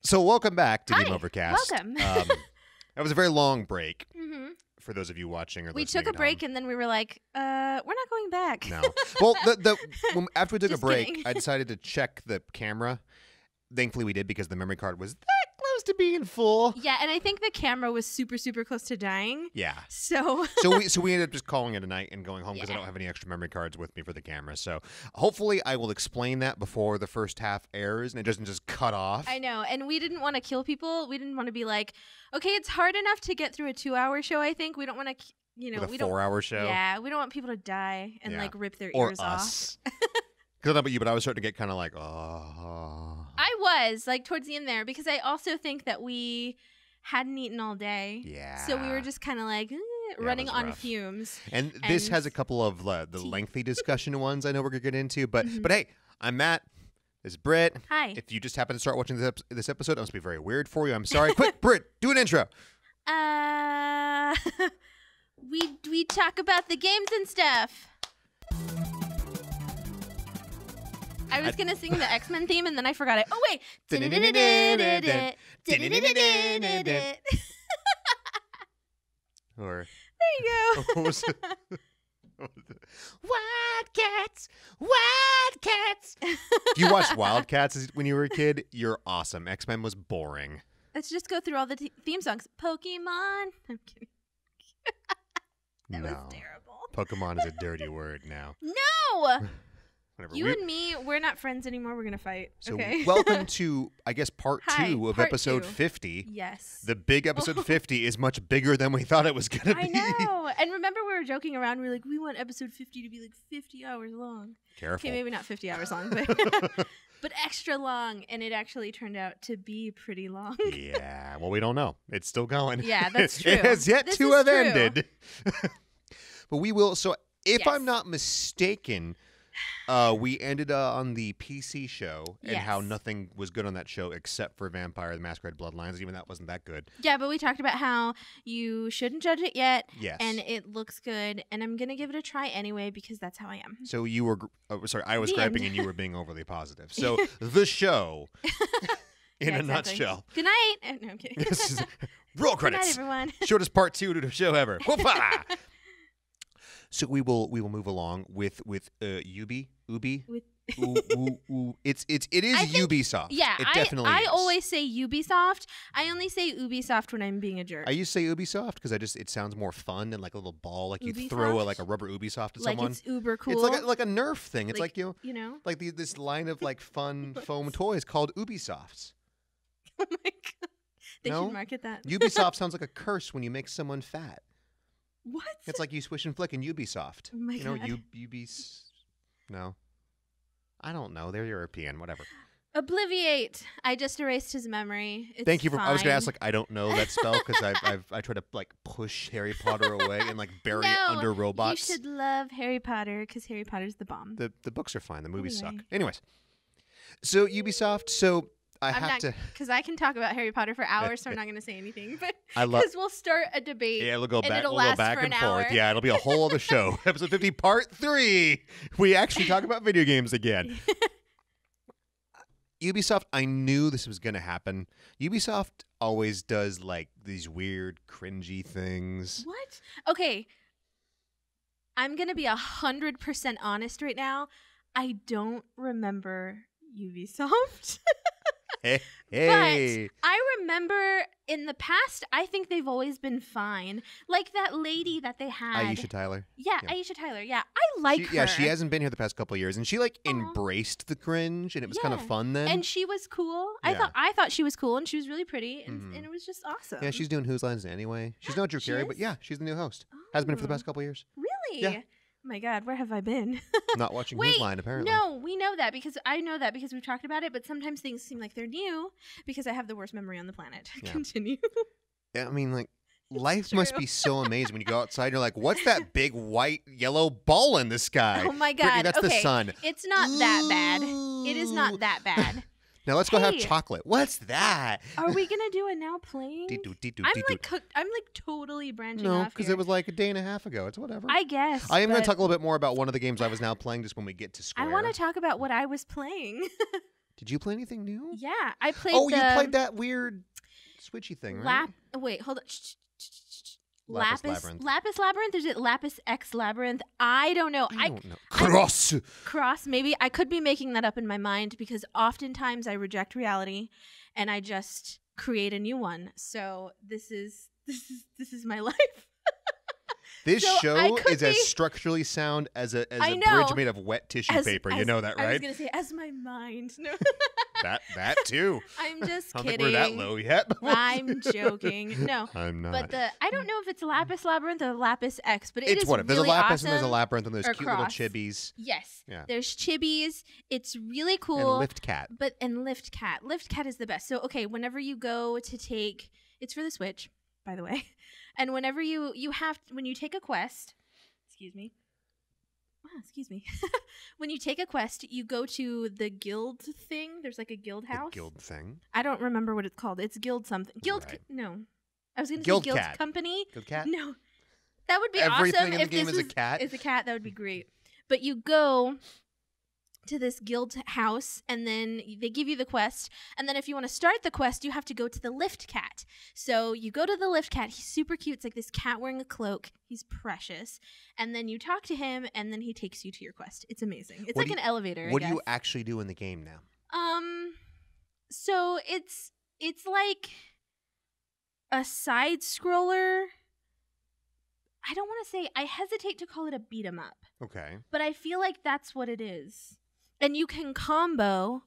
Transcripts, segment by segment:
So welcome back to Hi, Game Overcast. welcome. That was a very long break Mm-hmm. for those of you watching or We listening took a at break home. and then we were like, we're not going back. No. Well, after we took a Just break, kidding. I decided to check the camera. Thankfully, we did because the memory card was that close to being full. Yeah, and I think the camera was super, super close to dying. Yeah. So So we ended up just calling it a night and going home because I Yeah. don't have any extra memory cards with me for the camera. So hopefully I will explain that before the first half airs and it doesn't just cut off. I know, and we didn't want to kill people. We didn't want to be like, okay, it's hard enough to get through a 2-hour show. I think we don't want to, With we a don't. 4-hour show. Yeah, we don't want people to die and Yeah. like rip their Or ears off. us. Because I don't know about you, but I was starting to get kind of like, oh. I was like towards the end there because I also think that we hadn't eaten all day. Yeah. So we were just kind of like it running was on rough. fumes. And this and has a couple of the lengthy discussion ones I know we're going to get into. But Mhm. but hey, I'm Matt. This is Britt. Hi. If you just happen to start watching this episode, it must be very weird for you. I'm sorry. Quick, Britt, do an intro. We talk about the games and stuff. I was gonna sing the X-Men theme and then I forgot it. Oh wait. Or There you go. what was it? Wildcats! Wildcats! If you watched Wildcats when you were a kid, you're awesome. X-Men was boring. Let's just go through all the theme songs. Pokemon. I'm kidding. That No. was terrible. Pokemon is a dirty word now. No. Whatever. You and me, we're not friends anymore. We're gonna fight. So okay. welcome to, I guess, part Hi, 2 of part episode 2. 50. Yes. The big episode 50 is much bigger than we thought it was going to I be. know. And remember, we were joking around. We were like, we want episode 50 to be like 50 hours long. Careful. Okay, maybe not 50 hours long, but but extra long. And it actually turned out to be pretty long. Yeah, well, we don't know. It's still going. Yeah, that's true. It has yet This to is have true. ended. But we will. So if Yes. I'm not mistaken, we ended on the PC show and how Yes. nothing was good on that show except for Vampire the Masquerade Bloodlines. Even that wasn't that good. Yeah, but we talked about how you shouldn't judge it yet. Yes. And it looks good. And I'm going to give it a try anyway because that's how I am. So you were, sorry, I was The griping end. and you were being overly positive. So the show, in Yeah, a exactly. nutshell. Good night. No, I'm kidding. Roll Good night, credits. everyone. Shortest part 2 to the show ever. Whoopah! So we will move along with Ubi. With It is I think- Ubisoft. Yeah, it definitely I is. always say Ubisoft. I only say Ubisoft when I'm being a jerk. I used to say Ubisoft because it sounds more fun and like a little ball, like you throw Ubisoft? a rubber Ubisoft at like someone. it's uber cool. It's like a Nerf thing. It's like you know. like this line of like fun foam toys called Ubisofts. Oh my god. They No? should market that. Ubisoft sounds like a curse when you make someone fat. What? It's like you swish and flick in Ubisoft. Oh my you know, God. No. I don't know. They're European. Whatever. Obliviate. I just erased his memory. It's Thank you for. I was gonna ask, fine. like, I don't know that spell because I try to like push Harry Potter away and like bury it No, under robots. You should love Harry Potter because Harry Potter's the bomb. The books are fine. The movies Anyway. suck. Anyways, so Ubisoft. So I I'm have not to. because I can talk about Harry Potter for hours, so I'm not going to say anything. But I love. because we'll start a debate. Yeah, it'll go and back. it'll We'll go last back for and an forth. hour. Yeah, it'll be a whole other show. Episode 50, part 3. We actually talk about video games again. Ubisoft, I knew this was going to happen. Ubisoft always does like these weird, cringy things. What? Okay. I'm going to be 100% honest right now. I don't remember Ubisoft. Hey. But I remember in the past, I think they've always been fine. Like that lady that they had. Aisha Tyler. Yeah, Yeah. Aisha Tyler. Yeah, I like her. Yeah, she hasn't been here the past couple of years, and she like Aw. embraced the cringe, and it was kind of Yeah. fun then. And she was cool. Yeah. I thought she was cool, and she was really pretty, and, Mhm. and it was just awesome. Yeah, she's doing Whose Lines anyway. She's not Drew She Carey, but is? yeah, she's the new host. Has been for the Oh. past couple of years. Really? Yeah. Oh my God, where have I been? Not watching Wait, Whose Line, apparently. No, we know that because I know that because we've talked about it, but sometimes things seem like they're new because I have the worst memory on the planet. Yeah. Continue. I mean, like, life must true. be so amazing when you go outside. You're like, what's that big white yellow ball in the sky? Oh my Brittany, God. that's the Okay. sun. It's not that bad. It is not that bad. Now let's go have Hey. chocolate. What's that? Are we gonna do a now playing? Dee-doo. I'm like totally branching No, off because here. it was like a day and a half ago. It's whatever. I guess. I am going but to talk a little bit more about one of the games I was now playing just when we get to I Square. want to talk about what I was playing. Did you play anything new? Yeah, I played. Oh, you played that weird switchy thing, right? Wait, hold on. Lapis Labyrinth? Is it Lapis X Labyrinth? I don't know. I don't know. Cross. Maybe. I could be making that up in my mind because oftentimes I reject reality and I just create a new one. So this is my life. This show is as structurally sound as a bridge made of wet tissue paper. You know that, right? I was going to say, as my mind. No. that too. I'm just I don't kidding. think we're that low yet. I'm joking. No. I'm not. But I don't know if it's Lapis Labyrinth or Lapis X, but it's what if really there's a lapis awesome. and there's a labyrinth and there's cute little cross. chibis. Yes. Yeah. There's chibis. It's really cool. And Lift Cat. Lift Cat. Lift Cat is the best. So okay, whenever you go to take, it's for the Switch, by the way, and whenever you when you take a quest. Excuse me. When you take a quest, you go to the guild thing. There's like a guild house. The guild thing. I don't remember what it's called. It's guild something. Guild. Right. No. I was going to say Guild guild cat. company. Guild cat? No. That would be Everything awesome in the if game this is a cat? is a cat. That would be great. But you go to this guild house and then they give you the quest, and then if you want to start the quest you have to go to the Lift Cat. So you go to the Lift Cat. He's super cute. It's like this cat wearing a cloak. He's precious. And then you talk to him and then he takes you to your quest. It's amazing. It's like an elevator. What do you actually do in the game now? So it's like a side scroller. I don't want to say, I hesitate to call it a beat 'em up. Okay. But I feel like that's what it is. And you can combo.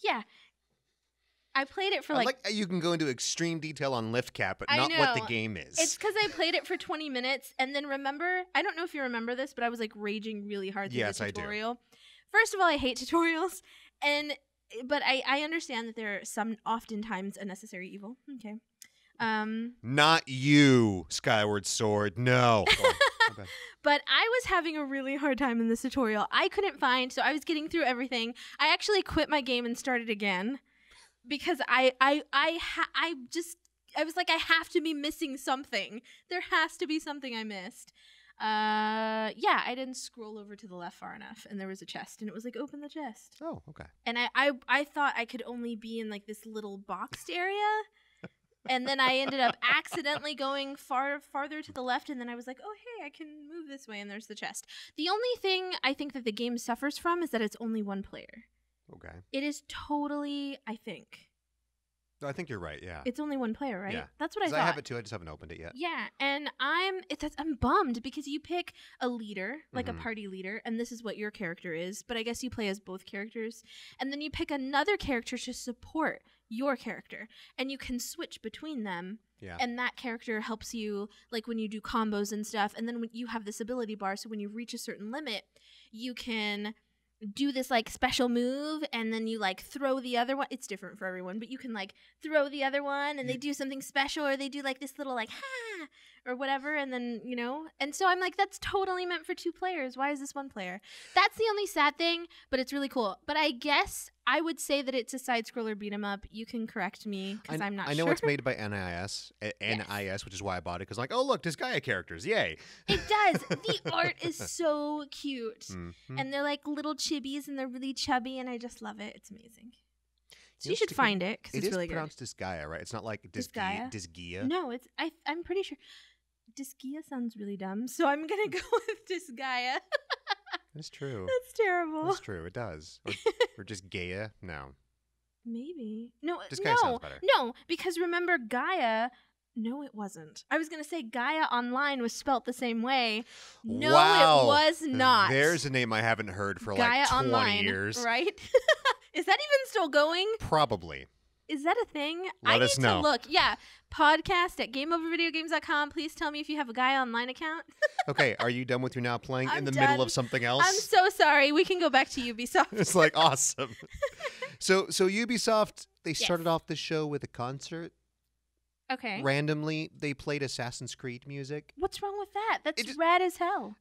Yeah. I played it for I like how you can go into extreme detail on Lift Cat, but not what the game is. It's because I played it for 20 minutes and then remember, I don't know if you remember this, but I was like raging really hard through the tutorial. I do. First of all, I hate tutorials, but I understand that there are some oftentimes a necessary evil. Okay. Not you, Skyward Sword. No. But I was having a really hard time in this tutorial. I couldn't find, so I was getting through everything. I actually quit my game and started again because I was like, I have to be missing something. There has to be something I missed. Yeah, I didn't scroll over to the left far enough, and there was a chest, and it was like, open the chest. Oh, okay. And I thought I could only be in like this little boxed area. And then I ended up accidentally going farther to the left, and then I was like, oh, hey, I can move this way, and there's the chest. The only thing I think that the game suffers from is that it's only one player. Okay. It is totally, I think. I think you're right, yeah. It's only one player, right? Yeah. That's what I thought. I have it too, I just haven't opened it yet. Yeah, and I'm bummed because you pick a leader, like a party leader, and this is what your character is, but I guess you play as both characters, and then you pick another character to support your character, and you can switch between them. Yeah. And that character helps you, like when you do combos and stuff, and then when you have this ability bar, so when you reach a certain limit, you can do this like special move, and then you like throw the other one. It's different for everyone, but you can like throw the other one, and they do something special, or they do like this little like ha or whatever, and then and so I'm like, that's totally meant for 2 players. Why is this 1 player? That's the only sad thing, but it's really cool. But I guess I would say that it's a side scroller beat 'em up. You can correct me because I'm not sure. I know it's made by NIS, which is why I bought it, because like, oh look, there's Gaia characters, yay! It does. The art is so cute, Mm-hmm. and they're like little chibis, and they're really chubby, and I just love it. It's amazing. So you should find it because it's really good. It is pronounced Disgaea, right? It's not like Disgaea. No, it's I'm pretty sure. Disgaea sounds really dumb, so I'm gonna go with Disgaea. That's true. That's terrible. That's true. It does. Or just Gaia. No. Maybe. No. Disgaea sounds better. No, because remember Gaia. No, it wasn't. I was gonna say Gaia Online was spelt the same way. No, It was not. There's a name I haven't heard for Gaia like 20 Online, years. Right? Is that even still going? Probably. Is that a thing? Let us know. I need to look. Yeah. Podcast at GameOverVideogames.com. Please tell me if you have a Gaia Online account. Okay, are you done with your now playing I'm in the done. middle of something else? I'm so sorry. We can go back to Ubisoft. It's like awesome. So Ubisoft, they started off the show with a concert. Okay. Randomly, they played Assassin's Creed music. What's wrong with that? That's rad as hell.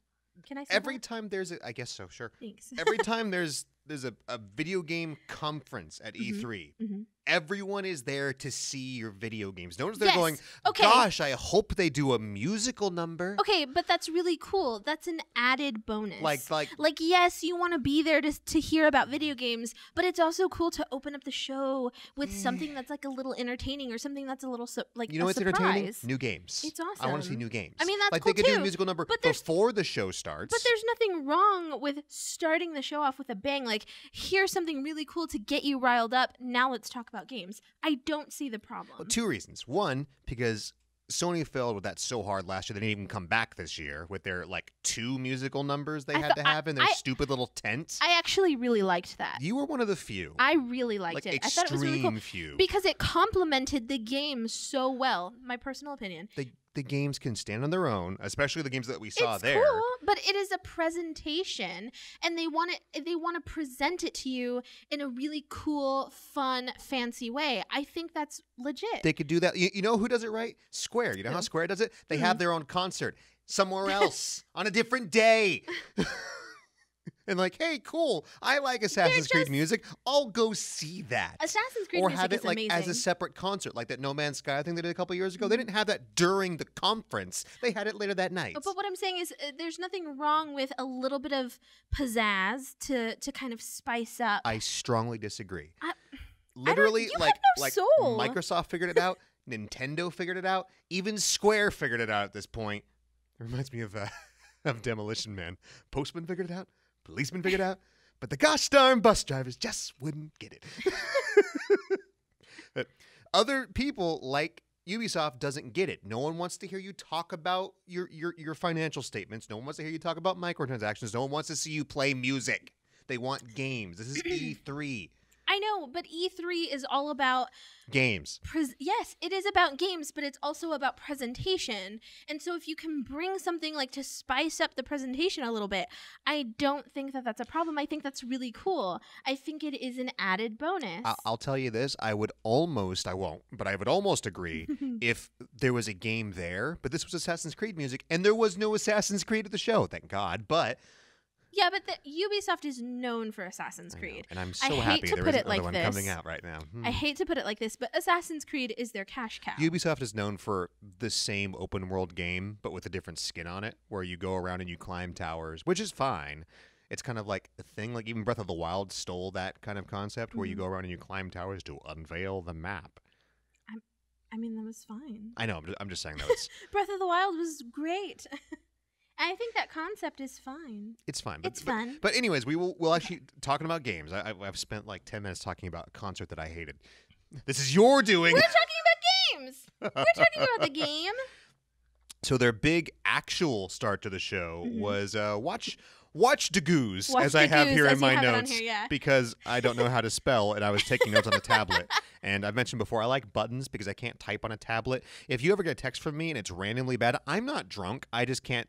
Can I say Every that? time there's I guess so, sure. Thanks. Every time there's a video game conference at E3. Mm-hmm. Everyone is there to see your video games. Notice they're Yes. going, Okay. gosh, I hope they do a musical number. Okay, but that's really cool. That's an added bonus. Like yes, you want to be there to hear about video games, but it's also cool to open up the show with something that's like a little entertaining or something that's a little you know a what's surprise. entertaining? New games. It's awesome. I want to see new games. I mean, that's like cool they could do a too, musical number but there's- before the show starts. But there's nothing wrong with starting the show off with a bang. Like, here's something really cool to get you riled up. Now let's talk about games. I don't see the problem. Well, two reasons. One, because Sony failed with that so hard last year they didn't even come back this year with their like 2 musical numbers they had to have in their stupid little tent. I actually really liked that. You were one of the few. I really liked like it. I thought it was really cool few. because it complemented the game so well. My personal opinion. The games can stand on their own, especially the games that we saw It's there. cool, but it is a presentation, and they want to present it to you in a really cool, fun, fancy way. I think that's legit. They could do that. You know who does it right? Square. You know how Square does it? They have their own concert somewhere else on a different day. And like, hey, cool. I like Assassin's Creed music. I'll go see that. Assassin's Creed or music have it is like amazing. as a separate concert, like that No Man's Sky thing they did a couple years ago. They didn't have that during the conference. They had it later that night. But what I'm saying is, there's nothing wrong with a little bit of pizzazz to kind of spice up. I strongly disagree. Literally, Literally, have no soul. Microsoft figured it out. Nintendo figured it out. Even Square figured it out at this point. It reminds me of Demolition Man. Postman figured it out. Policeman figured it out. But the gosh darn bus drivers just wouldn't get it. But other people like Ubisoft doesn't get it. No one wants to hear you talk about your financial statements. No one wants to hear you talk about microtransactions. No one wants to see you play music. They want games. This is E3. I know, but E3 is all about games. Yes, it is about games, but it's also about presentation. And so if you can bring something like to spice up the presentation a little bit, I don't think that that's a problem. I think that's really cool. I think it is an added bonus. I'll tell you this. I would almost agree if there was a game there, but this was Assassin's Creed music, and there was no Assassin's Creed at the show, thank God. But yeah, but Ubisoft is known for Assassin's Creed. And I'm so happy there isn't another one coming out right now. I hate to put it like this, but Assassin's Creed is their cash cow. Ubisoft is known for the same open world game, but with a different skin on it, where you go around and you climb towers, which is fine. It's kind of like a thing, like even Breath of the Wild stole that kind of concept, where you go around and you climb towers to unveil the map. I mean, that was fine. I know, I'm just saying that it's... Breath of the Wild was great. I think that concept is fine. It's fine. It's fun. But anyways, we'll actually, talking about games, I've spent like 10 minutes talking about a concert that I hated. This is your doing. We're talking about games. We're talking about the game. So their big actual start to the show was Watch the Goose, as I have here in my notes, because I don't know how to spell, and I was taking notes on a tablet. And I've mentioned before, I like buttons because I can't type on a tablet. If you ever get a text from me and it's randomly bad, I'm not drunk. I just can't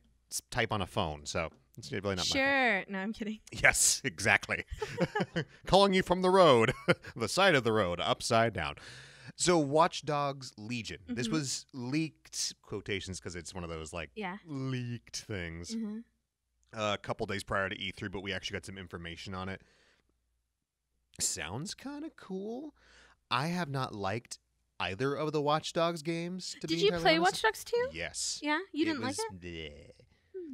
type on a phone, so it's really not my fault. Sure. No, I'm kidding. Yes, exactly. Calling you from the road, the side of the road, upside down. So Watch Dogs Legion. This was leaked, quotations because it's one of those like leaked things. A couple days prior to E3, but we actually got some information on it. Sounds kind of cool. I have not liked either of the Watch Dogs games. Did you play Watch Dogs 2? Yes. Yeah? You didn't like it? Bleh.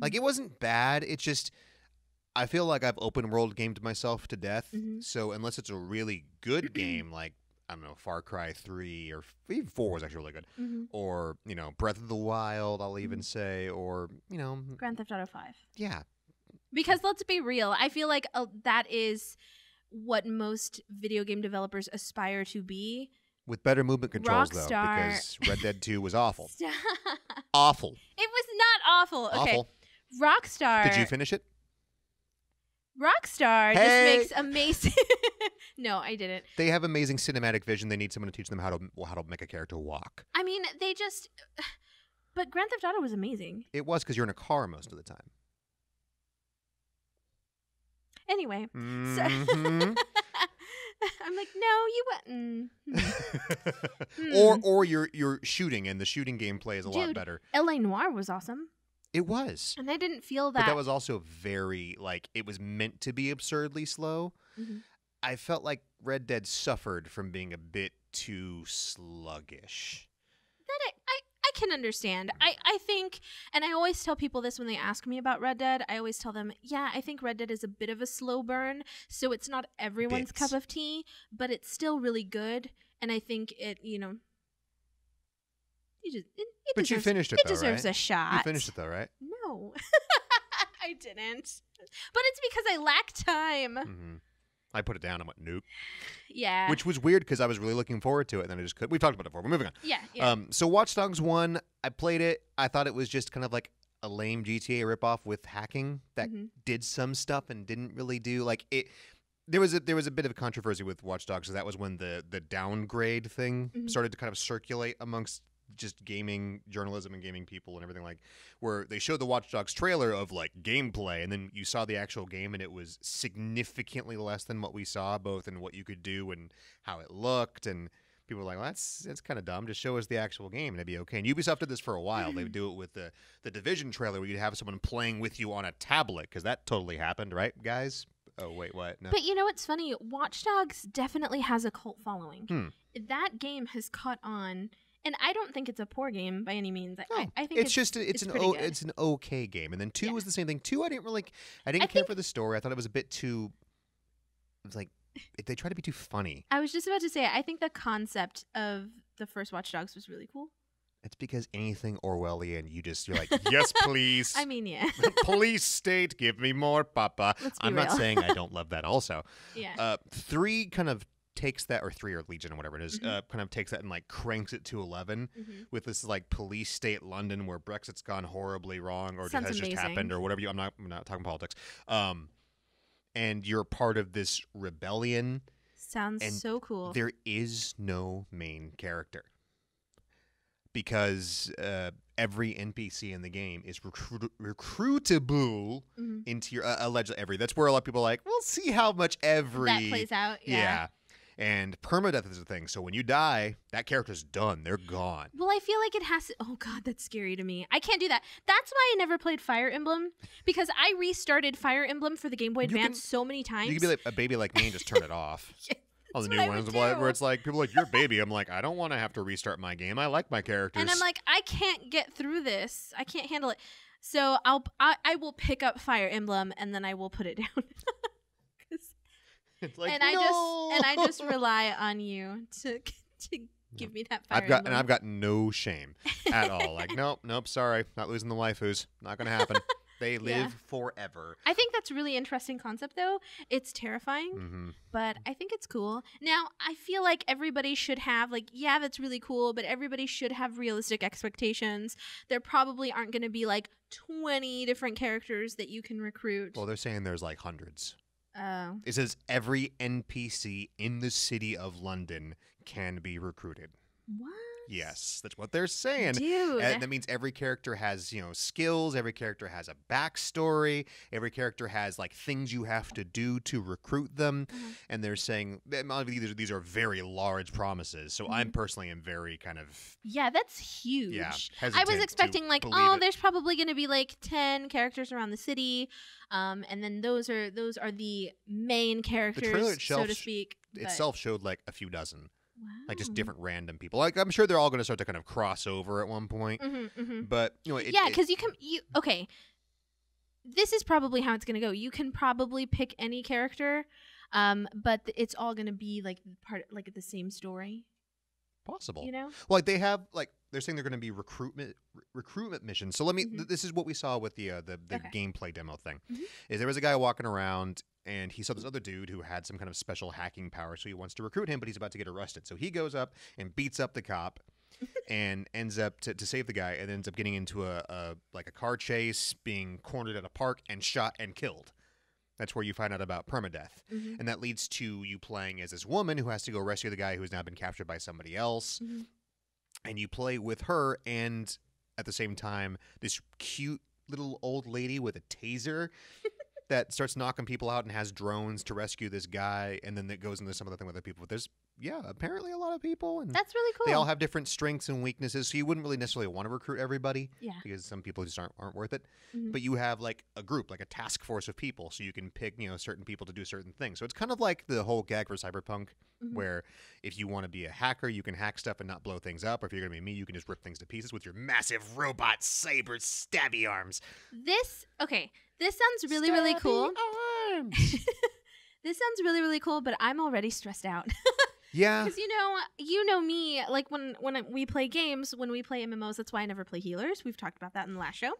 Like, it wasn't bad. It's just, I feel like I've open world gamed myself to death. So unless it's a really good game, like, I don't know, Far Cry 3 or even 4 was actually really good. Or, you know, Breath of the Wild, I'll even say, or, you know. Grand Theft Auto 5. Yeah. Because let's be real, I feel like that is what most video game developers aspire to be. With better movement controls, though, because Red Dead 2 was awful. Awful. It was not awful. Okay. Awful. Rockstar. Did you finish it? Rockstar just makes amazing. No, I didn't. They have amazing cinematic vision. They need someone to teach them how to make a character walk. I mean, they just. But Grand Theft Auto was amazing. It was because you're in a car most of the time. Anyway, so I'm like, no, you wouldn't. Or you're shooting, and the shooting gameplay is a lot better. L.A. Noire was awesome. It was. And I didn't feel that. But that was also very, like, it was meant to be absurdly slow. I felt like Red Dead suffered from being a bit too sluggish. That I can understand. I think, and I always tell people this when they ask me about Red Dead, I always tell them, yeah, I think Red Dead is a bit of a slow burn, so it's not everyone's cup of tea, but it's still really good, and I think it, it but deserves, you finished it, though, deserves a shot. You finished it, though, right? No. I didn't. But it's because I lack time. I put it down and went, nope. Yeah. Which was weird because I was really looking forward to it, and then I just couldn't. We've talked about it before. We're moving on. Yeah. So Watch Dogs 1, I played it. I thought it was just kind of like a lame GTA ripoff with hacking that did some stuff and didn't really do like it. There was a bit of a controversy with Watch Dogs, so that was when the downgrade thing started to kind of circulate amongst just gaming journalism and gaming people and everything, like where they showed the Watch Dogs trailer of like gameplay, and then you saw the actual game and it was significantly less than what we saw, both in what you could do and how it looked, and people were like, well, that's kind of dumb. Just show us the actual game and it'd be okay. And Ubisoft did this for a while. They would do it with the Division trailer where you'd have someone playing with you on a tablet, because that totally happened, right, guys? Oh, wait, what? No. But you know what's funny? Watch Dogs definitely has a cult following. That game has caught on. And I don't think it's a poor game by any means. No, I think it's an okay game. And then 2 was the same thing. 2, I didn't care for the story. I thought it was a bit too. It was like they tried to be too funny. I was just about to say, I think the concept of the first Watch Dogs was really cool. It's because anything Orwellian, you're like, yes, please. I mean, yeah. Police state, give me more, Papa. I'm real. not saying I don't love that. Also, yeah. 3 kind of takes that, or 3 or Legion or whatever it is, kind of takes that and like cranks it to 11 with this like police state London where Brexit's gone horribly wrong or has just happened or whatever. I'm not talking politics. And you're part of this rebellion. Sounds so cool. There is no main character because every NPC in the game is recruitable into your allegedly That's where a lot of people are like, we'll see how much that plays out. Yeah. And permadeath is a thing. So when you die, that character's done. They're gone. Well, I feel like it has to... Oh, God, that's scary to me. I can't do that. That's why I never played Fire Emblem, because I restarted Fire Emblem for the Game Boy Advance so many times. You can be like a baby like me and just turn it off. All the new ones where it's like, people are like, you're a baby. I'm like, I don't want to have to restart my game. I like my characters. And I'm like, I can't get through this. I can't handle it. So I will pick up Fire Emblem, and then I will put it down. It's like, I just rely on you to give me that Fire Emblem. And I've got no shame at all. Like, nope, sorry, not losing the waifus. Not gonna happen. They live forever. I think that's a really interesting concept, though. It's terrifying, but I think it's cool. Now, I feel like everybody should have, like, yeah, that's really cool, but everybody should have realistic expectations. There probably aren't going to be, like, 20 different characters that you can recruit. Well, they're saying there's, like, hundreds. Oh. It says every NPC in the city of London can be recruited. What? Yes, that's what they're saying. Dude. And that means every character has, skills. Every character has a backstory. Every character has, like, things you have to do to recruit them. And they're saying, these are very large promises. So I'm personally am very kind of... Yeah, that's huge. Yeah, I was expecting, like, there's probably going to be, like, 10 characters around the city. And then those are the main characters, so to speak. Itself showed, like, a few dozen. Wow. Like just different random people. Like I'm sure they're all going to start to kind of cross over at one point. But because okay. This is probably how it's going to go. You can probably pick any character, but it's all going to be like like the same story. Possible. Well, like they have they're saying they're going to be recruitment missions. So let me. This is what we saw with the gameplay demo thing. Is there was a guy walking around. And he saw this other dude who had some kind of special hacking power, so he wants to recruit him, but he's about to get arrested. So he goes up and beats up the cop and ends up to save the guy and ends up getting into a car chase, being cornered at a park and shot and killed. That's where you find out about permadeath. And that leads to you playing as this woman who has to go rescue the guy who has now been captured by somebody else. And you play with her and at the same time, this cute little old lady with a taser that starts knocking people out and has drones to rescue this guy, and then it goes into some other thing with other people. But there's, apparently a lot of people. And that's really cool. They all have different strengths and weaknesses, so you wouldn't really necessarily want to recruit everybody because some people just aren't worth it. But you have like a group, like a task force of people, so you can pick, certain people to do certain things. So it's kind of like the whole gag for Cyberpunk, where if you want to be a hacker, you can hack stuff and not blow things up. Or if you're going to be me, you can just rip things to pieces with your massive robot saber stabby arms. This sounds really, really cool. This sounds really, really cool, but I'm already stressed out. Yeah. Because you know me, like when we play games, when we play MMOs, that's why I never play healers. We've talked about that in the last show.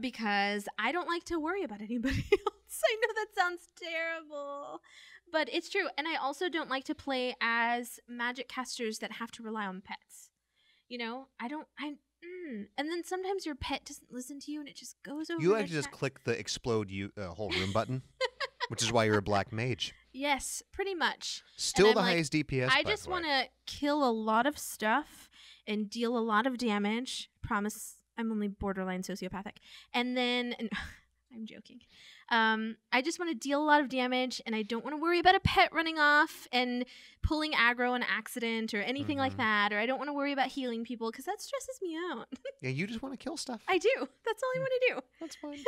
Because I don't like to worry about anybody else. I know that sounds terrible, but it's true. And I also don't like to play as magic casters that have to rely on pets. And then sometimes your pet doesn't listen to you and it just goes over. You actually just click the explode whole room button, which is why you're a black mage. Yes, pretty much. Still the highest DPS. I just want to kill a lot of stuff and deal a lot of damage. Promise I'm only borderline sociopathic. And then, I'm joking. I just want to deal a lot of damage, and I don't want to worry about a pet running off and pulling aggro on accident or anything like that, or I don't want to worry about healing people because that stresses me out. Yeah, you just want to kill stuff. I do. That's all I want to do. That's fine.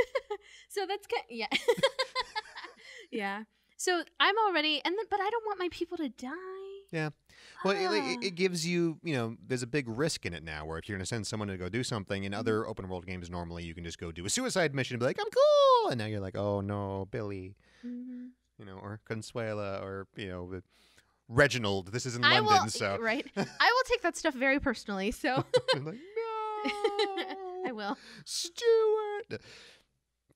So that's yeah. Yeah. So I'm already, but I don't want my people to die. Yeah. Well, it gives you, there's a big risk in it now where if you're going to send someone to go do something, in other open world games, normally you can just go do a suicide mission and be like, I'm cool. And now you're like, oh no, Billy, or Consuela or, Reginald. This is in London, so. Right. I will take that stuff very personally, so. I'm like, no. I will. Stuart.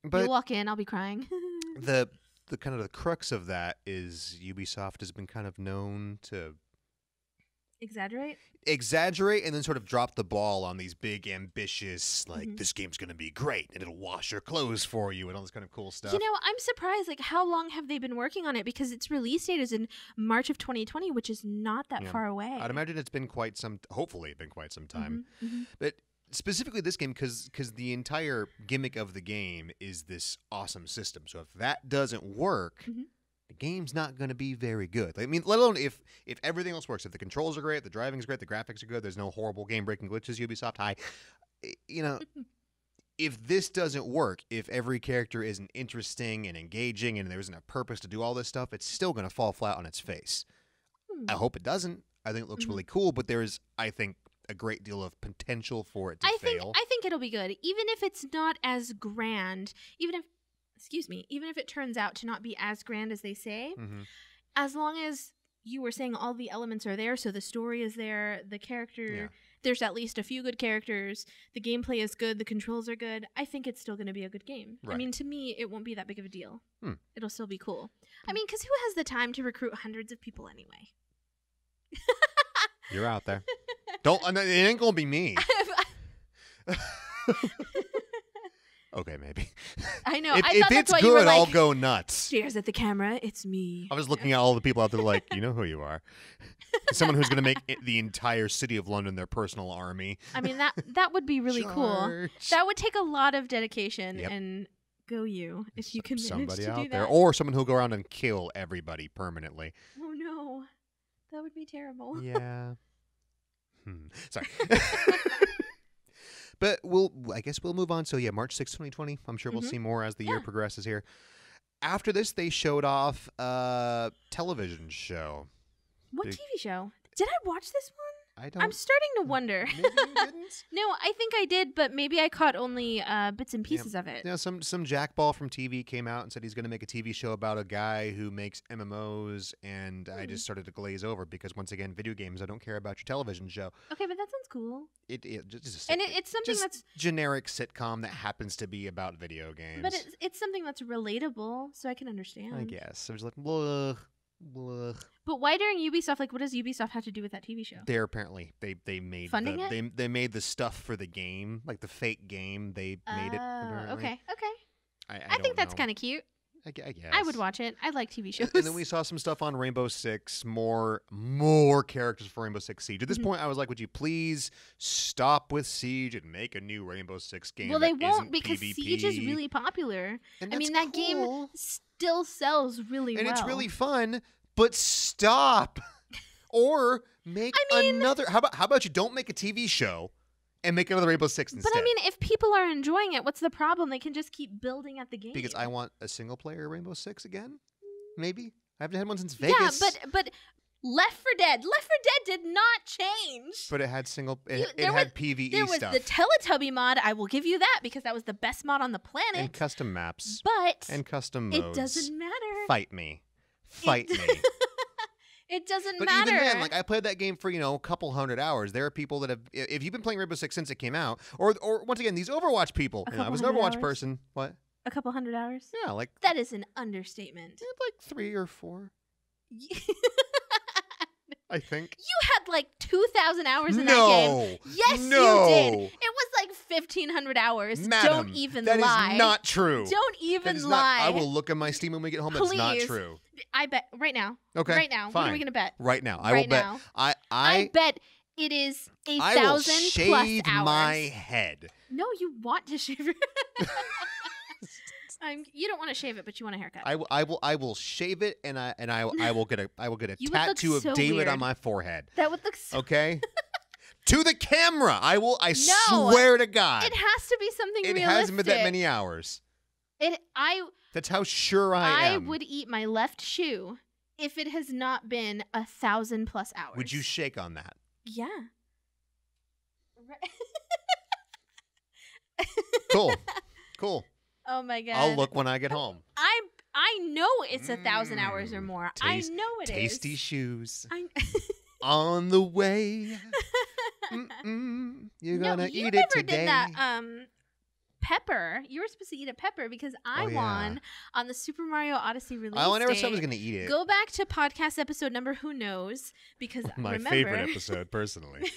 But you walk in, I'll be crying. the kind of the crux of that is Ubisoft has been kind of known to exaggerate and then sort of drop the ball on these big ambitious this game's gonna be great and it'll wash your clothes for you and all this kind of cool stuff. I'm surprised, how long have they been working on it, because its release date is in March of 2020, which is not that far away. I'd imagine it's been hopefully been quite some time. But specifically this game, because the entire gimmick of the game is this awesome system. So if that doesn't work, the game's not going to be very good. Let alone if everything else works. If the controls are great, the driving's great, the graphics are good, there's no horrible game-breaking glitches, Ubisoft, hi. If this doesn't work, if every character isn't interesting and engaging and there isn't a purpose to do all this stuff, it's still going to fall flat on its face. I hope it doesn't. I think it looks really cool, but there is, I think, a great deal of potential for it to fail. I think it'll be good, even if it's not as grand. Even if it turns out to not be as grand as they say, as long as you were saying all the elements are there, so the story is there, the character, there's at least a few good characters, the gameplay is good, the controls are good, I think it's still going to be a good game. Right. To me, it won't be that big of a deal. It'll still be cool. Because who has the time to recruit hundreds of people anyway? You're out there. It ain't gonna be me. Okay, maybe. I know. If that's it's why good, you were I'll go nuts. Stares at the camera. It's me. I was looking at all the people out there like, you know who you are. Someone who's going to make the entire city of London their personal army. That would be really cool. That would take a lot of dedication and go if you can manage somebody to out do there, that. or someone who'll go around and kill everybody permanently. Oh no, that would be terrible. Yeah. Sorry. But I guess we'll move on. So yeah, March 6th, 2020. I'm sure we'll see more as the year progresses here. After this, they showed off a television show. What TV show? Did I watch this one? I'm starting to wonder. Maybe you didn't? No, I think I did, but maybe I caught only bits and pieces of it. Some jackball from TV came out and said he's going to make a TV show about a guy who makes MMOs, and I just started to glaze over because, once again, video games, I don't care about your television show. Okay, but that sounds cool. It's something that's generic sitcom that happens to be about video games. But it's something that's relatable, so I can understand. I guess. I was like, blah. Blah. But why during Ubisoft? What does Ubisoft have to do with that TV show? They're apparently they made funding it. They made the stuff for the game, like the fake game. They made it. Apparently. Okay. I think that's kind of cute. I guess. I would watch it. I like TV shows. And then we saw some stuff on Rainbow Six, more characters for Rainbow Six Siege. At this point, I was like, would you please stop with Siege and make a new Rainbow Six game? Well, they won't, because PvP? Siege is really popular. And I mean, that's that game still sells really well. And it's really fun, but stop. Or make another. How about you don't make a TV show and make another Rainbow Six instead? But I mean, if people are enjoying it, what's the problem? They can just keep building at the game. Because I want a single player Rainbow Six again. Maybe I haven't had one since Vegas. Yeah, but Left 4 Dead did not change. But it had single. It had PvE there was stuff. The Teletubby mod. I will give you that, because that was the best mod on the planet. And custom maps. And custom modes. It doesn't matter. Fight me. Fight me. It doesn't but matter. Even then, like, I played that game for, a couple hundred hours. There are people that have, if you've been playing Rainbow Six since it came out, or once again, these Overwatch people. I was an Overwatch person. What? A couple hundred hours? Yeah, like. That is an understatement. Like 3 or 4. I think. You had like 2,000 hours in that game. Yes, you did. It was like 1,500 hours. Madam, don't even lie. That is not true. Don't even lie. I will look at my Steam when we get home. Please. That's not true. I bet right now. Okay. Right now. Fine. What are we going to bet? Right now. I will bet. I bet it is 1,000 plus hours. I will shave my head. No, you want to shave your head. You don't want to shave it, but you want a haircut. I will shave it, and I will get a tattoo of David weird. on my forehead. That would look so okay. To the camera, I swear to God. It has to be something realistic. It hasn't been that many hours. That's how sure I am. I would eat my left shoe if it has not been 1,000 plus hours. Would you shake on that? Yeah. Cool. Oh my God. I'll look when I get home. I know it's 1,000 hours or more. I know it tasty shoes. On the way. You're gonna eat it today. You never did that. Pepper. You were supposed to eat a pepper because I won on the Super Mario Odyssey release I never date. said I was gonna eat it. Go back to podcast episode number who knows, because my favorite episode personally.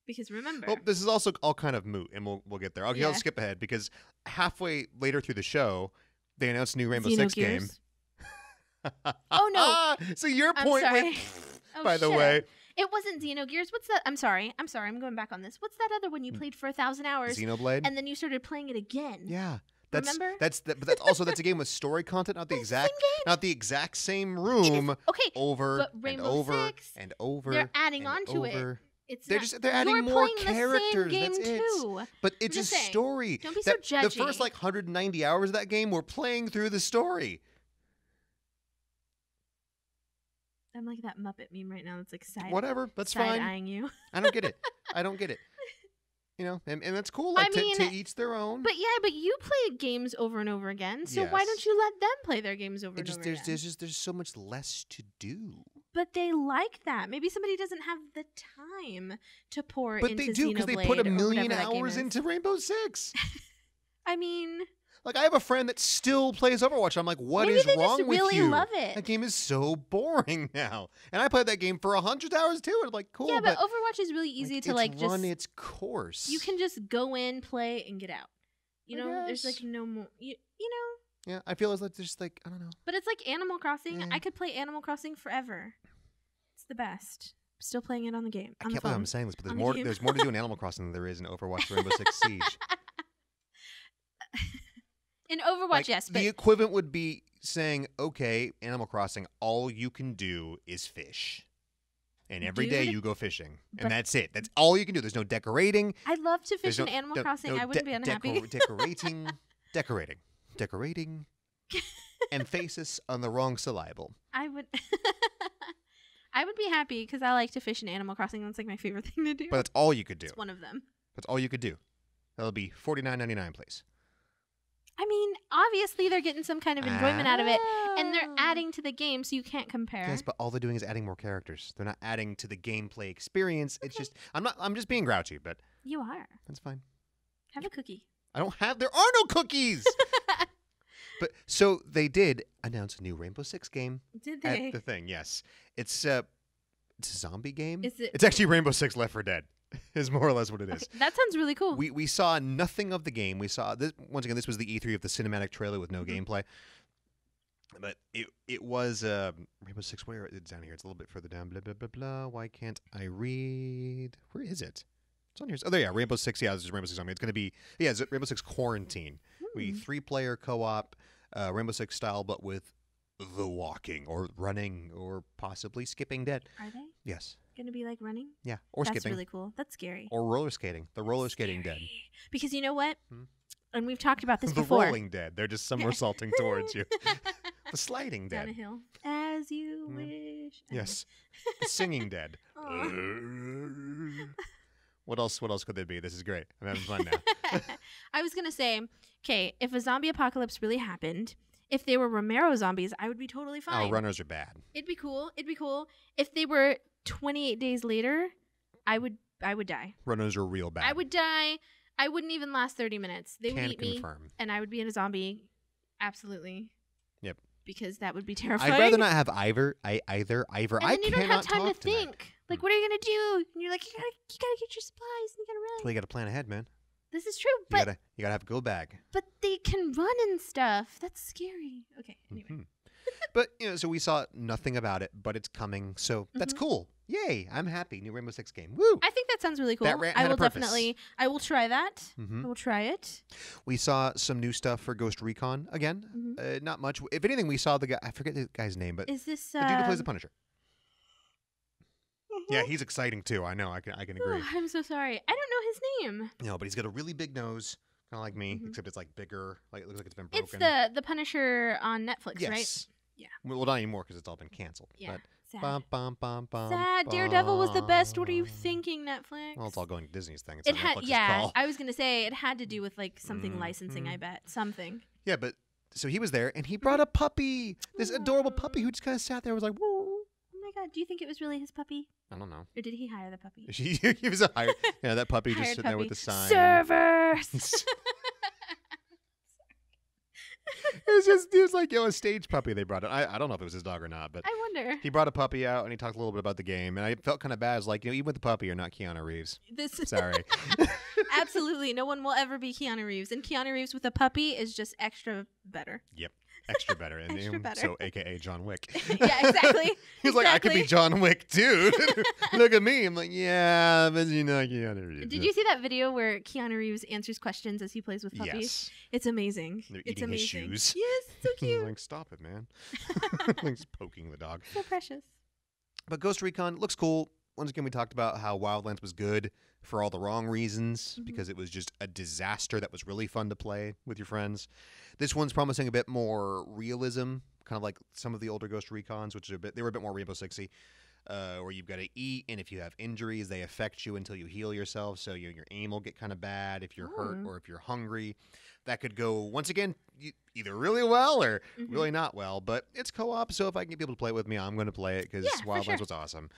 Because remember, this is also all kind of moot, and we'll get there. I'll skip ahead because halfway later through the show, they announced a new Rainbow Six game. Oh no! So your point, by the way, it wasn't Xenogears. What's that? I'm sorry. I'm going back on this. What's that other one you played for 1,000 hours? Xenoblade. And then you started playing it again. Yeah. Remember? That's a game with story content, not the exact same room. Okay. Over but Rainbow and over Six, and over. They're adding on to it. They're adding more characters. Game That's too. it. But it's a story. Don't be so judgy. The first 190 hours of that game, we're playing through the story. I'm like that Muppet meme right now. That's like whatever. That's fine. Side-eyeing you. I don't get it. And that's cool. To each their own. But you play games over and over again. So why don't you let them play their games over and over again? There's so much less to do. But they like that. Maybe somebody doesn't have the time to pour into Xenoblade. But they do, because they put 1 million hours into Rainbow Six. I mean, I have a friend that still plays Overwatch. I'm like, what is wrong with you? Maybe they just really love it. That game is so boring now. And I played that game for 100 hours too. And I'm like, cool. Yeah, but Overwatch is really easy to just run its course. You can just go in, play, and get out. There's no more. You know. Yeah, I feel as like there's I don't know. But it's like Animal Crossing. I could play Animal Crossing forever. It's the best. I'm still playing it on the game. I can't believe I'm saying this, but there's more to do in Animal Crossing than there is in Overwatch Rainbow Six Siege. In Overwatch, yes. But the equivalent would be saying, okay, Animal Crossing, all you can do is fish. And every day you go fishing. And that's it. That's all you can do. There's no decorating. I'd love to fish in Animal Crossing. I wouldn't be unhappy. Decorating. Emphasis on the wrong syllable. I would be happy because I like to fish in Animal Crossing. That's my favorite thing to do. But that's all you could do. It's one of them. That's all you could do. That'll be $49.99, please. I mean, obviously they're getting some kind of enjoyment out of it, and they're adding to the game, so you can't compare. Yes, but all they're doing is adding more characters. They're not adding to the gameplay experience. It's just I'm just being grouchy, but you are. That's fine. Have a cookie. There are no cookies. But so they did announce a new Rainbow Six game. Did they? At the thing, yes. It's a zombie game. Is it? It's actually Rainbow Six Left 4 Dead. Is more or less what it is. Okay, that sounds really cool. We saw nothing of the game. We saw this once again. This was the E3 of the cinematic trailer with no gameplay. But it was Rainbow Six. Where it's down here? It's a little bit further down. Blah blah blah blah. Why can't I read? Where is it? It's on here. Oh, there. Yeah, Rainbow Six. Yeah, this is Rainbow Six Zombie. It's going to be it's Rainbow Six Quarantine. We 3-player co-op, Rainbow Six style, but with the walking or running or possibly skipping dead. Are they? Yes. Going to be like running? Yeah, or That's skipping. That's really cool. That's scary. Or roller skating. The roller skating dead. Because you know what? And we've talked about this the before. The rolling dead. They're just somersaulting towards you. The sliding dead. Down a hill. As you wish. Yes. The singing dead. What else could there be? This is great. I'm having fun now. I was going to say, okay, if a zombie apocalypse really happened, if they were Romero zombies, I would be totally fine. Oh, runners are bad. It'd be cool. If they were 28 days later, I would die. Runners are real bad. I would die. I wouldn't even last 30 minutes. They would eat confirm. me, and I would be in a zombie. Absolutely. Yep. Because that would be terrifying. I'd rather not have either. And then you don't have time to think. Like, what are you gonna do? And you're like, you gotta get your supplies, and you gotta run. Well, you gotta plan ahead, man. This is true, but you gotta have a go bag. But they can run and stuff. That's scary. Okay. Anyway. But so we saw nothing about it, but it's coming, so that's cool. Yay! I'm happy. New Rainbow Six game. Woo! I think that sounds really cool. That had a purpose. I will try that. I will try it. We saw some new stuff for Ghost Recon again. Not much. If anything, we saw the guy. I forget the guy's name, but is this the dude who plays the Punisher? Yeah, he's exciting too. I know. I can agree. Oh, I'm so sorry. I don't know his name. No, but he's got a really big nose, kind of like me, except it's like bigger. Like it looks like it's been broken. It's the Punisher on Netflix, right? Yes. Yeah. Well, not anymore because it's all been canceled. Yeah. But sad. Bum, bum, bum, bum, sad. Daredevil was the best. What are you thinking, Netflix? Well, it's all going to Disney's thing. It's it had, Netflix's yeah. call. I was gonna say it had to do with like something licensing. I bet something. Yeah, but so he was there and he brought a puppy. This adorable puppy who just kind of sat there and was like, whoa. Oh my god! Do you think it was really his puppy? I don't know. Or did he hire the puppy? He was a hired. Yeah, that puppy just sitting there with the sign. Servers. It was like a stage puppy they brought in. I don't know if it was his dog or not, but I wonder. He brought a puppy out and he talked a little bit about the game, and I felt kind of bad. I was like, even with the puppy, you're not Keanu Reeves. Sorry. Absolutely, no one will ever be Keanu Reeves, and Keanu Reeves with a puppy is just extra better. Yep. Extra better. Extra better. So, AKA John Wick. Yeah, exactly. He's like, I could be John Wick too. Look at me. I'm like, yeah, but you're not Keanu Reeves. Did you see that video where Keanu Reeves answers questions as he plays with puppies? Yes. It's amazing. They're it's eating amazing. his shoes. Yes, so cute. Like, stop it, man. Like, just poking the dog. So precious. But Ghost Recon looks cool. Once again, we talked about how Wildlands was good for all the wrong reasons because it was just a disaster that was really fun to play with your friends. This one's promising a bit more realism, kind of like some of the older Ghost Recons, which are they were a bit more Rainbow Sixy, where you've got to eat, and if you have injuries, they affect you until you heal yourself, so your aim will get kind of bad if you're hurt or if you're hungry. That could go, once again, either really well or really not well, but it's co-op, so if I can get people to play it with me, I'm going to play it because Wildlands was awesome.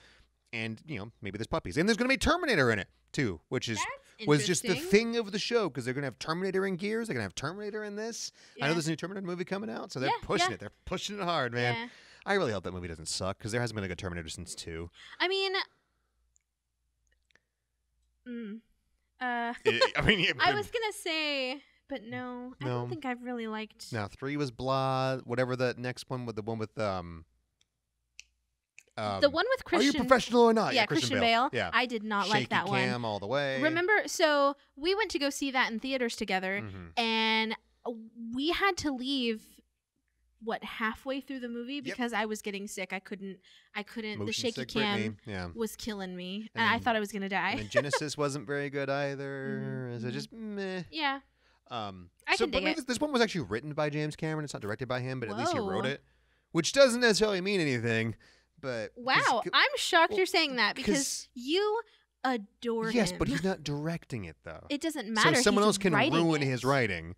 And, maybe there's puppies. And there's going to be Terminator in it, too, which was just the thing of the show because they're going to have Terminator in Gears. They're going to have Terminator in this. Yeah. I know there's a new Terminator movie coming out, so they're pushing it. They're pushing it hard, man. Yeah. I really hope that movie doesn't suck because there hasn't been a good Terminator since 2. I mean... I was going to say... But no, I don't think I've really liked... No, 3 was blah, whatever the next one with the one with... the one with Christian... Are you professional or not? Yeah, Christian Bale. Yeah. I did not like that one. Shaky cam all the way. Remember, so we went to go see that in theaters together, and we had to leave, halfway through the movie because I was getting sick. I couldn't. Motion the shaky cam was killing me, and I thought I was going to die. And Genesis wasn't very good either. So just meh. Yeah. I can dig it. This one was actually written by James Cameron. It's not directed by him, but at least he wrote it, which doesn't necessarily mean anything. But wow, I'm shocked you're saying that because you adore him. Yes, but he's not directing it though. It doesn't matter. So someone else can ruin it. his writing.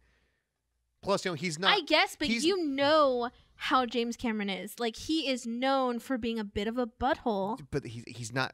Plus, he's not. I guess, but you know how James Cameron is. Like, he is known for being a bit of a butthole. But he's not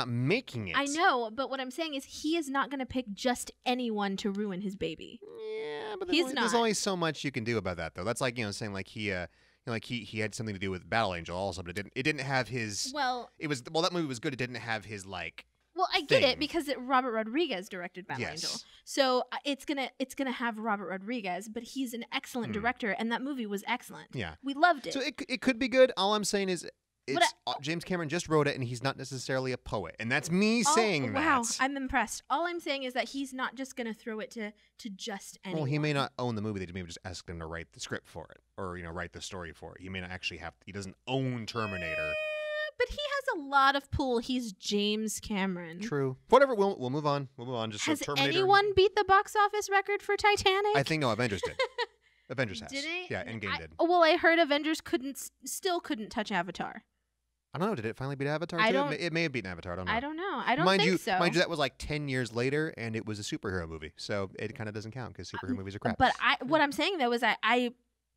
making it. I know, but what I'm saying is he is not going to pick just anyone to ruin his baby. Yeah, but there's only so much you can do about that, though. That's like saying like he had something to do with Battle Angel also, but it didn't have his. Well, that movie was good. It didn't have his like Well, I get it because Robert Rodriguez directed Battle Angel, so it's gonna have Robert Rodriguez, but he's an excellent director, and that movie was excellent. Yeah, we loved it. So it could be good. All I'm saying is, James Cameron just wrote it, and he's not necessarily a poet, and that's me saying that. Wow, I'm impressed. All I'm saying is that he's not just gonna throw it to just anyone. Well, he may not own the movie. They maybe just ask him to write the script for it, or write the story for it. He may not actually have. He doesn't own Terminator. But he has a lot of pull. He's James Cameron. True. Whatever. We'll move on. We'll move on. Just has Terminator. anyone beat the box office record for Titanic? I think no. Avengers did. Avengers has. Did it? Yeah, Endgame did. Well, I heard Avengers still couldn't touch Avatar. I don't know. Did it finally beat Avatar? It may have beaten Avatar. I don't know. I don't know. I don't think so. Mind you, that was like 10 years later, and it was a superhero movie, so it kind of doesn't count because superhero movies are crap. But what I'm saying though is I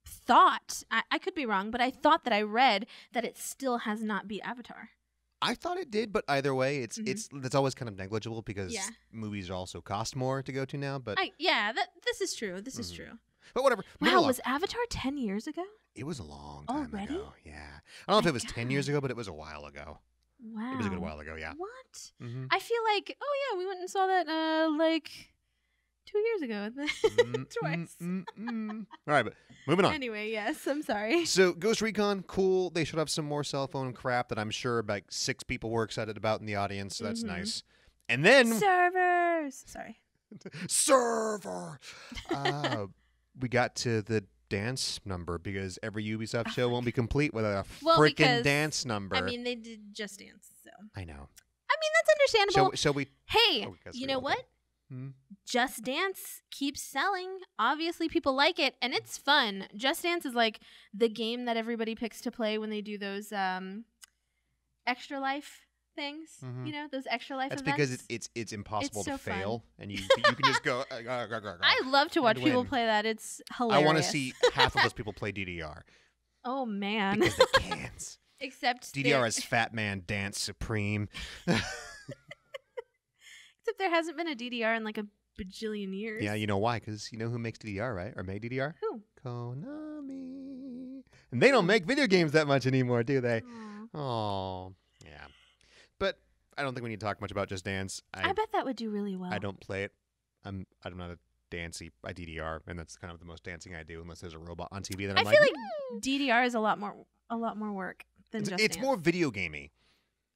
thought I could be wrong, but I thought that I read that it still has not beat Avatar. I thought it did, but either way, it's always kind of negligible because movies also cost more to go to now. But this is true. This is true. But whatever. Wow, was Avatar 10 years ago? It was a long time ago. Yeah, I don't know if it was 10 years ago, but it was a while ago. Wow, it was a good while ago. Yeah. What? Mm-hmm. I feel like we went and saw that like 2 years ago. Twice. All right, but moving on. Anyway, yes, I'm sorry. So Ghost Recon, cool. They should have some more cell phone crap that I'm sure like 6 people were excited about in the audience, so that's nice. And then servers. Sorry. Server. We got to the dance number because every Ubisoft show won't be complete without a freaking dance number. I mean, they did Just Dance, so. I know. I mean, that's understandable. Shall we? Hey, you know what? Just Dance keeps selling. Obviously, people like it, and it's fun. Just Dance is like the game that everybody picks to play when they do those Extra Life things. Those Extra Life events. That's because it's impossible to fail, and you can just go. I love to watch people play that. It's hilarious. I want to see half of those people play DDR. Oh man, because they can't. Except DDR is Fat Man Dance Supreme. Except there hasn't been a DDR in like a bajillion years. Yeah, you know why? Because you know who makes DDR, right? Or made DDR? Who? Konami. And they don't make video games that much anymore, do they? Oh, yeah. But I don't think we need to talk much about Just Dance. I bet that would do really well. I don't play it. I'm not a dancey. I DDR, and that's kind of the most dancing I do, unless there's a robot on TV. Then I feel like DDR is a lot more work than Just Dance. It's more video gamey.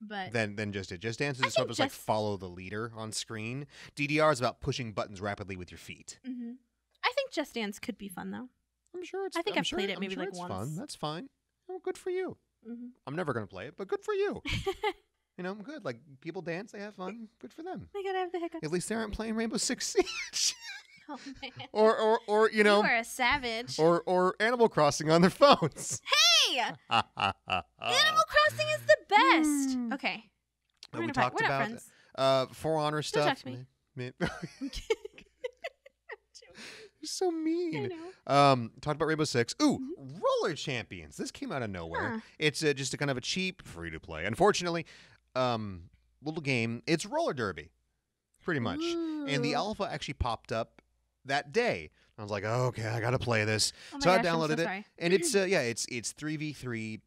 But than Just Dance. Just Dance is sort of like follow the leader on screen. DDR is about pushing buttons rapidly with your feet. I think Just Dance could be fun though. I'm sure it's. I think I've played it maybe like once. Fun. That's fine. Oh, good for you. I'm never gonna play it, but good for you. I'm good. Like people dance, they have fun. Good for them. I gotta have the hiccups. At least they aren't playing Rainbow Six Siege. Oh man. Or you are a savage. Or Animal Crossing on their phones. Hey! Animal Crossing is the best. Okay. We talked about For Honor stuff. Don't talk to me. You're so mean. I know. Talked about Rainbow Six. Ooh, Roller Champions. This came out of nowhere. It's just a kind of a cheap, free-to-play. Unfortunately, little game. It's roller derby, pretty much. Ooh. And the alpha actually popped up that day. I was like, oh, okay, I gotta play this. So I downloaded it, and it's 3v3.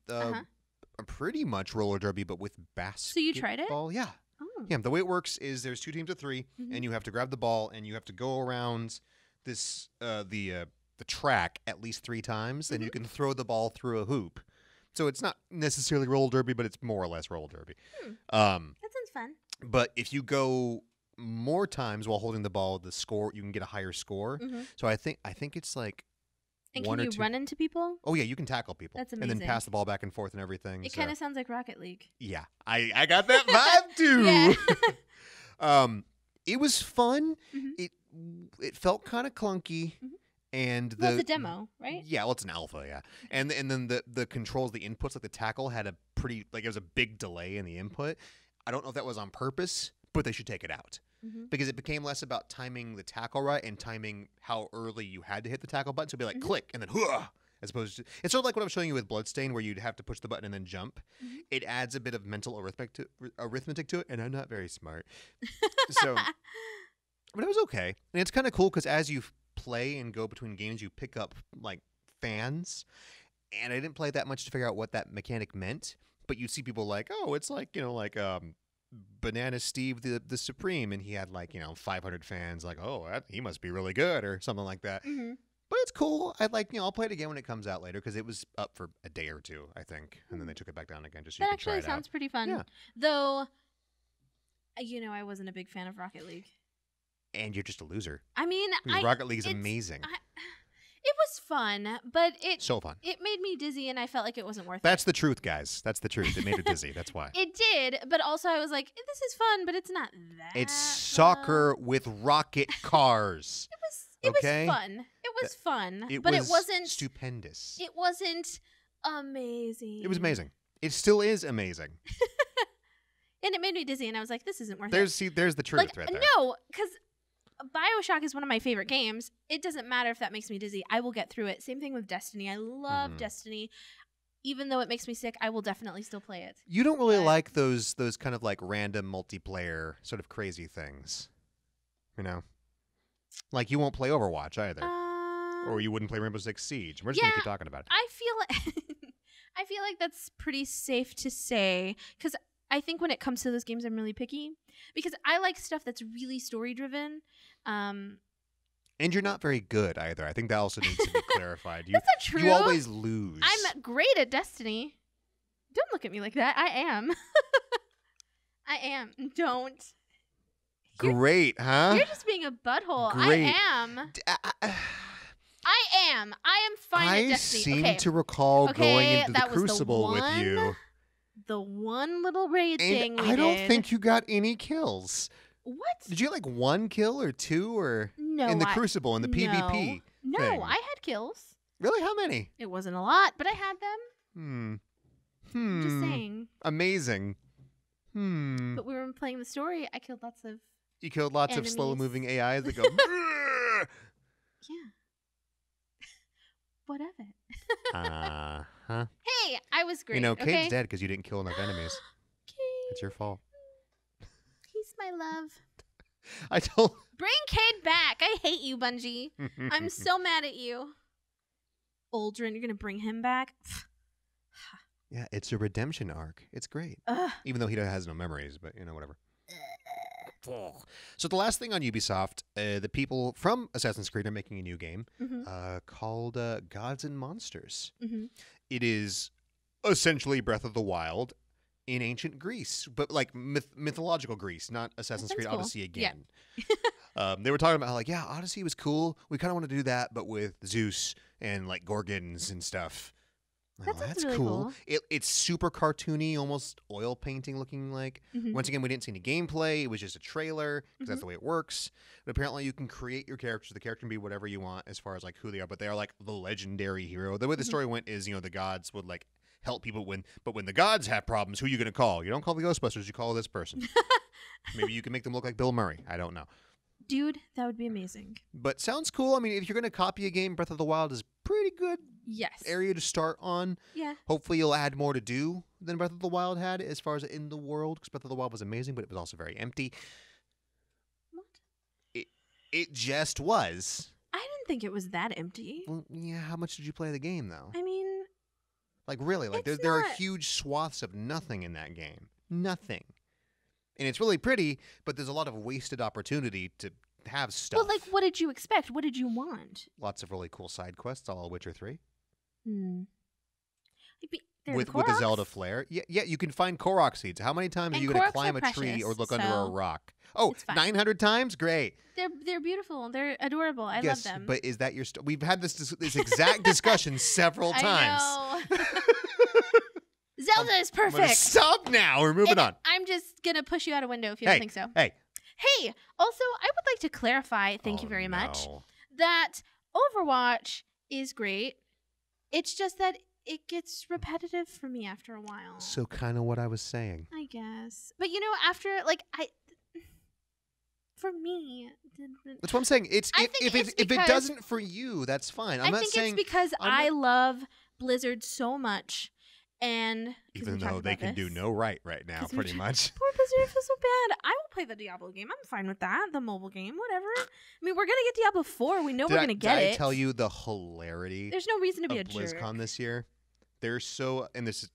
Pretty much roller derby, but with basketball. So you tried it? Yeah. Oh. Yeah. The way it works is there's 2 teams of 3, and you have to grab the ball, and you have to go around this the track at least 3 times, and you can throw the ball through a hoop. So it's not necessarily roller derby, but it's more or less roller derby. That sounds fun. But if you go more times while holding the ball, the score you can get a higher score. So I think it's like. And can you run into people? Oh yeah, you can tackle people. That's amazing. And then pass the ball back and forth and everything. It kind of sounds like Rocket League. Yeah, I got that vibe too. Yeah. It was fun. It felt kind of clunky. And it's a demo, right? Yeah, well, it's an alpha, yeah. And then the controls, the inputs, like the tackle had a pretty, like it was a big delay in the input. I don't know if that was on purpose, but they should take it out. Because it became less about timing the tackle right and timing how early you had to hit the tackle button. So it'd be like click and then hooah, as opposed to, it's sort of like what I was showing you with Bloodstain, where you'd have to push the button and then jump. It adds a bit of mental arithmetic to it, and I'm not very smart. So, but it was okay. And it's kind of cool because as you play and go between games, you pick up like fans. And I didn't play that much to figure out what that mechanic meant. But you see people like, oh, it's like, Banana Steve the Supreme, and he had like 500 fans. Like, oh, he must be really good or something like that. Mm-hmm. But it's cool. I'd like I'll play it again when it comes out later because it was up for a day or two, I think, and then they took it back down again just so you That can try it actually sounds out. pretty fun. Yeah. Though, I wasn't a big fan of Rocket League. And you're just a loser. I mean, Rocket League is amazing. It was fun, but so fun. It made me dizzy, and I felt like it wasn't worth it. That's the truth, guys. That's the truth. It made her dizzy. That's why. It did, but also I was like, this is fun, but it's not that It's soccer with rocket cars. It was fun. It was fun, but it wasn't stupendous. It wasn't amazing. It was amazing. It still is amazing. And it made me dizzy, and I was like, this isn't worth it. There's the truth right there. No, because BioShock is one of my favorite games. It doesn't matter if that makes me dizzy. I will get through it. Same thing with Destiny. I love Destiny. Even though it makes me sick, I will definitely still play it. You don't really like those kind of like random multiplayer sort of crazy things. Like you won't play Overwatch either. Or you wouldn't play Rainbow Six Siege. We're just going to keep talking about it. I feel like that's pretty safe to say, because I think when it comes to those games, I'm really picky because I like stuff that's really story driven. And you're not very good either. I think that also needs to be clarified. That's not true. You always lose. I'm great at Destiny. Don't look at me like that. I am. I am. Don't. Great, huh? You're just being a butthole. Great. I am. I am fine at Destiny. I seem to recall going into the Crucible with you. The one little raid thing we I don't did. think you got any kills. What? Did you get like 1 kill or 2 or no, in the Crucible in the PvP? No, thing? I had kills. Really? How many? It wasn't a lot, but I had them. Just saying. Amazing. But we were playing the story. I killed lots of. You killed lots enemies. of slow-moving AIs that go. Yeah. What of it? Huh? Hey, I was great. Cade's dead because you didn't kill enough enemies. Cade. It's your fault. He's my love. I told. Bring Cade back. I hate you, Bungie. I'm so mad at you. Aldrin, you're gonna bring him back? Yeah, it's a redemption arc. It's great. Even though he has no memories, but whatever. So the last thing on Ubisoft, the people from Assassin's Creed are making a new game called Gods and Monsters. It is essentially Breath of the Wild in ancient Greece, but like mythological Greece, not Assassin's Creed Odyssey again. Yeah. They were talking about how like, yeah, Odyssey was cool. We kind of want to do that, but with Zeus and like Gorgons and stuff. That's really cool. It's super cartoony, almost oil painting looking like. Once again, we didn't see any gameplay. It was just a trailer because that's the way it works. But apparently you can create your characters. The character can be whatever you want as far as like who they are, but they are like the legendary hero. The way the story went is, the gods would like help people but when the gods have problems, who are you going to call? You don't call the Ghostbusters, you call this person. Maybe you can make them look like Bill Murray. I don't know. Dude, that would be amazing. But sounds cool. I mean, if you're going to copy a game, Breath of the Wild is pretty good. Yes. Area to start on. Yeah. Hopefully you'll add more to do than Breath of the Wild had as far as in the world, because Breath of the Wild was amazing, but it was also very empty. What? It just was. I didn't think it was that empty. Well, yeah, how much did you play the game, though? I mean... Like, really? Like, there are huge swaths of nothing in that game. Nothing. And it's really pretty, but there's a lot of wasted opportunity to have stuff. Well, like, what did you expect? What did you want? Lots of really cool side quests, all Witcher 3. With the Zelda flair. Yeah, you can find Korok seeds. How many times are you going to climb a tree or look under a rock? Oh, 900 times? Great. They're beautiful. They're adorable. I love them. But is that your... We've had this exact discussion several times. I know. Zelda is perfect. I'm gonna stop now. We're moving on. I'm just going to push you out a window if you don't think so. Hey, also, I would like to clarify, thank you very much, that Overwatch is great. It's just that it gets repetitive for me after a while. So kind of what I was saying. I guess. But after, like, for me... That's what I'm saying. If it doesn't for you, that's fine. I'm not saying... it's because I love Blizzard so much. And even though they can do no right now, pretty much. Poor Blizzard, I feel so bad. I will play the Diablo game. I'm fine with that. The mobile game, whatever. I mean, we're gonna get Diablo 4. We know we're gonna get it. Did I tell you the hilarity? There's no reason to be a BlizzCon jerk this year. they're so, and this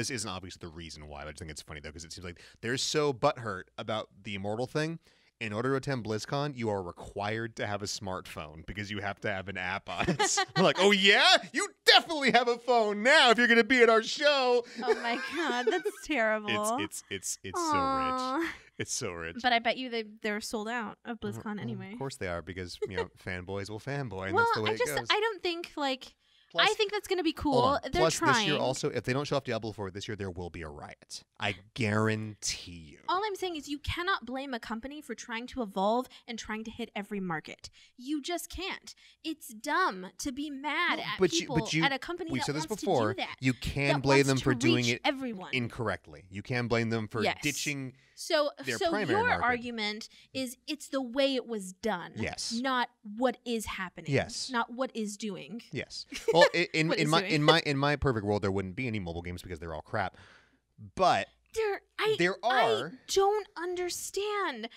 isn't obviously the reason why, but I just think it's funny though, because it seems like they're so butthurt about the Immortal thing. In order to attend BlizzCon, you are required to have a smartphone because you have to have an app on it. I'm like, oh yeah? You definitely have a phone now if you're going to be at our show. Oh my God, that's terrible. It's so rich. It's so rich. But I bet you they're sold out of BlizzCon anyway. Of course they are, because fanboys will fanboy, and well, that's the way it goes. I don't think like... Plus, I think that's going to be cool. They're Plus, trying. This year also, if they don't show off Diablo 4 this year, there will be a riot. I guarantee you. All I'm saying is you cannot blame a company for trying to evolve and trying to hit every market. You just can't. It's dumb to be mad at people at a company that wants to do that. You can blame them for doing it everyone. Incorrectly. You can blame them for ditching their primary your market. Argument is it's the way it was done. Yes. Not what is happening. Yes. Not what is doing. Yes. Well, in my perfect world, there wouldn't be any mobile games because they're all crap. But there are. I don't understand.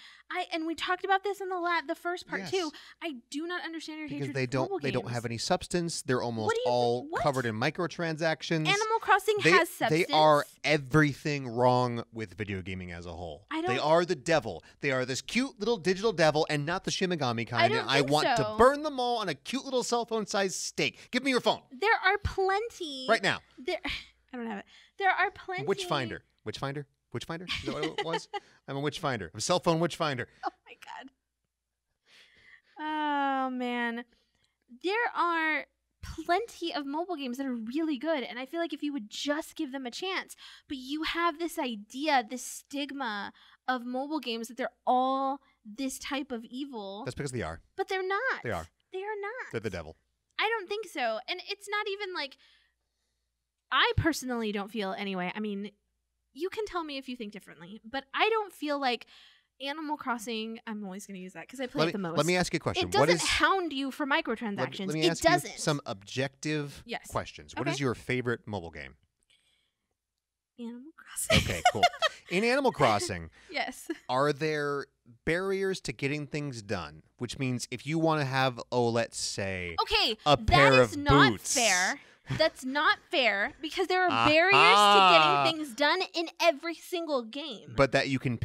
And we talked about this in the first part too. I do not understand your hatred for mobile games. They don't have any substance. They're almost all covered in microtransactions. Animal Crossing has substance. They are everything wrong with video gaming as a whole. They are the devil. They are this cute little digital devil, and not the Shimigami kind. I want to burn them all on a cute little cell phone sized steak. Give me your phone. There are plenty right now. I don't have it. There are plenty. Witchfinder. Is that what it was? I'm a witchfinder. I'm a cell phone witchfinder. Oh my God. Oh man. There are plenty of mobile games that are really good, and I feel like if you would just give them a chance, but you have this idea, this stigma of mobile games that they're all this type of evil. That's because they are. But they're not. They are. They are not. They're the devil. I don't think so. And it's not even like, I personally don't feel anyway. I mean, you can tell me if you think differently, but I don't feel like Animal Crossing, I'm always going to use that because I play it the most. Let me ask you a question. It doesn't hound you for microtransactions. Let me ask you some objective questions. What is your favorite mobile game? Animal Crossing. Okay, cool. In Animal Crossing, yes, are there barriers to getting things done? Which means if you want to have, let's say, a pair of boots. That is not fair. That's not fair because there are barriers to getting things done in every single game. But that you can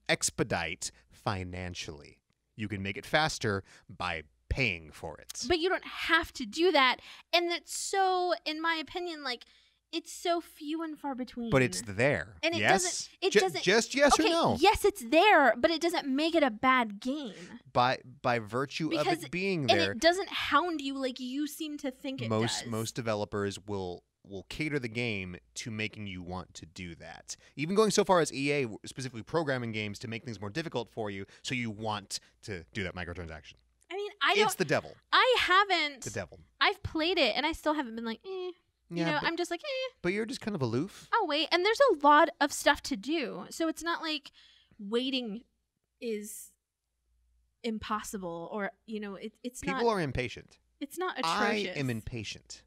expedite financially. You can make it faster by paying for it. But you don't have to do that, and that's so, in my opinion, like, it's so few and far between. But it's there. And it doesn't. Just yes or okay, no. Yes, it's there, but it doesn't make it a bad game. By virtue of it being there. And it doesn't hound you like you seem to think it does. Most developers will cater the game to making you want to do that. Even going so far as EA, specifically programming games to make things more difficult for you, so you want to do that microtransaction. I mean, it's the devil. I haven't. The devil. I've played it, and I still haven't been like, eh. Yeah, I'm just like, eh. But you're just kind of aloof. Oh, wait. And there's a lot of stuff to do. So it's not like waiting is impossible or, it's not. People are impatient. It's not atrocious. I am impatient.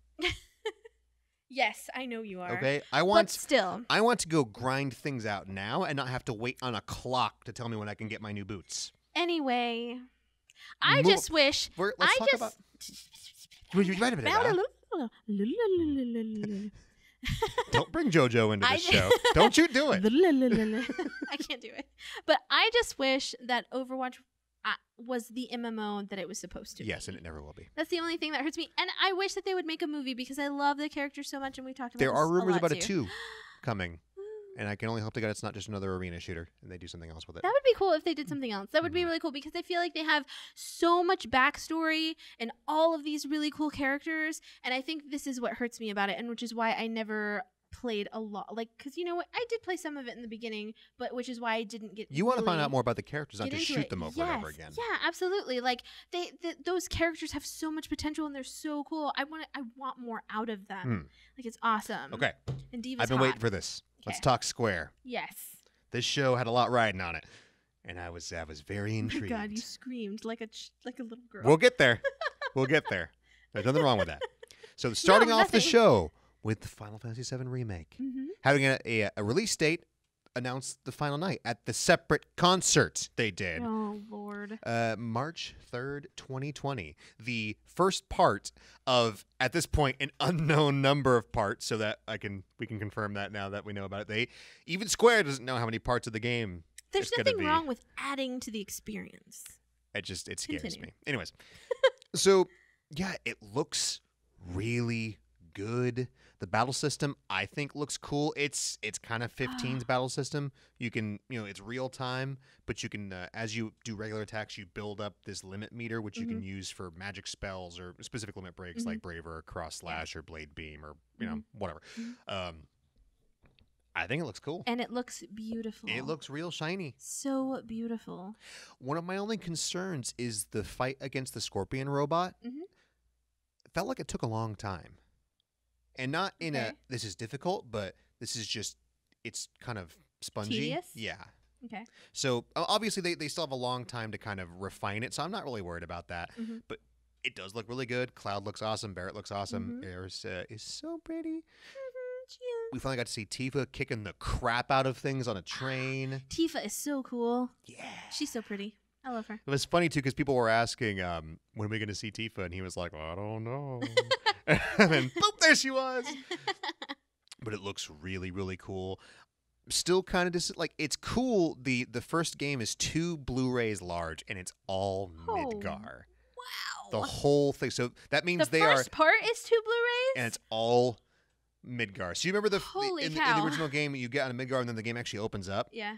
Yes, I know you are. Okay? I want to go grind things out now and not have to wait on a clock to tell me when I can get my new boots. Anyway, I just wish. Let's talk about. Don't bring JoJo into this show. Don't you do it. I can't do it. But I just wish that Overwatch was the MMO that it was supposed to be. Yes, and it never will be. That's the only thing that hurts me. And I wish that they would make a movie because I love the character so much, and we talked about there are rumors about a 2 coming. And I can only hope to God it's not just another arena shooter and they do something else with it. That would be cool if they did something else. That would be really cool because I feel like they have so much backstory and all of these really cool characters. And I think this is what hurts me about it, and which is why I never played a lot. Like, because you know what? I did play some of it in the beginning, but which is why I didn't get. You want to find out more about the characters, not just shoot them over and over again. Yeah, absolutely. Like those characters have so much potential and they're so cool. I want more out of them. Like, it's awesome. Okay. And Diva's I've been waiting for this. Let's talk Square. Yes. This show had a lot riding on it, and I was very intrigued. Oh my God, you screamed like a little girl. We'll get there. There's nothing wrong with that. So starting off the show with the Final Fantasy VII Remake, having a release date announced the final night at the separate concert they did. Oh, Lord. March 3rd, 2020. The first part of, at this point, an unknown number of parts, so that we can confirm that now that we know about it. Even Square doesn't know how many parts of the game There's nothing wrong with adding to the experience. It scares me. Anyways, so yeah, it looks really good. The battle system, I think, looks cool. It's kind of 15's battle system. You can, it's real time, but you can, as you do regular attacks, you build up this limit meter, which you can use for magic spells or specific limit breaks like Braver or Cross Slash or Blade Beam or, whatever. I think it looks cool. And it looks beautiful. It looks real shiny. So beautiful. One of my only concerns is the fight against the Scorpion robot. It felt like it took a long time. And not in this is difficult, but this is just, it's kind of spongy. Tedious? Yeah. Okay. So obviously they still have a long time to kind of refine it, so I'm not really worried about that. But it does look really good. Cloud looks awesome. Barrett looks awesome. Eris is so pretty. We finally got to see Tifa kicking the crap out of things on a train. Tifa is so cool. Yeah. She's so pretty. I love her. It was funny, too, because people were asking, when are we going to see Tifa? And he was like, I don't know. And then, boop, there she was. But it looks really, really cool. Still kind of it's cool. The first game is 2 Blu-rays large, and it's all Midgar. Wow. The whole thing. So that means the first part is 2 Blu-rays? And it's all Midgar. So you remember in the original game, you get on a Midgar, and then the game actually opens up? Yeah.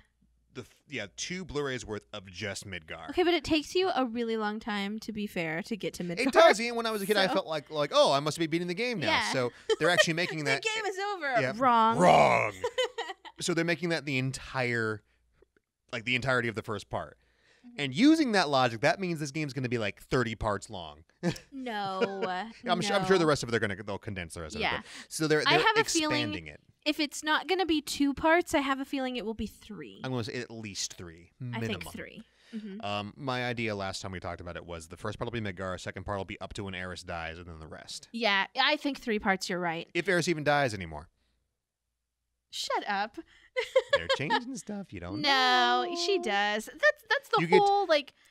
2 Blu-rays worth of just Midgar. Okay, but it takes you a really long time, to be fair, to get to Midgar. It does. Even when I was a kid, I felt like, oh, I must be beating the game now. Yeah. So they're actually making that. The game is over. Yeah. Wrong. So they're making that the entirety of the first part. And using that logic, that means this game's going to be like 30 parts long. No. I'm sure the rest of it they'll condense the rest of it. So they're expanding it. If it's not going to be 2 parts, I have a feeling it will be 3. I'm going to say at least 3. Minimum. I think 3. My idea last time we talked about it was the first part will be Midgar, second part will be up to when Eris dies, and then the rest. Yeah, I think 3 parts, you're right. If Eris even dies anymore. Shut up. They're changing stuff. You don't know. No, she does. That's the whole,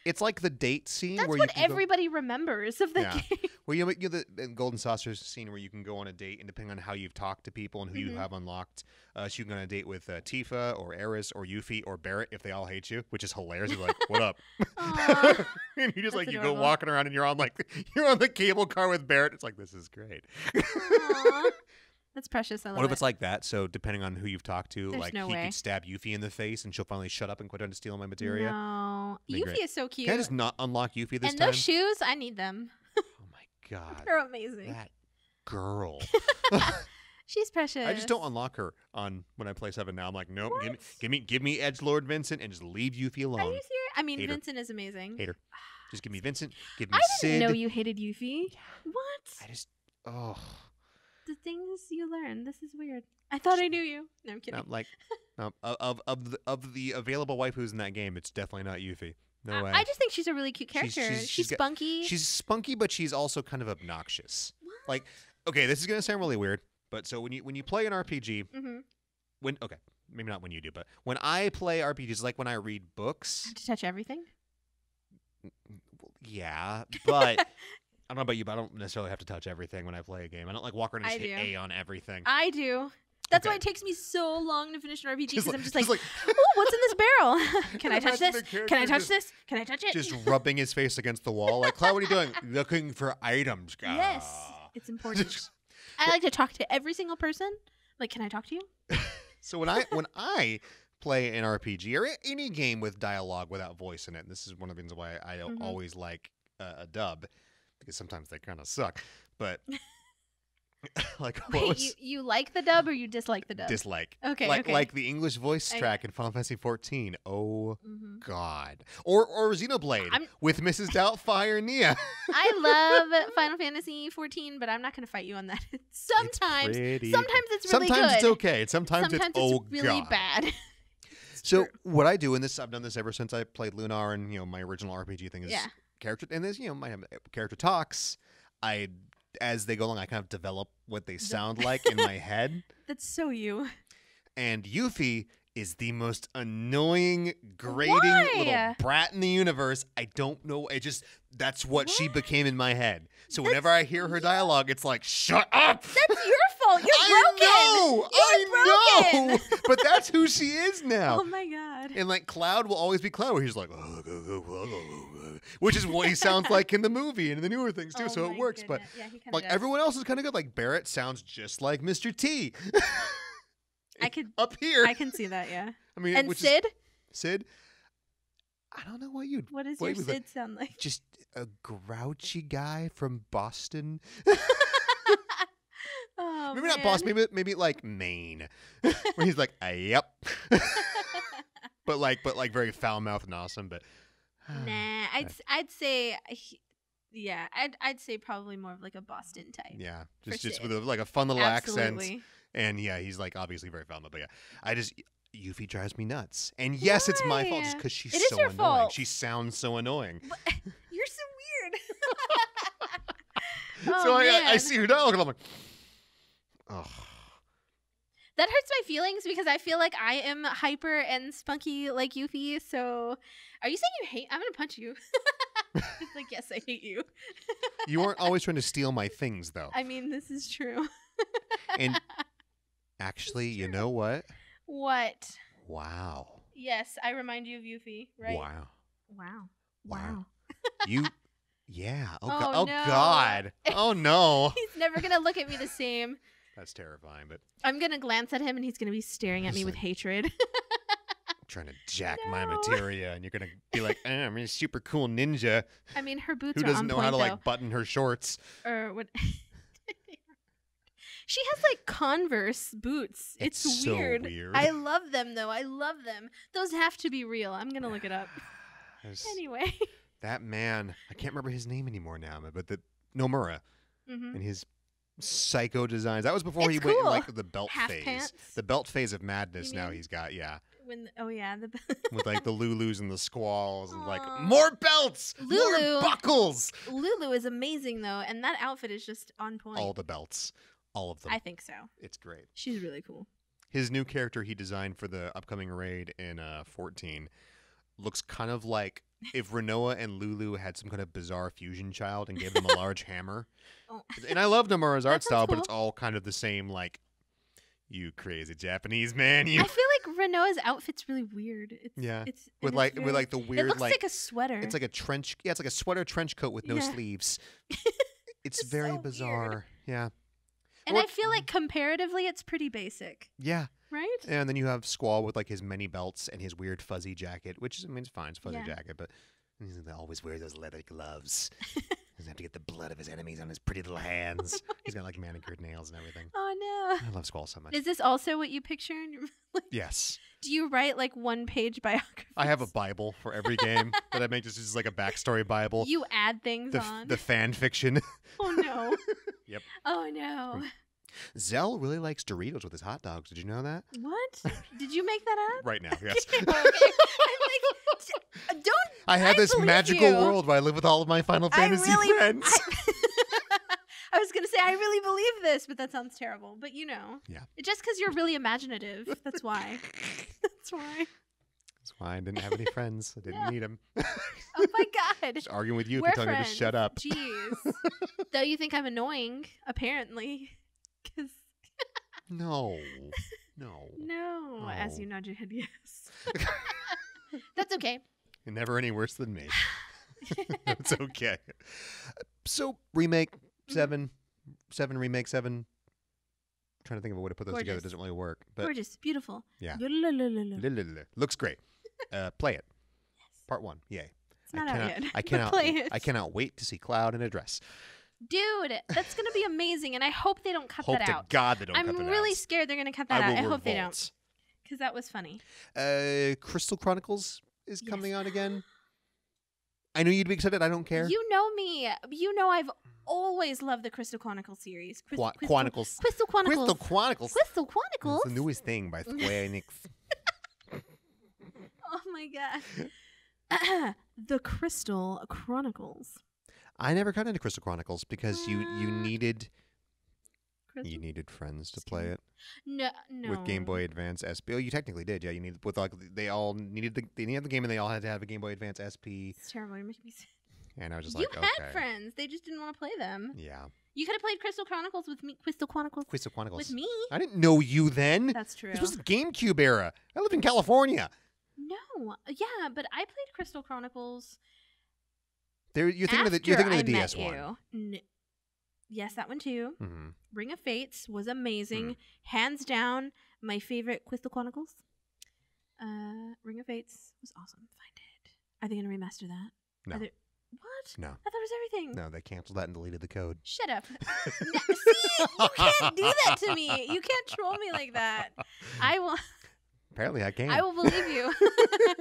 It's like the date scene. That's where what everybody remembers of the game. Well, you know the Golden Saucer scene where you can go on a date, and depending on how you've talked to people and who you have unlocked, so you can go on a date with Tifa or Eris or Yuffie or Barrett if they all hate you, which is hilarious. You're like, what up? And you just you go walking around and you're on the cable car with Barrett. It's like, this is great. That's precious. I love What if it's like that? So depending on who you've talked to, There's no he way. could stab Yuffie in the face and she'll finally shut up and quit trying to steal my materia. No. Yuffie is so cute. Can I just not unlock Yuffie this time? And those shoes, I need them. Oh my god. They're amazing. That girl. She's precious. I just don't unlock her when I play 7 now. I'm like, nope, give me Edgelord Vincent and just leave Yuffie alone. Are you serious? I mean, Hater. Vincent is amazing. Hater. Just give me Vincent. Give me Sid. I didn't know you hated Yuffie. What? The things you learn. This is weird. I thought I knew you. No, I'm kidding. Of the available waifus in that game, it's definitely not Yuffie. No way. I just think she's a really cute character. She's spunky. She's spunky, but she's also kind of obnoxious. What? Okay, this is gonna sound really weird, but so when you play an RPG, maybe not when you do, but when I play RPGs, like when I read books, I have to touch everything. Yeah, but. I don't know about you, but I don't necessarily have to touch everything when I play a game. I don't walk around and just hit A on everything. I do. That's why it takes me so long to finish an RPG, because I'm just oh, what's in this barrel? Can I touch this? Can I touch this? Can I touch it? Just rubbing his face against the wall. Like, Cloud, what are you doing? Looking for items. Yes, it's important. I like to talk to every single person. Like, can I talk to you? So when I play an RPG or any game with dialogue without voice in it, and this is one of the reasons why I don't always like a dub, because sometimes they kind of suck. But you like the dub or you dislike the dub? Dislike. Okay. Like the English voice track in Final Fantasy 14. Oh God. Or Xenoblade with Mrs. Doubtfire Nia. I love Final Fantasy 14, but I'm not going to fight you on that. Sometimes it's really good. Sometimes it's okay. Sometimes it's really bad. So what I do in this, I've done this ever since I played Lunar, and my original RPG thing is character, and there's my character talks. As they go along, I kind of develop what they sound like in my head. That's so you. And Yuffie is the most annoying, grating little brat in the universe. I don't know. That's what she became in my head. So whenever I hear her dialogue, it's like, shut up. That's your fault. You're broken. I know. But that's who she is now. Oh my God. And like Cloud will always be Cloud, where he's like, which is what he sounds like in the movie and in the newer things too. So it works. Goodness. But yeah, like everyone else is kind of good. Like Barrett sounds just like Mr. T. Up here. I can see that, yeah. I mean, and Sid? Sid? I don't know what you'd... What does your Sid sound like? Just a grouchy guy from Boston. Maybe not Boston, maybe like Maine. Where he's like, yep. but like very foul-mouthed and awesome, but... Nah, I'd say... Yeah, I'd say probably more of like a Boston type. Yeah, just with like a fun little accent. And yeah, he's like obviously very foul, but yeah, Yuffie drives me nuts. And yes, it's my fault just because she's so annoying. Fault. She sounds so annoying. But you're so weird. So I see her dialogue and I'm like, oh. That hurts my feelings because I feel like I am hyper and spunky like Yuffie. So are you saying you hate? I'm going to punch you. It's like, yes, I hate you. You aren't always trying to steal my things, though. I mean, this is true. And actually, you know what? What? Wow. Yes, I remind you of Yuffie, right? Wow. Yeah. Oh, no. God. Oh, no. He's never going to look at me the same. That's terrifying, but... I'm going to glance at him, and he's going to be staring at me with hatred. Trying to jack my materia, and you're gonna be like, I'm a super cool ninja. I mean, her boots who are doesn't on know point, how to though. like button her shorts. Or what? She has like Converse boots. It's weird. So weird. I love them though. I love them. Those have to be real. I'm gonna look it up. Anyway. That man, I can't remember his name anymore now, but Nomura and his psycho designs. That was before he went in like the belt phase. Pants. The belt phase of madness. Now he's got with like the Lulus and the squalls and like more belts, more buckles. Lulu is amazing though, and that outfit is just on point. All the belts, all of them. I think so. It's great. She's really cool. His new character he designed for the upcoming raid in 14 looks kind of like if Renoa and Lulu had some kind of bizarre fusion child and gave them a large hammer. Oh. And I love Nomura's art style, but it's all kind of the same like. You crazy Japanese man! I feel like Renoa's outfit's really weird. It's with the weird it looks like a sweater. It's like a trench. Yeah, it's like a sweater trench coat with no sleeves. It's very bizarre. Weird. Yeah. And I feel like comparatively, it's pretty basic. Yeah. Right. And then you have Squall with like his many belts and his weird fuzzy jacket, which is, I mean, it's fine, it's a fuzzy jacket, but he always wears those leather gloves. Doesn't have to get the blood of his enemies on his pretty little hands. He's got like manicured nails and everything. Oh no! I love Squall so much. Is this also what you picture in your? Yes. Do you write like one-page biographies? I have a Bible for every game that I make. This is like a backstory Bible. You add things on the fan fiction. Oh no! Yep. Oh no! Zell really likes Doritos with his hot dogs. Did you know that? What? Did you make that up? Right now, yes. Okay. I'm like, don't. I have this magical world where I live with all of my Final Fantasy friends. I was going to say, I really believe this, but that sounds terrible. But you know. Yeah. Just because you're really imaginative. That's why. That's why. That's why I didn't have any friends. I didn't need them. Oh my God. Just arguing with you if you're telling me to shut up. Jeez. Though you think I'm annoying, apparently. No. As you nod your head, yes. That's okay. You're never any worse than me. That's okay. So, remake 7, remake 7. I'm trying to think of a way to put those together. It doesn't really work. But gorgeous. Beautiful. Yeah. Looks great. Play it. Yes. Part 1. Yay. It's not out yet. I cannot wait to see Cloud in a dress. Dude, that's going to be amazing, and I hope they don't cut that out. Hope to God they don't cut that out. I'm really scared they're going to cut that out. I hope they don't. Because that was funny. Crystal Chronicles is coming on again. I know you'd be excited. I don't care. You know me. You know I've always loved the Crystal Chronicles series. Chronicles. Crystal Chronicles. Crystal Chronicles. Crystal Chronicles. It's the newest thing by Square Enix. Oh my God. The Crystal Chronicles. I never got into Crystal Chronicles because you needed Crystal? You needed friends to play it. No. With Game Boy Advance SP. Oh, you technically did. Yeah, you needed with like they all needed they needed the game and they all had to have a Game Boy Advance SP. It's terrible. You're making me sad. And I was just you like, had friends. They just didn't want to play them. Yeah. You could have played Crystal Chronicles with me. Crystal Chronicles with me. I didn't know you then. That's true. This was the GameCube era. I lived in California. No. Yeah, but I played Crystal Chronicles. You're thinking of the DS one. Yes, that one too. Mm-hmm. Ring of Fates was amazing. Hands down, my favorite Crystal Chronicles. Ring of Fates was awesome. Find it. Are they going to remaster that? No. What? No. I thought it was everything. No, they canceled that and deleted the code. Shut up. See? You can't do that to me. You can't troll me like that. I will. Apparently I can. I will believe you. I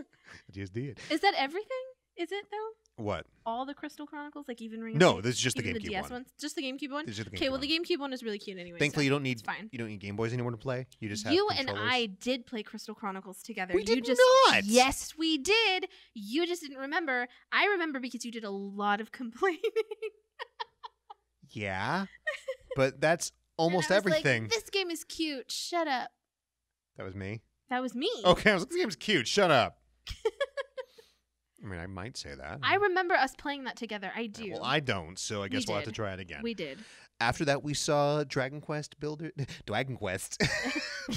just did. Is that everything? Is it, though? What? All the Crystal Chronicles? Like even Ring of No, Fates? this is just the Even GameCube the DS one. ones? Just the GameCube one? Okay, well, the GameCube one is really cute anyway. Thankfully, so you it's fine. You don't need Game Boys anymore to play. You just have You controllers. and I did play Crystal Chronicles together. We did not. Yes, we did. You just didn't remember. I remember because you did a lot of complaining. Yeah, but that's almost everything. Like, this game is cute. Shut up. That was me. That was me. Okay, I was like, this game's cute. Shut up. I mean, I might say that. I remember us playing that together. I do. Well, I don't, so I guess we'll have to try it again. We did. After that, we saw Dragon Quest Builders 2. Let's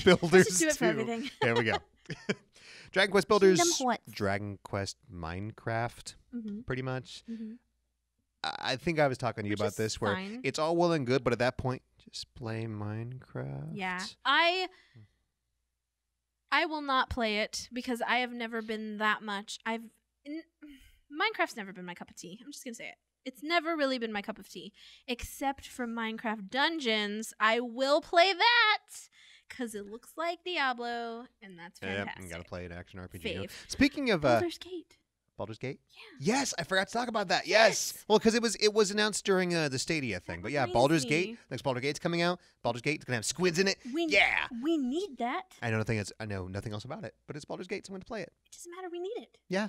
just do it for everything. There we go. Dragon Quest Builders. What? Dragon Quest Minecraft, pretty much. Mm-hmm. I think I was talking to you about this, where it's all well and good, but at that point, just play Minecraft. Yeah. I will not play it because I have never been that much. Minecraft's never been my cup of tea. I'm just going to say it. It's never really been my cup of tea. Except for Minecraft Dungeons. I will play that because it looks like Diablo, and that's fantastic. Yep, you got to play an action RPG. Fave. Speaking of Baldur's Gate. Baldur's Gate? Yeah. Yes, I forgot to talk about that. Yes. Well, because it was announced during the Stadia thing. But yeah, Baldur's Gate. Next Baldur's Gate's coming out. Baldur's Gate's gonna have squids in it. We need that. I know nothing else about it, but it's Baldur's Gate, so I'm gonna play it. It doesn't matter. We need it. Yeah.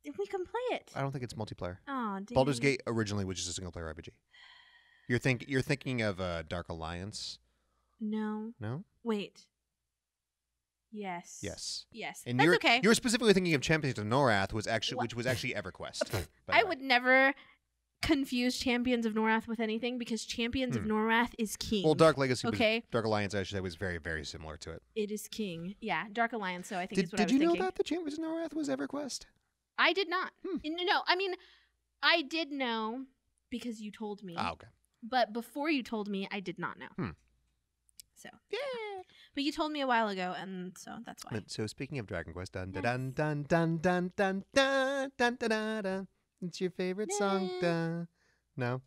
If we can play it. I don't think it's multiplayer. Oh, dang. Baldur's Gate originally was just a single player RPG. You're thinking of Dark Alliance. No. No. Wait. Yes. And that's okay. You're specifically thinking of Champions of Norath, which was actually EverQuest. I would never confuse Champions of Norath with anything because Champions of Norath is king. Well, Dark Legacy, Dark Alliance, I should say, was very, very similar to it. It is king. Yeah, Dark Alliance. So I think is what I was thinking. Did thinking. you know that the Champions of Norath was EverQuest? I did not. No, I mean, I did know because you told me. Oh, okay. But before you told me, I did not know. So yeah, but you told me a while ago, and so that's why. So speaking of Dragon Quest, dun dun dun dun dun dun dun dun dun dun. It's your favorite song? Dun. No.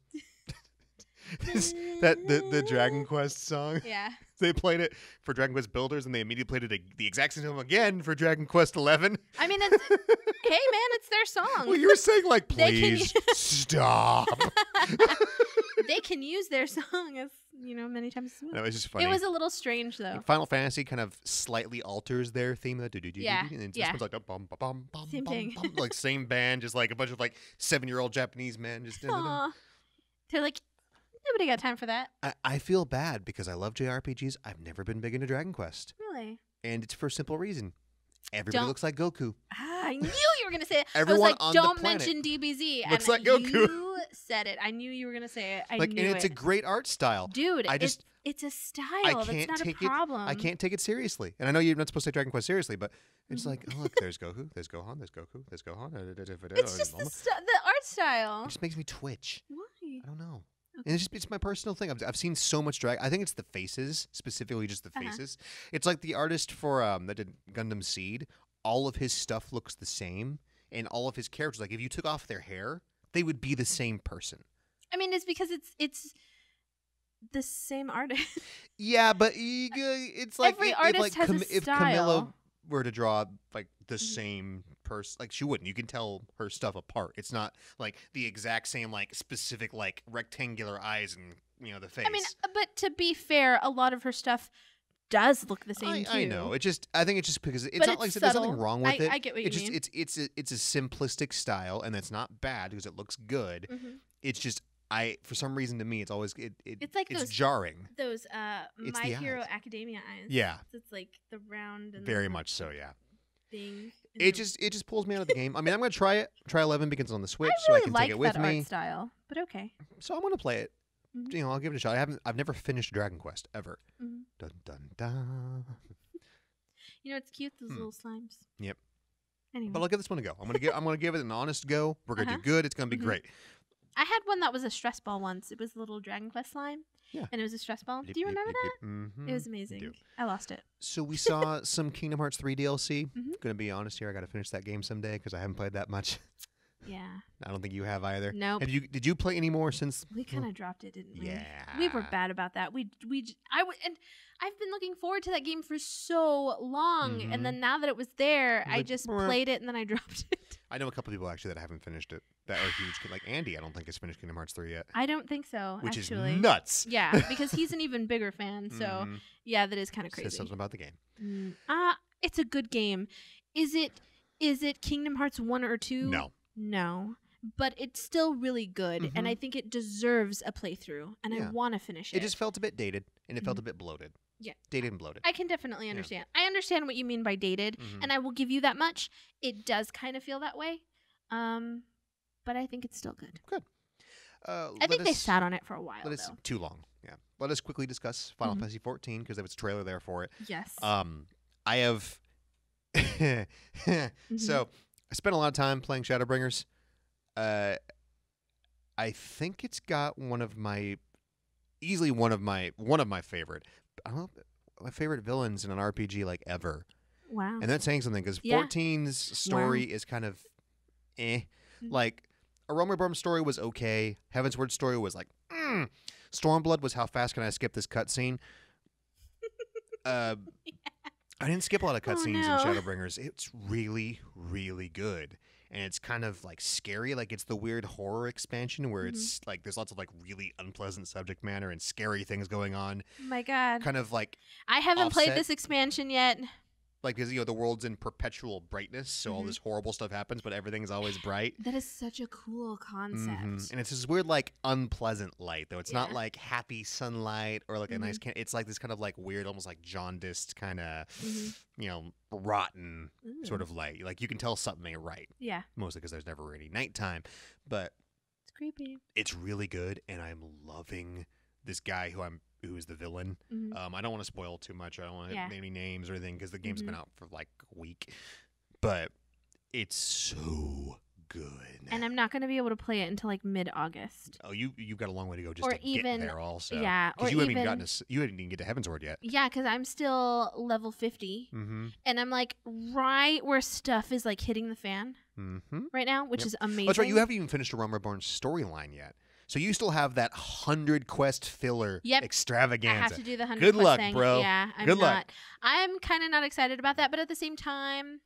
the Dragon Quest song. Yeah. They played it for Dragon Quest Builders, and they immediately played it the exact same song again for Dragon Quest 11. I mean, it's, hey man, it's their song. Well, you were saying like, please stop. They can use their song as many times. No, it's just funny. It was a little strange though. Like Final Fantasy kind of slightly alters their theme. Yeah. And this one's like bum bum bum bum same thing. Like same band, just like a bunch of like 7-year-old Japanese men just. They're like, nobody got time for that. I feel bad because I love JRPGs. I've never been big into Dragon Quest. Really? And it's for a simple reason. Everybody looks like Goku. I knew you were going to say it. Everyone I was like, don't mention DBZ. Looks like Goku. You said it. I knew you were going to say it. And it's a great art style. Dude, it's a style. That's not a problem. I can't take it seriously. And I know you're not supposed to take Dragon Quest seriously, but it's like, oh, look, there's Goku, there's Gohan, there's Goku, there's Gohan. It's just the art style. It just makes me twitch. Why? I don't know. Okay. And it's my personal thing. I've seen so much drag. I think it's the faces, specifically just the faces. It's like the artist for that did Gundam Seed. All of his stuff looks the same, and all of his characters, like if you took off their hair, they would be the same person. I mean, it's because it's the same artist. Yeah, but it's like every artist has a style. If Camilla were to draw like the same person, like she wouldn't. You can tell her stuff apart. It's not like the exact same like specific like rectangular eyes and the face. I mean, but to be fair, a lot of her stuff does look the same too. I know. I think it's just because it's not like there's nothing wrong with it. I get what you mean. It's a simplistic style, and that's not bad because it looks good. It's just for some reason to me, it's always it's like it's jarring. Those My Hero Academia eyes. Yeah, it's like the round and very much so. Yeah, thing. It just pulls me out of the game. I mean, I'm gonna try 11 because it's on the Switch, I really so I can like take it with that me. Art style, but okay. So I'm gonna play it. You know, I'll give it a shot. I've never finished Dragon Quest ever. Dun dun dun. You know, it's cute, those little slimes. Yep. Anyway. But I'll give this one a go. I'm gonna give it an honest go. We're gonna do good. It's gonna be great. I had one that was a stress ball once. It was a little Dragon Quest slime. Yeah. And it was a stress ball. Do you remember that? It was amazing. I lost it. So we saw some Kingdom Hearts 3 DLC. Gonna be honest here, I gotta finish that game someday because I haven't played that much. Yeah. I don't think you have either. No. Nope. Did you play any more since? We kind of dropped it, didn't we? Yeah. We were bad about that. And I've been looking forward to that game for so long, and then now that it was there, I just played it and then I dropped it. I know a couple people actually that haven't finished it. That are huge. Like Andy, I don't think has finished Kingdom Hearts 3 yet. I don't think so. Which actually. is nuts. Yeah, because he's an even bigger fan. So yeah, that is kind of crazy. Says something about the game. It's a good game. Is it Kingdom Hearts 1 or 2? No. But it's still really good, and I think it deserves a playthrough, and I want to finish it. It just felt a bit dated, and it felt a bit bloated. Yeah. Dated and bloated. I can definitely understand. I understand what you mean by dated, and I will give you that much. It does kind of feel that way, but I think it's still good. Good. I think they sat on it for a while, though. Too long, yeah. Let us quickly discuss Final Fantasy 14, because there was a trailer there for it. Yes. I have... So, I spent a lot of time playing Shadowbringers. I think it's got one of my favorite. I don't know, my favorite villains in an RPG like ever. Wow. And that's saying something because 14's story is kind of like A Realm Reborn story was okay. Heavensward story was like Stormblood was how fast can I skip this cutscene? I didn't skip a lot of cutscenes in Shadowbringers. It's really, really good. And it's kind of like scary, like it's the weird horror expansion where it's like there's lots of like really unpleasant subject matter and scary things going on. Oh my god! Kind of like I haven't played this expansion yet. Like, because the world's in perpetual brightness, so all this horrible stuff happens, but everything's always bright. That is such a cool concept. And it's this weird, like, unpleasant light, though. It's not like happy sunlight or like a nice. It's like this kind of like weird, almost like jaundiced kind of, rotten sort of light. Like you can tell something ain't right. Yeah. Mostly because there's never any nighttime, but it's creepy. It's really good, and I'm loving this guy who is the villain. I don't want to spoil too much. I don't want to name any names or anything because the game's been out for like a week. But it's so good. And I'm not going to be able to play it until like mid-August. Oh, you've got a long way to go just to get there also. Yeah. Because you haven't even get to Heavensward yet. Yeah, because I'm still level 50. And I'm like right where stuff is like hitting the fan right now, which is amazing. That's right. You haven't even finished a Realm Reborn storyline yet. So you still have that 100 quest filler extravaganza. I have to do the 100 Good quest luck, thing. bro. Yeah, I'm Good not. luck. I'm kind of not excited about that, but at the same time,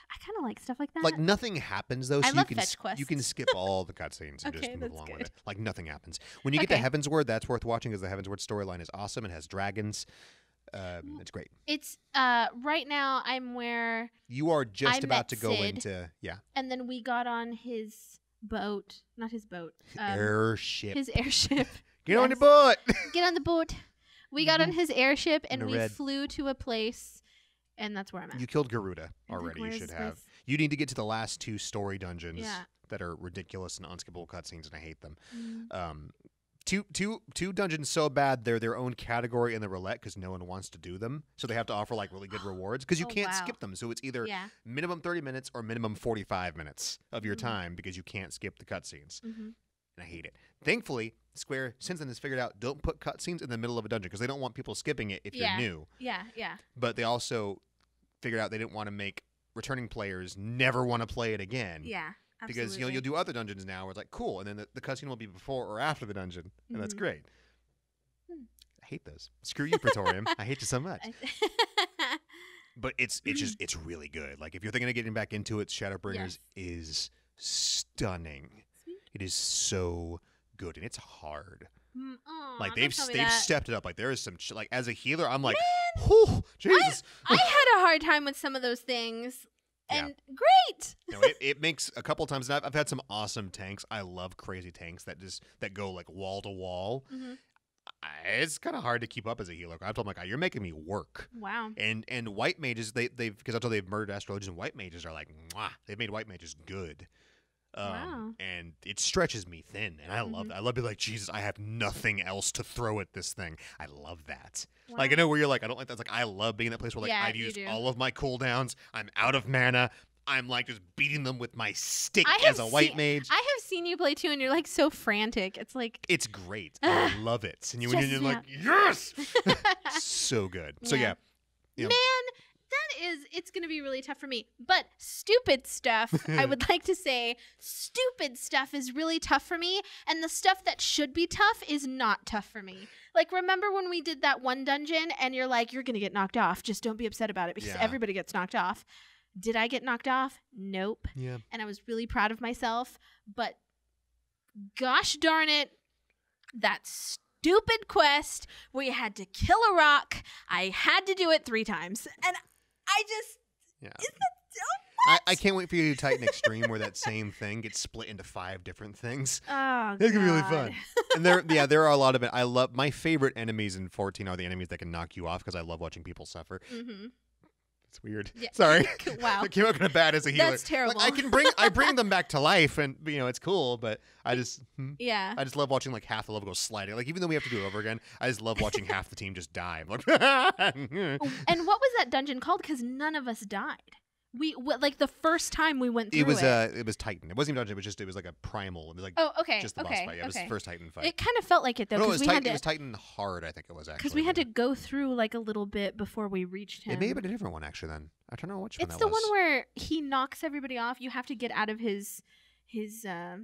I kind of like stuff like that. Like nothing happens though, so I love fetch quests. You can skip all the cutscenes and just move along with it. Like nothing happens. When you get to Heavensward, that's worth watching because the Heavensward storyline is awesome. It has dragons. It's great. It's right now I'm where you are just about to go into and then we got on his boat, not his boat, airship. His airship. Get on the boat. Get on the boat. We got on his airship and we flew to a place, and that's where I'm at. You killed Garuda already. You should have. You need to get to the last 2 story dungeons that are ridiculous and unskippable cutscenes, and I hate them. Two dungeons so bad they're their own category in the roulette because no one wants to do them, so they have to offer like really good rewards because you can't skip them. So it's either minimum 30 minutes or minimum 45 minutes of your time because you can't skip the cutscenes. And I hate it. Thankfully, Square since then has figured out don't put cutscenes in the middle of a dungeon because they don't want people skipping it if you're new. Yeah. But they also figured out they didn't want to make returning players never want to play it again. Yeah. Because you'll do other dungeons now where it's like cool, and then the cutscene will be before or after the dungeon, and that's great. I hate those. Screw you, Praetorium. I hate you so much. But it's really good. Like if you're thinking of getting back into it, Shadowbringers is stunning. Sweet. It is so good, and it's hard. Like they've stepped it up. Like there is some like as a healer, I'm like, whew, Jesus. I had a hard time with some of those things. And great. No, it makes a couple times. And I've had some awesome tanks. I love crazy tanks that go like wall to wall. Mm-hmm. It's kind of hard to keep up as a healer. I've told my guy, you're making me work. Wow. And white mages, they've because until they've murdered astrologians, and white mages are like, mwah, they've made white mages good. Wow. And it stretches me thin, and I love that. I love being like, Jesus, I have nothing else to throw at this thing. I love that. Wow. Like, I know where you're like, I don't like that. It's like, I love being in that place where like I've used all of my cooldowns. I'm out of mana. I'm like just beating them with my stick as a white mage. I have seen you play too, and you're like so frantic. It's like it's great. I love it. And you're like, yes, so good. So yeah, man, it's going to be really tough for me. But stupid stuff, I would like to say, stupid stuff is really tough for me, and the stuff that should be tough is not tough for me. Like, remember when we did that one dungeon, and you're like, you're going to get knocked off. Just don't be upset about it, because everybody gets knocked off. Did I get knocked off? Nope. Yeah. And I was really proud of myself, but gosh darn it, that stupid quest where you had to kill a rock, I had to do it 3 times. And I just... Yeah. Is that I can't wait for you to Titan Extreme where that same thing gets split into 5 different things. Oh, it's gonna be really fun. And there are a lot of it. I love my favorite enemies in 14 are the enemies that can knock you off because I love watching people suffer. Mm-hmm. It's weird. Yeah. Sorry. Wow. It came out kind of bad as a healer. That's terrible. Like, I bring them back to life, and it's cool. But I just I just love watching like half the level go sliding. Like even though we have to do it over again, I just love watching half the team just die. I'm like, and what was that dungeon called? Because none of us died. We like the first time we went through it. It was Titan. It wasn't even dungeon. It was like a primal. It was like just the boss fight. Yeah, it was the first Titan fight. It kind of felt like it though. No, it was Titan hard. I think it was actually because we had to go through like a little bit before we reached him. It may have been a different one actually. Then I don't know which one. It's the one where he knocks everybody off. You have to get out of his. Yeah,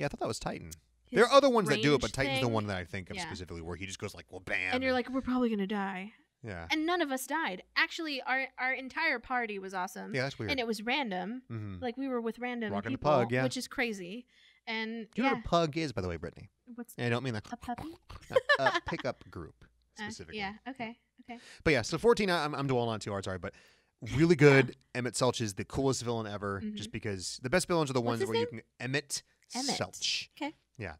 I thought that was Titan. There are other ones that do it, but Titan's the one that I think of specifically, where he just goes like, well, bam. And you're like, we're probably gonna die. Yeah. And none of us died. Actually, our entire party was awesome. Yeah, that's weird. And it was random. Mm-hmm. Like we were with random Rocking people, the pug, yeah. which is crazy. And do you know what a pug is, by the way, Brittany? I don't mean like a puppy. Pickup group specifically. Yeah. Okay. But yeah, so 14. I'm dwelling on too hard. Sorry, but really good. Emmett Selch is the coolest villain ever. Mm-hmm. Just because the best villains are the ones where you can Emmett Selch. Okay. Yeah,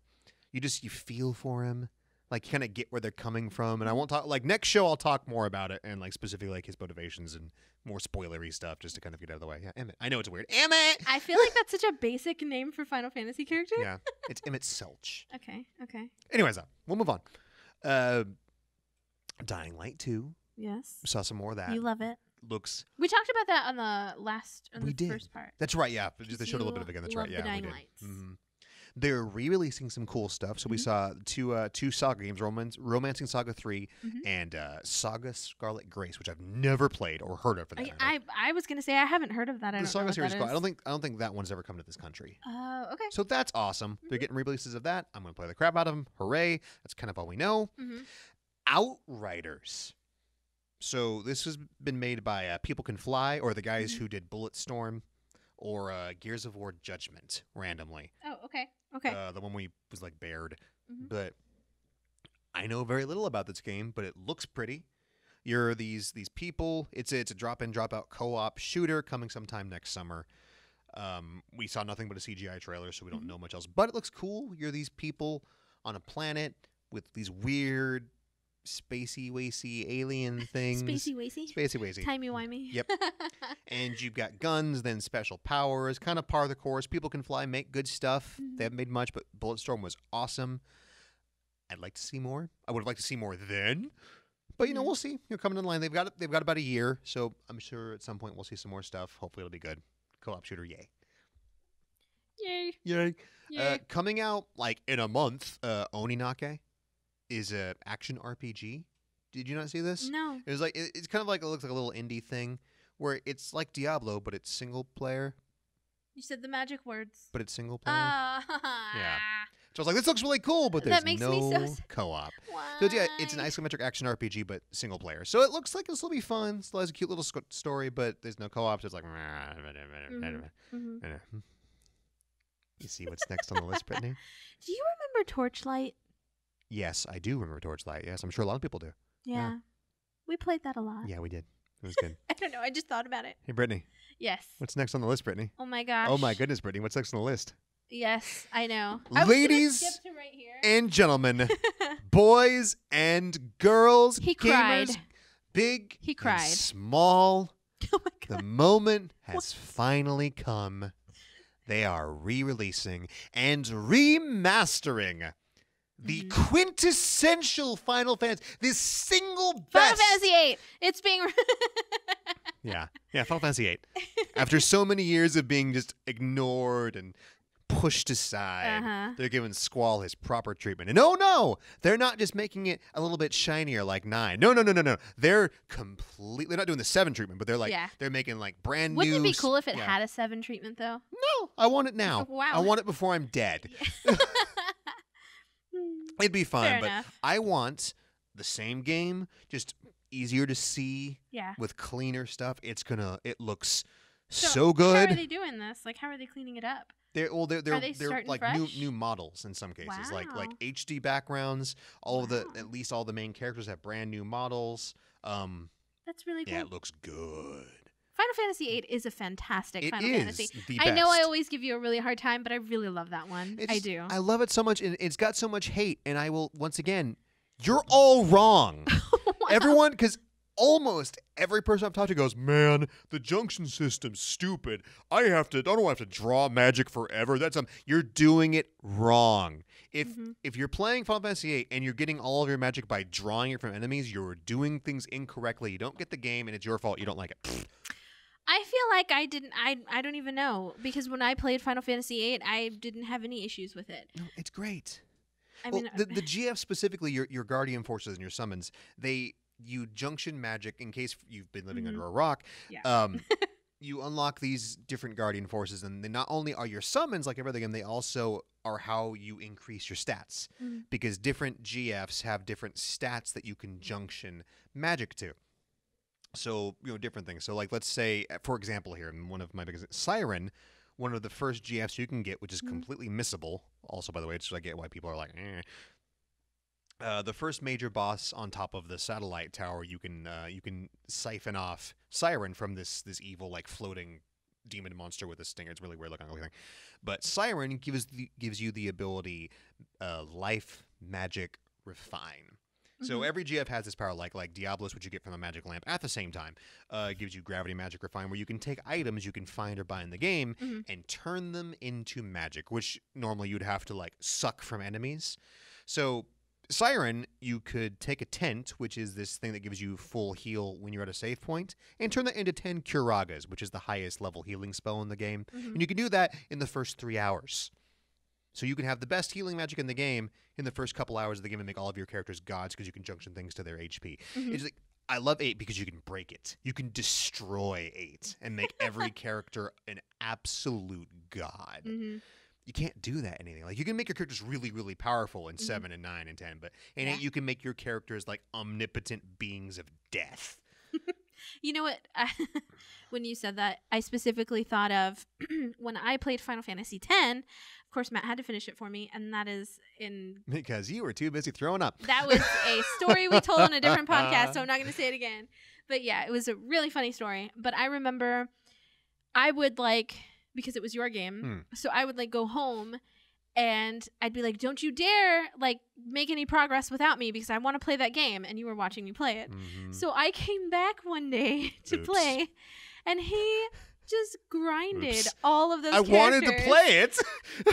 you feel for him. Like, kind of get where they're coming from. And I won't talk, like, next show I'll talk more about it and, like, specifically, like, his motivations and more spoilery stuff just to kind of get out of the way. Yeah, Emmett. I know it's weird. Emmett! I feel like that's such a basic name for Final Fantasy character. Yeah. It's Emmett Selch. Okay. Anyways, we'll move on. Dying Light 2. Yes. We saw some more of that. You love it. We talked about that on the first part. That's right, yeah. They showed a little bit of it again. That's right, yeah. Dying Lights. Mm-hmm. They're re-releasing some cool stuff. So we saw two Saga games, Romancing Saga 3 and Saga Scarlet Grace, which I've never played or heard of for that matter. I was going to say I haven't heard of that. The Saga series is cool. I don't think that one's ever come to this country. Oh, okay. So that's awesome. They're getting re-releases of that. I'm going to play the crap out of them. Hooray. That's kind of all we know. Outriders. So this has been made by People Can Fly or the guys who did Bulletstorm or Gears of War Judgment randomly. Oh, okay. The one we was like bared. But I know very little about this game, but it looks pretty. You're these people. It's a drop-in, drop-out co-op shooter coming sometime next summer. We saw nothing but a CGI trailer, so we don't know much else. But it looks cool. You're these people on a planet with these weird spacey-wacy alien things. Spacey-wacy? Timey-wimey? Yep. And you've got guns, then special powers, kind of par of the course. People Can Fly, make good stuff. They haven't made much, but Bulletstorm was awesome. I'd like to see more. I would have liked to see more then. But, we'll see. You're coming in line. They've got about a year, so I'm sure at some point we'll see some more stuff. Hopefully it'll be good. Co-op shooter, yay. Yay. Coming out, like, in a month, Oninake is a action RPG. Did you not see this? No. It was like it's kind of like it looks like a little indie thing where it's like Diablo, but it's single player. You said the magic words. But it's single player. Yeah. So I was like, this looks really cool, but there's no co-op. Why? So yeah, it's an isometric action RPG, but single player. So it looks like this will be fun. Still has a cute little story, but there's no co-op. So it's like. You see what's next on the list, Brittany? Do you remember Torchlight? Yes, I do remember Torchlight. Yes, I'm sure a lot of people do. Yeah. We played that a lot. Yeah, we did. It was good. I don't know. I just thought about it. Hey, Brittany. Yes. What's next on the list, Brittany? Oh my gosh. Oh my goodness, Brittany. What's next on the list? Yes, I know. Ladies right here. and gentlemen, boys and girls, He gamers, cried. big He cried. and small. Oh my God. The moment has finally come. They are re-releasing and remastering the quintessential Final Fantasy, this single best. Final Fantasy VIII. It's being. Yeah, Final Fantasy VIII. After so many years of being just ignored and pushed aside, they're giving Squall his proper treatment. And oh no, they're not just making it a little bit shinier like 9. No. They're not doing the 7 treatment, but they're like they're making like brand new. Wouldn't it be cool if it had a 7 treatment though? No, I want it now. Wow. I want it before I'm dead. It'd be fun, Fair but enough. I want the same game, just easier to see Yeah. with cleaner stuff. It looks so good. How are they doing this? Like, how are they cleaning it up? They're starting like fresh? new models in some cases, like Wow. HD backgrounds. At least all the main characters have brand new models. That's really cool. Yeah, it looks good. Final Fantasy VIII is a fantastic It Final is Fantasy. the I know I best. always give you a really hard time, but I really love that one. I do. I love it so much, and it's got so much hate. And I will once again, you're all wrong. Wow. Everyone, because almost every person I've talked to goes, man, the junction system's stupid. I don't have to draw magic forever. You're doing it wrong. If you're playing Final Fantasy VIII and you're getting all of your magic by drawing it from enemies, you're doing things incorrectly. You don't get the game, and it's your fault. You don't like it. I feel like I don't even know, because when I played Final Fantasy VIII, I didn't have any issues with it. No, it's great. I Well, mean, the GF specifically, your guardian forces and your summons, you junction magic in case you've been living under a rock. Yeah. You unlock these different guardian forces, and they not only are your summons like every other game, they also are how you increase your stats, because different GFs have different stats that you can junction magic to. So, different things. So, like, let's say, for example, here, in one of my biggest, Siren, one of the first GFs you can get, which is completely missable. Also, by the way, it's I get why people are like, the first major boss on top of the satellite tower, you can siphon off Siren from this evil, like, floating demon monster with a stinger. It's really weird looking thing. But Siren gives you the ability, Life Magic Refine. So every GF has this power, like Diablos, which you get from a magic lamp. At the same time, gives you Gravity Magic Refine, where you can take items you can find or buy in the game and turn them into magic, which normally you'd have to like suck from enemies. So Siren, you could take a tent, which is this thing that gives you full heal when you're at a save point, and turn that into 10 Curagas, which is the highest level healing spell in the game. And you can do that in the first 3 hours. So you can have the best healing magic in the game in the first couple hours of the game and make all of your characters gods because you can junction things to their HP. It's like, I love 8 because you can break it. You can destroy 8 and make every character an absolute god. You can't do that in anything. Like, you can make your characters really, really powerful in 7 and 9 and 10, but in 8 you can make your characters like omnipotent beings of death. You know what? When you said that, I specifically thought of when I played Final Fantasy X. Of course, Matt had to finish it for me, and that is in... Because you were too busy throwing up. That was a story we told on a different podcast, so I'm not going to say it again. But yeah, it was a really funny story. But I remember I would because it was your game, so I would go home, and I'd be like, don't you dare make any progress without me, because I want to play that game. And you were watching me play it. So I came back one day to play, and he just grinded all of those characters. I wanted to play it.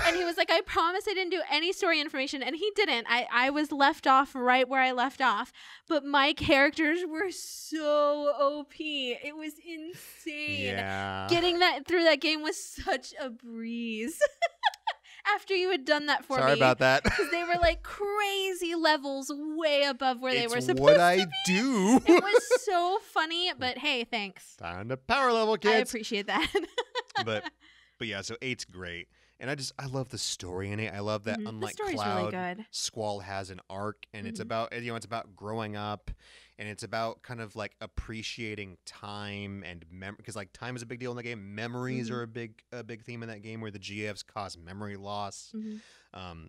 And he was like, I promise I didn't do any story information. And he didn't. I was left off right where I left off. But my characters were so OP. It was insane. Yeah. Getting that through that game was such a breeze. After you had done that for me. Sorry about that. Because they were crazy levels way above where they were supposed what to I be. do. It was so funny, but hey, thanks. Time to power level, kids. I appreciate that. but yeah, so 8's great. And I love the story in it. I love that unlike the story's Cloud, really good. Squall has an arc, and it's about growing up and it's about kind of like appreciating time and because like time is a big deal in the game. Memories are a big theme in that game, where the GFs cause memory loss.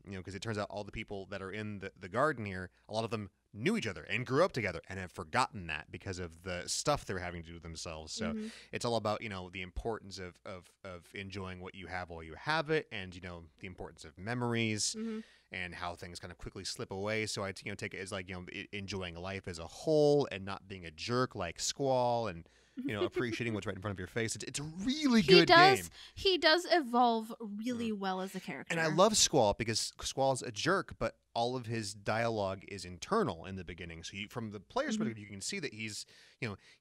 Because it turns out all the people that are in the garden here, a lot of them knew each other and grew up together and have forgotten that because of the stuff they're having to do themselves. So it's all about, the importance of enjoying what you have while you have it, and, the importance of memories and how things kind of quickly slip away. So I, take it as like, enjoying life as a whole and not being a jerk like Squall, and, appreciating what's right in front of your face. It's a really good game. He does evolve really well as a character. And I love Squall because Squall's a jerk, but all of his dialogue is internal in the beginning. So from the player's perspective, you can see that he's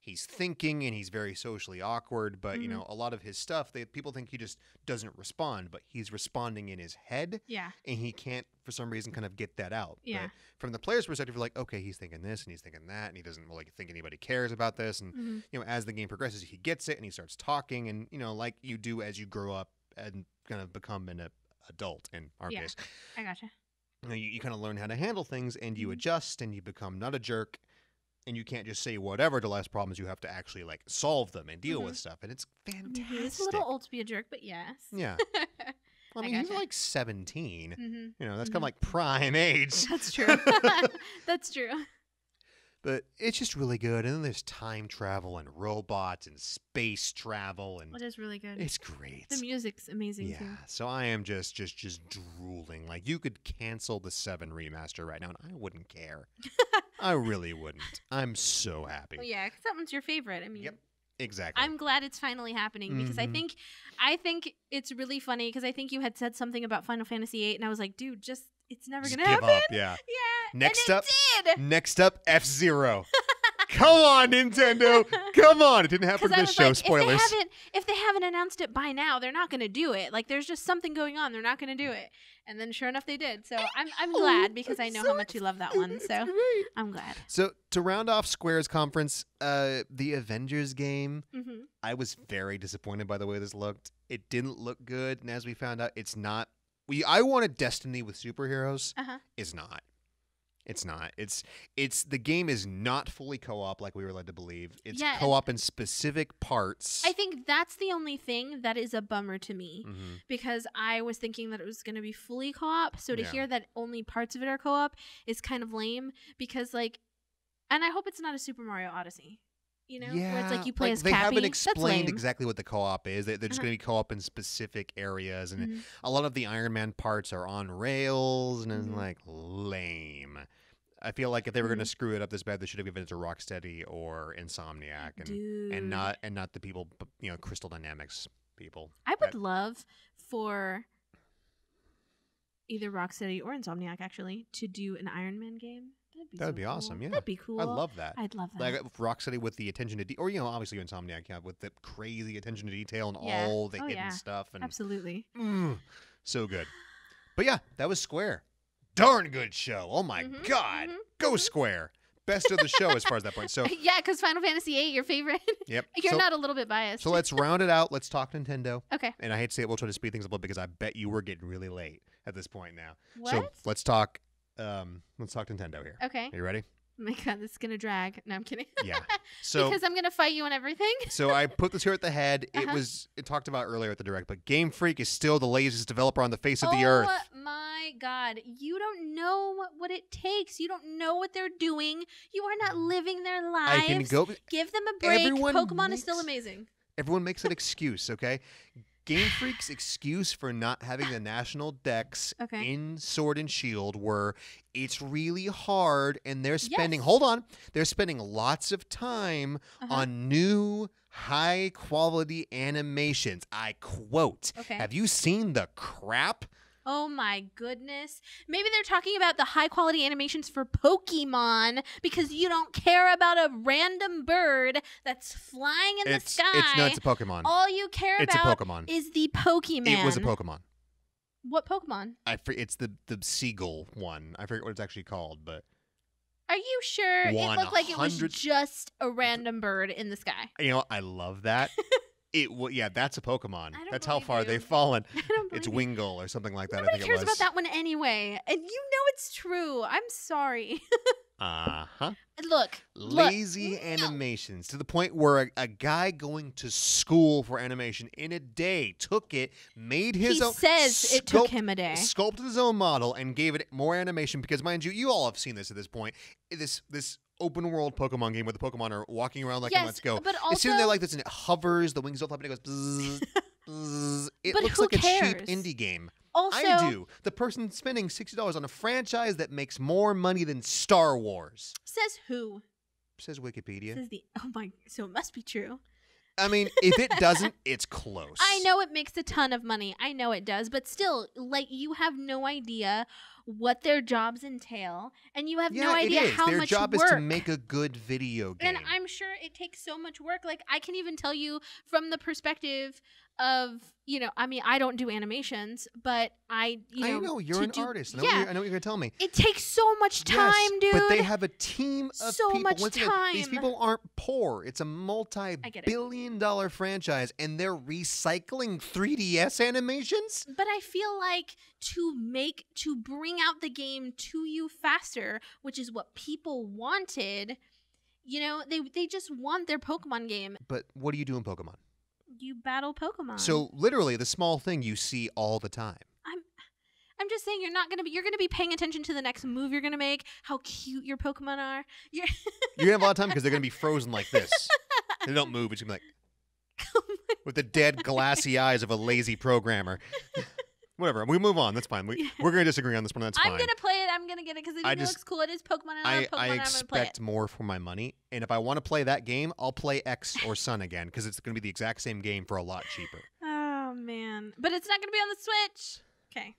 thinking, and he's very socially awkward. But a lot of his stuff, people think he just doesn't respond, but he's responding in his head. Yeah. And he can't, for some reason, kind of get that out. Yeah. But from the player's perspective, you're like, okay, he's thinking this and he's thinking that, and he doesn't really think anybody cares about this. And as the game progresses, he gets it and he starts talking, and like you do as you grow up and kind of become an adult in our case. I gotcha. You kind of learn how to handle things, and you adjust, and you become not a jerk, and you can't just say whatever to less problems. You have to actually like solve them and deal with stuff, and it's fantastic. It's a little old to be a jerk, but yes. Yeah. I mean, he's like 17. That's kind of like prime age. That's true. That's true. But it's just really good. And then there's time travel and robots and space travel, and it is really good. It's great. The music's amazing too. Yeah. So I am just drooling. Like, you could cancel the 7 remaster right now, and I wouldn't care. I really wouldn't. I'm so happy. Well, yeah, because that one's your favorite. I mean, yep. Exactly. I'm glad it's finally happening, because I think it's really funny, because I think you had said something about Final Fantasy VIII, and I was like, dude, it's never going to happen. Give up, yeah. Yeah. Next up, F-Zero. Come on, Nintendo. Come on. It didn't happen in this show. Like, spoilers. If they haven't announced it by now, they're not going to do it. Like, there's just something going on. They're not going to do it. And then sure enough, they did. So I'm glad, because I know how much you love that one. So I'm glad. So to round off Square's conference, the Avengers game, I was very disappointed by the way this looked. It didn't look good. And as we found out, it's not. I wanted Destiny with superheroes. It's not. It's not. It's the game is not fully co-op like we were led to believe. It's co-op in specific parts. I think that's the only thing that is a bummer to me, because I was thinking that it was going to be fully co-op. So to hear that only parts of it are co-op is kind of lame, because and I hope it's not a Super Mario Odyssey. Where it's like you play as Cappy. They haven't explained exactly what the co-op is. They're just going to be co-op in specific areas, and a lot of the Iron Man parts are on rails, and it's like lame. I feel like if they were going to screw it up this bad, they should have given it to Rocksteady or Insomniac, and not the people, Crystal Dynamics people. I would love for either Rocksteady or Insomniac actually to do an Iron Man game. That would be awesome. Yeah, that'd be cool. I love that. I'd love that. Like Rocksteady with the attention to or obviously Insomniac, with the crazy attention to detail and all the hidden stuff. And absolutely, so good. But yeah, that was Square. Darn good show. Oh my God, go Square. Best of the show as far as that point. So yeah, because Final Fantasy VIII, your favorite. Yep. You're not a little bit biased. So let's round it out. Let's talk Nintendo. Okay. And I hate to say it, we'll try to speed things up a little, because I bet you we're getting really late at this point now. What? So let's talk Nintendo here. Okay. Are you ready? Oh my God, this is gonna drag. No, I'm kidding. Yeah. So because I'm gonna fight you on everything. So I put this here at the head. It talked about earlier at the Direct, but Game Freak is still the laziest developer on the face of the earth. Oh my God. You don't know what it takes. You don't know what they're doing. You are not living their lives. I can go. Give them a break. Pokemon is still amazing. Everyone makes an excuse, okay? Game Freak's excuse for not having the national dex in Sword and Shield were it's really hard, and they're spending they're spending lots of time on new high quality animations. I quote, have you seen the crap? Oh my goodness. Maybe they're talking about the high quality animations for Pokemon, because you don't care about a random bird that's flying in the sky. It's a Pokemon. All you care about is the Pokemon. It was a Pokemon. What Pokemon? It's the seagull one. I forget what it's actually called, but are you sure? It looked like it was just a random bird in the sky. I love that. That's a Pokemon. That's how far they've fallen. It's Wingull or something like that. Nobody I think cares it was. about that one anyway. And you know it's true. I'm sorry. Look. Lazy animations to the point where a guy going to school for animation in a day took it, made his own. He says it took him a day. Sculpted his own model and gave it more animation because, mind you all have seen this at this point. This open world Pokemon game where the Pokemon are walking around like in Let's Go. But also, it's sitting there like this and it hovers, the wings don't flap and it goes bzzz, bzzz. It looks like cares? a cheap indie game. Also, I do. The person spending $60 on a franchise that makes more money than Star Wars. Says who? Says Wikipedia. Says so it must be true. I mean, if it doesn't, it's close. I know it makes a ton of money. I know it does. But still, like, you have no idea what their jobs entail. And you have no idea how their much job work. is to make a good video game. And I'm sure it takes so much work. Like, I can even tell you from the perspective of, I mean, I don't do animations, but I know you're an artist. I know what you're going to tell me. It takes so much time, dude. But they have a team of so people. much Once again, time. these people aren't poor. It's a multi-billion-dollar franchise, and they're recycling 3DS animations? But I feel like to bring out the game to you faster, which is what people wanted, they just want their Pokemon game. But what do you do in Pokemon? You battle Pokemon. So literally the small thing you see all the time. I'm just saying you're gonna be paying attention to the next move you're gonna make, how cute your Pokemon are. You're gonna have a lot of time because they're gonna be frozen like this. They don't move. It's gonna be like with the dead glassy eyes of a lazy programmer. Whatever. We move on. That's fine. We're going to disagree on this one. That's fine. I'm going to play it. I'm going to get it because it looks cool. It is Pokemon. And I love Pokemon. I And I'm going to play it. expect more for my money. And if I want to play that game, I'll play X or Sun again because it's going to be the exact same game for a lot cheaper. Oh, man. But it's not going to be on the Switch. Okay.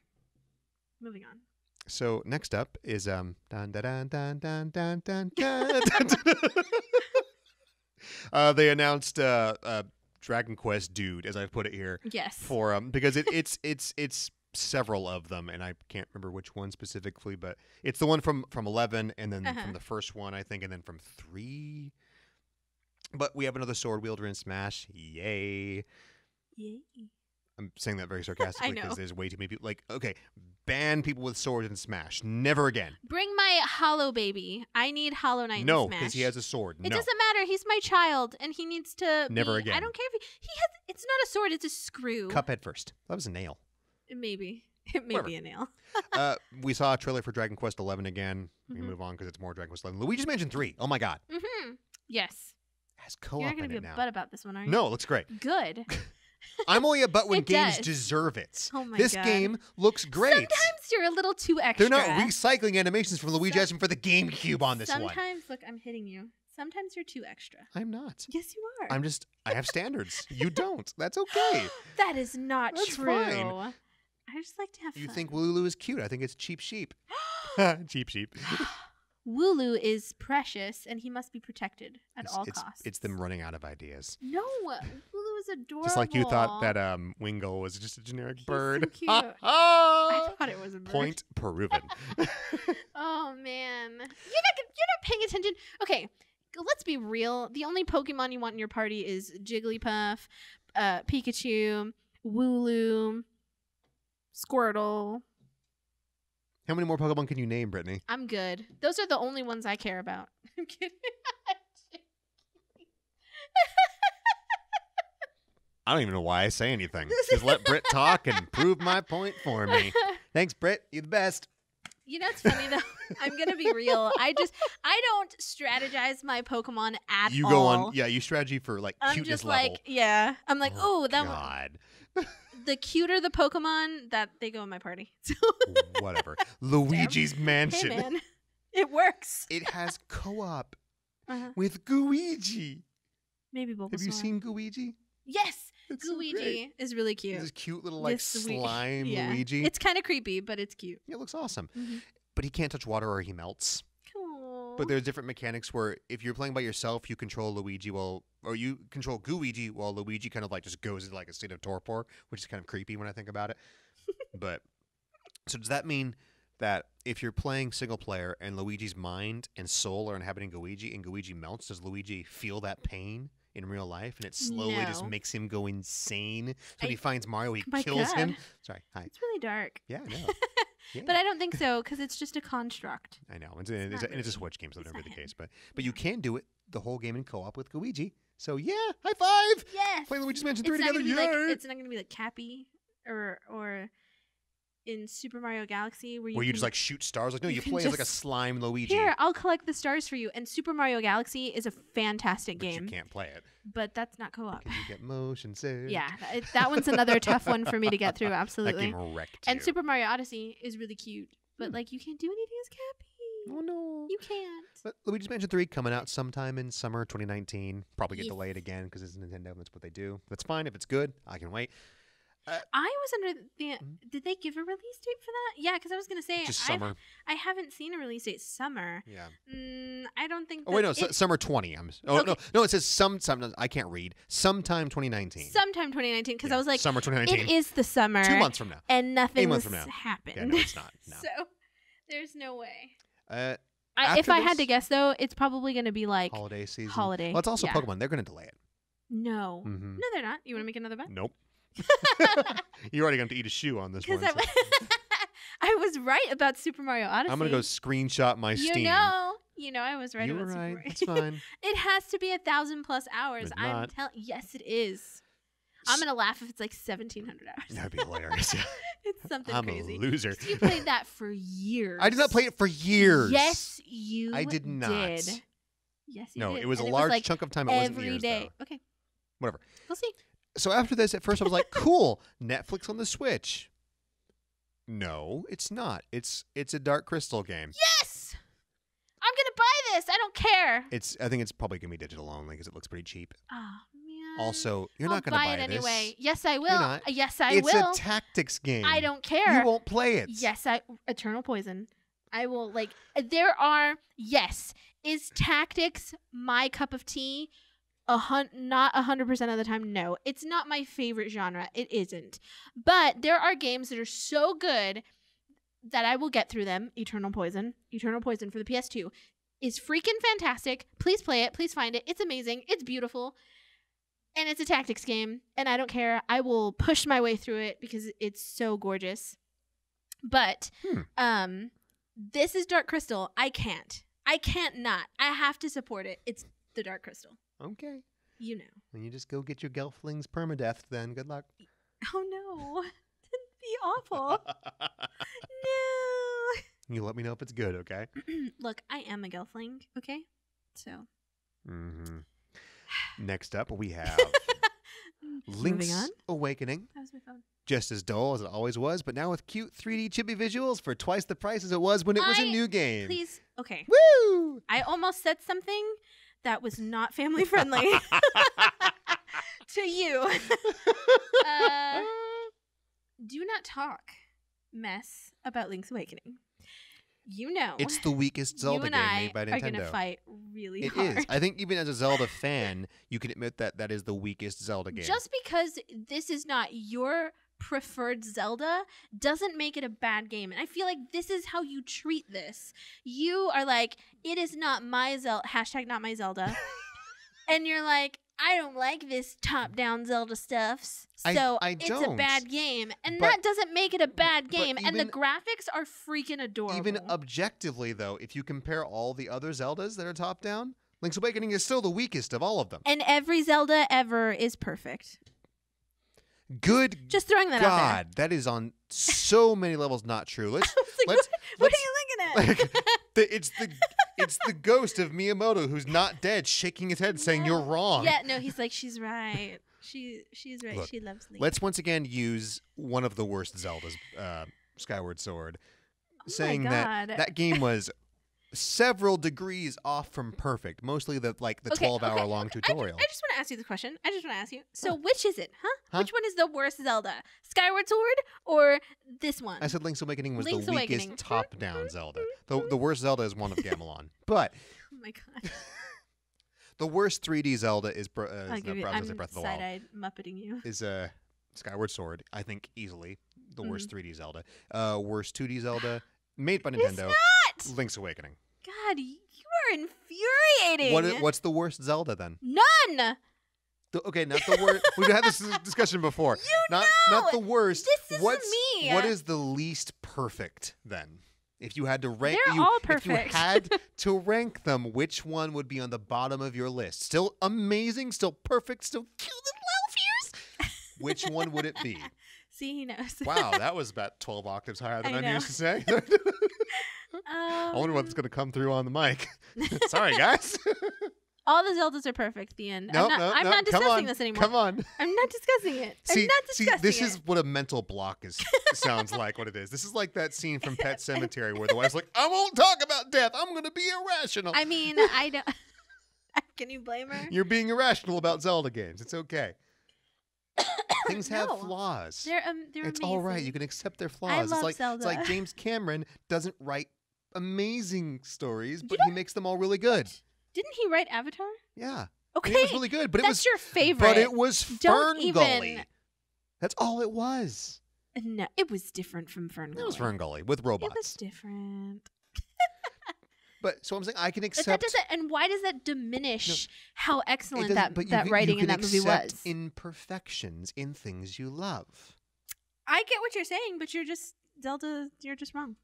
Moving on. So next up is dun dun dun dun dun dun dun. They announced Dragon Quest Dude, as I put it here. Yes. For because it's several of them, and I can't remember which one specifically, but it's the one from 11, and then from the first one, I think, and then from 3. But we have another sword wielder in Smash. Yay! Yay! I'm saying that very sarcastically because there's way too many people. Like, okay, ban people with swords in Smash. Never again. Bring my Hollow Baby. I need Hollow Knight in Smash. No, because he has a sword. It doesn't matter. He's my child, and he needs to Never again. I don't care if he has... It's not a sword. It's a screw. Cuphead first. That was a nail. Maybe. It may be a nail. We saw a trailer for Dragon Quest 11 again. We move on because it's more Dragon Quest 11. Luigi's Mansion 3. Oh, my God. Mm-hmm. Yes. Has co-op You're not going to be a butt about this one, are you? No, it looks great. Good. I'm only a butt when games deserve it. Oh my this God. game looks great. Sometimes you're a little too extra. They're not recycling animations from Luigi Mansion for the GameCube on this one. Sometimes, look, I'm hitting you. Sometimes you're too extra. I'm not. Yes, you are. I have standards. You don't. That's okay. That is not That's true. Fine. I just like to have fun. You think Wooloo is cute. I think it's cheap sheep. Cheap sheep. Wooloo is precious, and he must be protected at all costs. It's them running out of ideas. No, Wooloo is adorable. Just like you thought that Wingull was just a generic bird. So cute. I thought it was a bird. Point proven. Oh man, you're not paying attention. Okay, let's be real. The only Pokemon you want in your party is Jigglypuff, Pikachu, Wooloo, Squirtle. How many more Pokemon can you name, Brittany? I'm good. Those are the only ones I care about. I'm kidding. I don't even know why I say anything. Just let Britt talk and prove my point for me. Thanks, Britt. You're the best. You know, it's funny, though. I'm going to be real. I don't strategize my Pokemon at all. You go on, you strategy for, like, I'm cuteness just level. like, yeah. I'm like, oh, that God. The cuter the Pokemon, that they go in my party. So whatever. Luigi's Mansion. Hey, man. It works. It has co-op with Gooigi. Maybe Bulbasaur. Have you seen Gooigi? Yes. It's Gooigi is really cute. This cute little slime Luigi. It's kind of creepy, but it's cute. It looks awesome. But he can't touch water or he melts. Aww. But there's different mechanics where if you're playing by yourself, you control Luigi or you control Gooigi while Luigi kind of like just goes into like a state of torpor, which is kind of creepy when I think about it. But so does that mean that if you're playing single player and Luigi's mind and soul are inhabiting Gooigi and Gooigi melts, does Luigi feel that pain in real life and it slowly just makes him go insane? So when he finds Mario, he kills him. Sorry, hi. It's really dark. Yeah, I know. Yeah. But I don't think so because it's just a construct. I know. It's a Switch game, so that'll be the case. But you can do it the whole game in co-op with Luigi. So yeah, high five! Yes. Play Luigi's Mansion 3 together. Yeah. It's not going to be like Cappy or in Super Mario Galaxy where you just like shoot stars. Like no, you play as like a slime Luigi. Here, I'll collect the stars for you. And Super Mario Galaxy is a fantastic game. You can't play it. But that's not co-op. Because you get motion sick. Yeah, that one's another tough one for me to get through. Absolutely. That game wrecked And you. Super Mario Odyssey is really cute, but like you can't do anything as Cappy. Oh no, you can't. But Luigi's Mansion 3 coming out sometime in summer 2019. Probably get delayed again because it's Nintendo. That's what they do. That's fine if it's good. I can wait. I was under the. Did they give a release date for that? Yeah, because I was gonna say just summer. I haven't seen a release date. Summer. Yeah. I don't think. Oh wait, no, summer 20. No, it says sometime. I can't read. Sometime 2019. Sometime 2019, because I was like, summer 2019. It is the summer. 2 months from now. And nothing's 8 months from now. happened. Yeah, no, it's not. No. So there's no way. If I had to guess, though, it's probably going to be like holiday season. Holiday. Well, it's also Pokemon. They're going to delay it. No. Mm-hmm. No, they're not. You want to make another bet? Nope. You're already going to eat a shoe on this one. So. I was right about Super Mario Odyssey. I'm going to go screenshot my Steam. You know I was right you about were Super right. Mario. It's fine. It has to be 1,000+ hours. It's I'm not. telling. Yes, it is. I'm going to laugh if it's like 1,700 hours. That'd be hilarious. It's something I'm crazy. a loser. You played that for years. I did not play it for years. Yes, you I did not. Yes, you did. No, it was a large chunk of time. It wasn't every years, day. though. Okay. Whatever. We'll see. So after this, at first I was like, cool, Netflix on the Switch. No, it's not. It's a Dark Crystal game. Yes! I'm going to buy this. I don't care. I think it's probably going to be digital only because it looks pretty cheap. Oh, man. Also, you're not going to buy it this. anyway. Yes, I will. You're not. Yes, I will. It's a tactics game. I don't care. You won't play it. Yes, Eternal Poison. I will, is tactics my cup of tea? Not 100% of the time, no. It's not my favorite genre. It isn't. But there are games that are so good that I will get through them. Eternal Poison for the PS2 is freaking fantastic. Please play it. Please find it. It's amazing. It's beautiful. And it's a tactics game. And I don't care. I will push my way through it because it's so gorgeous. But this is Dark Crystal. I can't not. I have to support it. It's the Dark Crystal. Okay. You know. Then you just go get your Gelflings permadeath then. Good luck. Oh, no. That'd be awful. No. You let me know if it's good, okay? Look, I am a Gelfling, okay? So. Mm-hmm. Next up, we have Link's Awakening. That was my phone. Just as dull as it always was, but now with cute 3D chibi visuals for twice the price as it was when it was a new game. Please. Okay. Woo! I almost said something that was not family friendly to you. Do not talk mess about Link's Awakening. You know. It's the weakest Zelda game made by Nintendo. You and I are going to fight really hard. It is. I think even as a Zelda fan, you can admit that is the weakest Zelda game. Just because this is not your preferred Zelda doesn't make it a bad game. And I feel like this is how you treat this. You are like, it is not my Zelda, # not my Zelda. And you're like, I don't like this top-down Zelda stuff, so it's a bad game. And that doesn't make it a bad game. And the graphics are freaking adorable. Even objectively, though, if you compare all the other Zeldas that are top-down, Link's Awakening is still the weakest of all of them. And every Zelda ever is perfect. Good Just throwing that out there. God, that is on so many levels not true. What are you looking at? It's the ghost of Miyamoto who's not dead, shaking his head, saying you're wrong. Yeah, no, he's like, she's right. She's right. Look, she loves Link. Let's once again use one of the worst Zeldas, Skyward Sword, saying that game was several degrees off from perfect. Mostly the 12-hour long tutorial. I just want to ask you the question. So which is it, huh? Which one is the worst Zelda? Skyward Sword or this one? I said Link's Awakening was the weakest top-down Zelda. The worst Zelda is one of Gamelon. But oh my God. The worst 3D Zelda is Breath of the Wild. Side-eyed muppeting you. Is Skyward Sword, I think, easily the worst 3D Zelda. Worst 2D Zelda made by Nintendo. It's not! Link's Awakening. God, you are infuriating. What's the worst Zelda then? None. Okay, not the worst. We've had this discussion before. Not the worst. This is me. What is the least perfect then? If you had to rank, They're all perfect. If you had to rank them, which one would be on the bottom of your list? Still amazing, still perfect, still cute little elf ears. Which one would it be? See, he knows. Wow, that was about 12 octaves higher than I'm used to saying. I wonder what's going to come through on the mic. Sorry, guys. All the Zeldas are perfect. The end. Nope, I'm not discussing this anymore. Come on. I'm not discussing it. I'm not discussing this is what a mental block sounds like. What it is. This is like that scene from Pet Sematary where the wife's like, "I won't talk about death. I'm going to be irrational." I mean, I don't. Can you blame her? You're being irrational about Zelda games. It's okay. Things have flaws. They're it's amazing. all right. You can accept their flaws. I love Zelda. It's like James Cameron doesn't write amazing stories, but he makes them all really good. Didn't he write Avatar? Yeah. Okay. And it was really good, but that's your favorite. But it was Ferngully. That's all it was. No, it was different from Ferngully. It was Ferngully with robots. It was different. But so I'm saying I can accept. But that doesn't, and why does that diminish how excellent that writing in that movie was? Imperfections in things you love. I get what you're saying, but you're just Zelda. You're just wrong.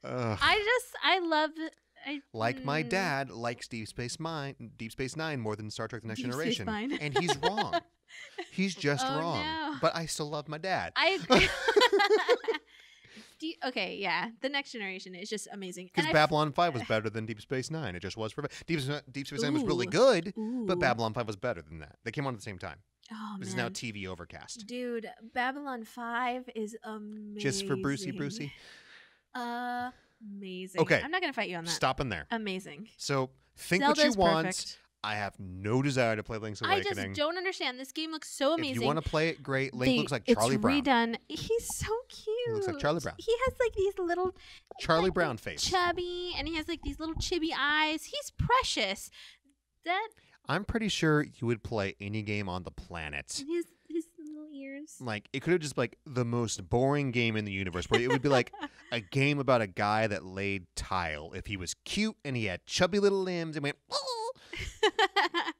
I love. Like my dad likes Deep Space Nine more than Star Trek: The Next Generation, and he's wrong. He's just wrong. No. But I still love my dad. I agree. Okay, yeah, The Next Generation is just amazing. Because Babylon 5 was better than Deep Space Nine. It just was for Deep Space Nine was really good, but Babylon 5 was better than that. They came on at the same time. Oh, this is now TV overcast. Dude, Babylon 5 is amazing. Just for Brucey. Amazing. Okay. I'm not going to fight you on that. Stopping there. Amazing. So think Zelda's what you want. perfect. I have no desire to play Link's Awakening. I just don't understand. This game looks so amazing. If you want to play it, great. Link looks like Charlie Brown. It's redone. He's so cute. He looks like Charlie Brown. He has like these little Charlie Brown face. Chubby, and he has like these little chibi eyes. He's precious. I'm pretty sure you would play any game on the planet. His little ears. Like, it could have just like the most boring game in the universe, where it would be like a game about a guy that laid tile. If he was cute and he had chubby little limbs and went, oh,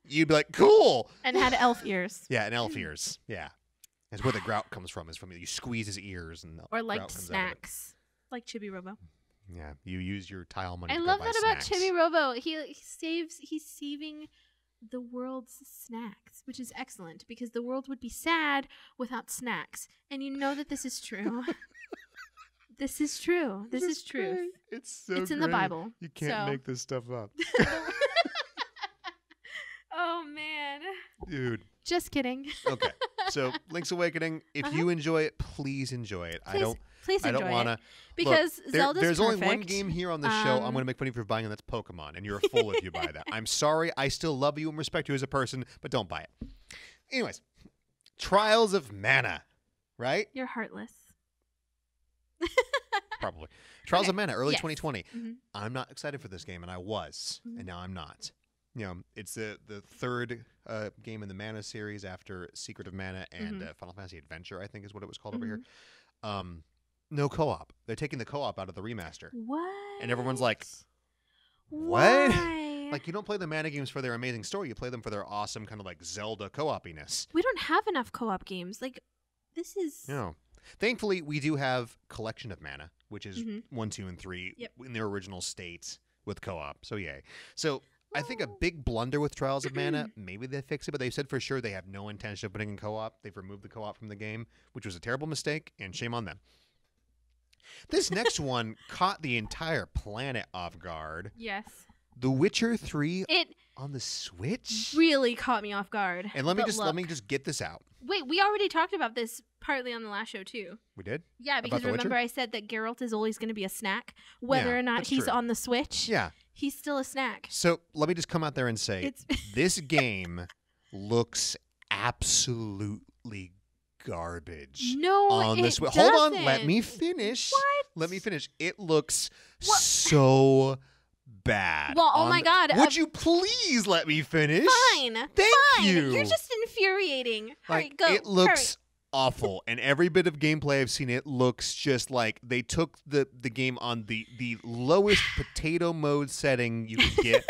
you'd be like, cool. And had elf ears. Yeah, and elf ears. Yeah. That's where the grout comes from. Is from you squeeze his ears and or like snacks, like Chibi Robo. Yeah, you use your tile money. I love that about Chibi Robo. He's saving the world's snacks, which is excellent because the world would be sad without snacks, and you know that this is true. This is true. This is truth. Great. It's in the Bible. You can't make this stuff up. Oh man, dude. Just kidding. Okay, so Link's Awakening. If you enjoy it, please enjoy it. Please I don't want to. Because Zelda's there's perfect. only one game here on the show I'm going to make fun of you for buying, and that's Pokemon. And you're a fool if you buy that. I'm sorry. I still love you and respect you as a person, but don't buy it. Anyways, Trials of Mana, right? You're heartless. Probably. Trials of Mana, early 2020. Mm-hmm. I'm not excited for this game, and I was, and now I'm not. You know, it's the third game in the Mana series after Secret of Mana and Final Fantasy Adventure, I think is what it was called over here. No co-op. They're taking the co-op out of the remaster. What? And everyone's like, what? Why? Like, you don't play the Mana games for their amazing story. You play them for their awesome kind of like Zelda co-opiness. We don't have enough co-op games. Like, this is... No. Thankfully, we do have Collection of Mana, which is 1, 2, and 3 in their original states with co-op. So, yay. So... I think a big blunder with Trials of Mana, maybe they fix it, but they said for sure they have no intention of putting in co-op. They've removed the co-op from the game, which was a terrible mistake, and shame on them. This next one caught the entire planet off guard. Yes. The Witcher 3 on the Switch? Really caught me off guard. And let me just get this out. Wait, we already talked about this partly on the last show, too. We did? Yeah, because remember I said that Geralt is always going to be a snack, whether or not he's on the Switch. Yeah. He's still a snack. So let me just come out there and say, this game looks absolutely garbage. No, on the Switch. Hold on, let me finish. What? Let me finish. It looks so bad. Well, oh my God. Would you please let me finish? Fine. Thank you. You're just infuriating. Hurry, go. It looks awful, and every bit of gameplay I've seen, it looks just like they took the game on the lowest potato mode setting you could get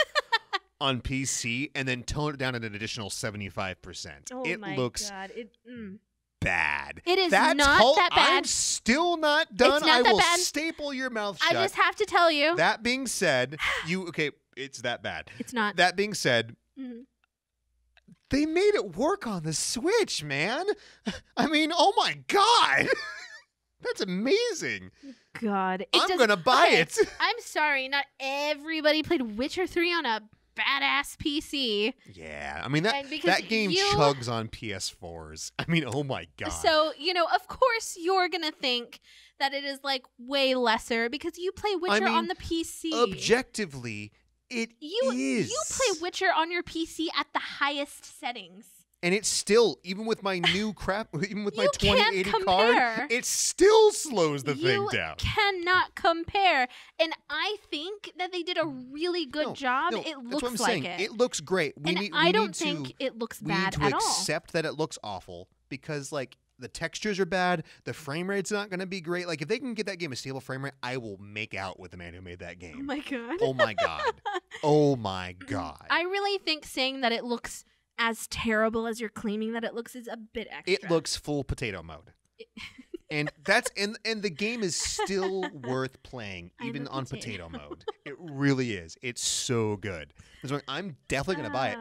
on PC and then toned it down an additional 75%. Oh it my looks God. bad. It is not that bad. I'm still not done. It's not I that will bad. staple your mouth shut. I just have to tell you. That being said, it's that bad. It's not. That being said, they made it work on the Switch, man. I mean, oh my God. That's amazing. God. I'm going to buy it. I'm sorry. Not everybody played Witcher 3 on a badass PC. Yeah. I mean, that game chugs on PS4s. I mean, oh my God. So, of course you're going to think that it is like way lesser because you play Witcher on the PC. Objectively, it is. You play Witcher on your PC at the highest settings. And it's still, even with my new crap, even with my 2080 compare. card, it still slows the thing down. You cannot compare. And I think that they did a really good job. No, it that's looks what I'm like saying. it. It looks great. I don't think it looks bad at all. We need to accept that it looks awful because, like, the textures are bad. The frame rate's not going to be great. Like, if they can get that game a stable frame rate, I will make out with the man who made that game. Oh, my God. Oh, my God. Oh, my God. I really think saying that it looks as terrible as you're claiming that it looks is a bit extra. It looks full potato mode. And that's and the game is still worth playing even on potato mode. It really is. It's so good. I'm definitely going to buy it.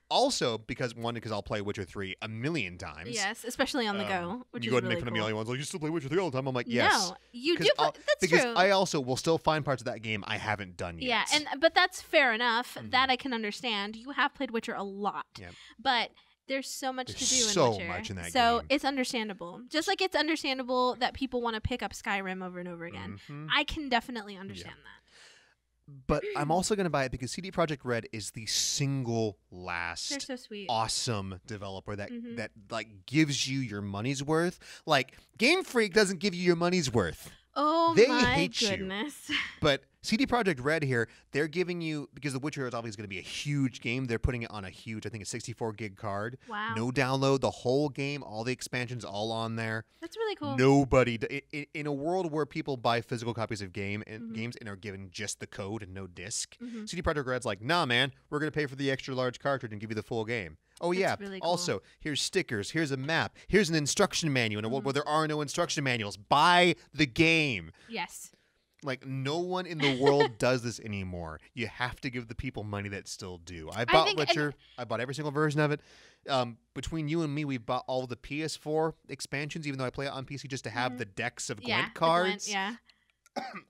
Also, because I'll play Witcher 3 a million times. Yes, especially on the go. Which you is go and really make fun cool. of me all you want. Like, you still play Witcher 3 all the time. I'm like, yes. No, you do. That's because true. I also will still find parts of that game I haven't done yet. Yeah, but that's fair enough. That I can understand. You have played Witcher a lot. Yeah. But there's so much to do in so Witcher. much in that game. So it's understandable. Just like it's understandable that people want to pick up Skyrim over and over again. I can definitely understand that. But I'm also going to buy it because CD Projekt Red is the single last They're so sweet. awesome developer that like gives you your money's worth. Like Game Freak doesn't give you your money's worth. Oh they my hate goodness. You. But CD Projekt Red here, they're giving you, because The Witcher is obviously going to be a huge game, they're putting it on a huge, I think a 64 gig card. Wow. No download, the whole game, all the expansions all on there. That's really cool. Nobody, in a world where people buy physical copies of games and are given just the code and no disc, CD Projekt Red's like, nah man, we're going to pay for the extra large cartridge and give you the full game. Oh That's yeah, really cool. Also, here's stickers, here's a map, here's an instruction manual in a world where there are no instruction manuals. Buy the game. Yes. Like, no one in the world does this anymore. You have to give the people money that still do. I bought Witcher. I bought every single version of it. Between you and me, we bought all the PS4 expansions, even though I play it on PC just to have the decks of Gwent cards. Yeah.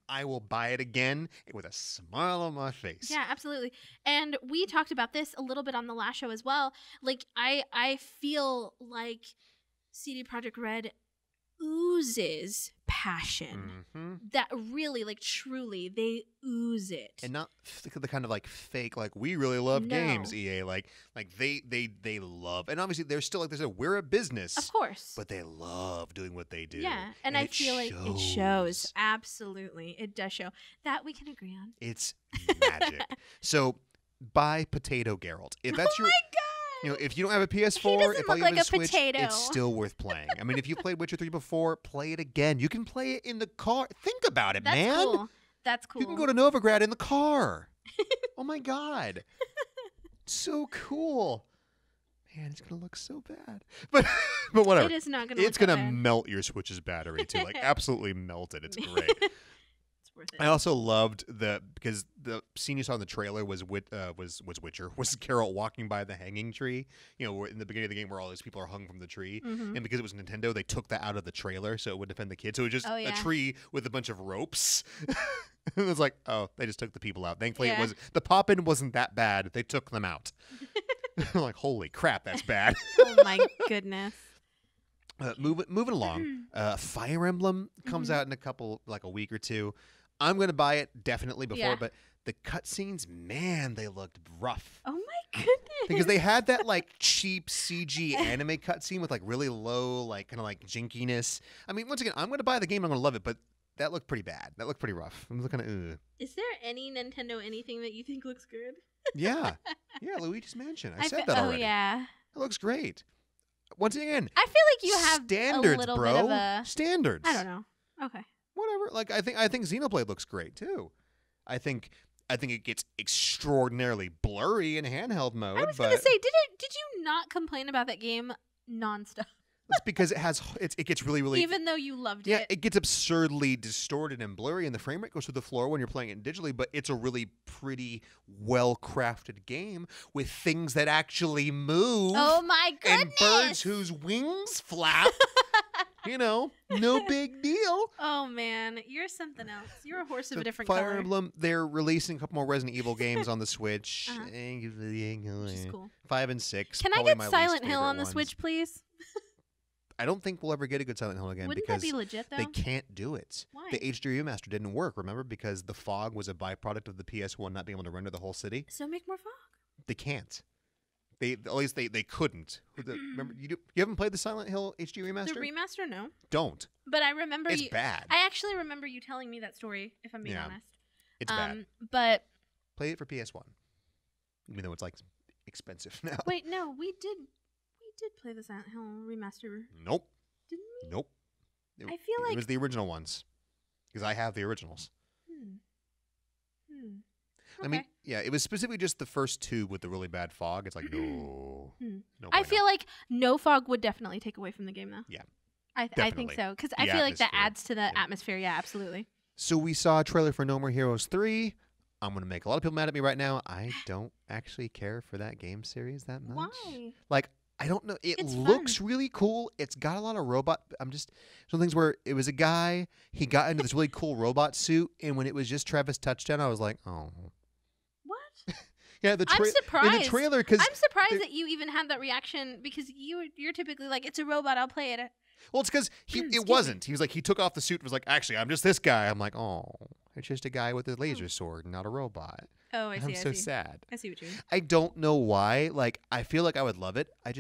I will buy it again with a smile on my face. Yeah, absolutely. And we talked about this a little bit on the last show as well. Like, I feel like CD Projekt Red oozes passion. That really, like, truly, they ooze it. And not the kind of, like, fake, like, we really love games, EA. Like they love, and obviously they're still, like they said, we're a business. Of course. But they love doing what they do. Yeah, and I feel like it shows. Absolutely. It does show. That we can agree on. It's magic. So, buy Potato Geralt. If that's your... my God! You know, if you don't have a PS4, if all you have is a Switch, potato. it's still worth playing. I mean, if you played Witcher 3 before, play it again. You can play it in the car. Think about it, man. That's cool. That's cool. You can go to Novigrad in the car. Oh, my God. So cool. Man, it's going to look so bad. But whatever. It is not going to look It's going to bad. melt your Switch's battery, too. Like, absolutely melt it. It's great. Worth it. I also loved because the scene you saw in the trailer was Witcher, was Geralt walking by the hanging tree. You know, in the beginning of the game where all these people are hung from the tree, and because it was Nintendo, they took that out of the trailer so it would defend the kids. So it was just a tree with a bunch of ropes. It was like, oh, they just took the people out. Thankfully, it was the pop-in wasn't that bad. They took them out. Like, holy crap, that's bad. Oh my goodness. Moving along, Fire Emblem comes out in a week or two. I'm going to buy it definitely before, but the cutscenes, man, they looked rough. Oh my goodness. Because they had that like cheap CG anime cutscene with like really low, like kind of like jinkiness. I mean, once again, I'm going to buy the game. I'm going to love it, but that looked pretty bad. That looked pretty rough. I'm looking at, Is there any Nintendo anything that you think looks good? Yeah, Luigi's Mansion. I said that already. Oh yeah. It looks great. Once again, I feel like you have standards, a little bro. bit of a Standards. I don't know. Okay. Whatever. Like I think Xenoblade looks great too. I think I think it gets extraordinarily blurry in handheld mode. I was going to say, did you not complain about that game nonstop? It's because it gets really even though you loved it. Yeah, it gets absurdly distorted and blurry, and the frame rate goes through the floor when you're playing it digitally. But it's a really pretty, well-crafted game with things that actually move. Oh my goodness! And birds whose wings flap. No big deal. Oh man, you're something else. You're a horse of a different Fire color. Emblem. They're releasing a couple more Resident Evil games on the Switch. Which is cool. 5 and 6. Can I get Silent Hill on the Switch, please? I don't think we'll ever get a good Silent Hill again. Wouldn't because that be legit, though? they can't do it. Why? The HD remaster didn't work, remember? Because the fog was a byproduct of the PS1 not being able to render the whole city. So make more fog. They can't. At least they couldn't. Remember, you haven't played the Silent Hill HD remaster? The remaster, no. Don't. But I remember it's bad. I actually remember you telling me that story, if I'm being honest. It's bad. But play it for PS1. Even though it's like expensive now. Wait, no, we did play the Silent Hill remaster. Nope. Didn't we? Nope. I feel like it was the original ones. Because I have the originals. Okay. I mean, yeah, it was specifically just the first two with the really bad fog. It's like, no. I feel like no fog would definitely take away from the game, though. Yeah. I think so. Because I feel like that adds to the atmosphere. Yeah, absolutely. So we saw a trailer for No More Heroes 3. I'm going to make a lot of people mad at me right now. I don't actually care for that game series that much. Why? Like, I don't know. It It's looks fun. really cool. It's got a lot of robot. Some things where it was a guy. He got into this really cool robot suit. And when it was just Travis Touchdown, I was like, oh. What? Yeah, I'm surprised. In the trailer, because I'm surprised that you even had that reaction because you're typically like, it's a robot, I'll play it. Well, it's because it wasn't. He was like, he took off the suit and was like, actually, I'm just this guy. I'm like, oh, it's just a guy with a laser sword, not a robot. Oh, I see. I'm so sad. I see what you mean. I don't know why. Like, I feel like I would love it. Yeah.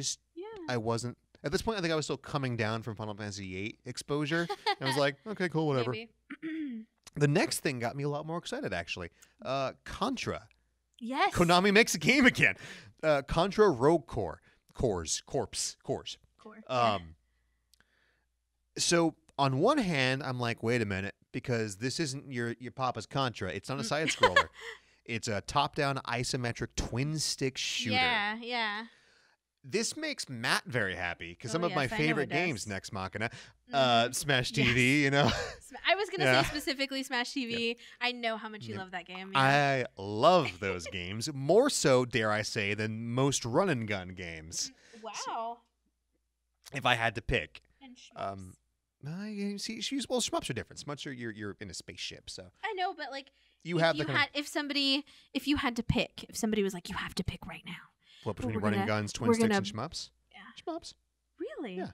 I wasn't. At this point, I think I was still coming down from Final Fantasy VIII exposure. I was like, okay, cool, whatever. Maybe. The next thing got me a lot more excited, actually. Contra. Yes. Konami makes a game again. Contra Rogue Corps. So on one hand, I'm like, wait a minute, because this isn't your Papa's Contra. It's not a side scroller. It's a top-down isometric twin stick shooter. Yeah. This makes Matt very happy because some Oh, of my yes, I know favorite it does. games, Nex Machina, Smash TV, you know. I was going to say specifically Smash TV. Yeah. I know how much you love that game. Yeah. I love those games, more so, dare I say, than most run and gun games. Wow. So, if I had to pick. And shmups. See, shmups are different. Shmups are you're in a spaceship, so. I know, but like if somebody was like, you have to pick right now. What, between running guns, twin sticks, and shmups? Yeah. Shmups. Really? Yeah.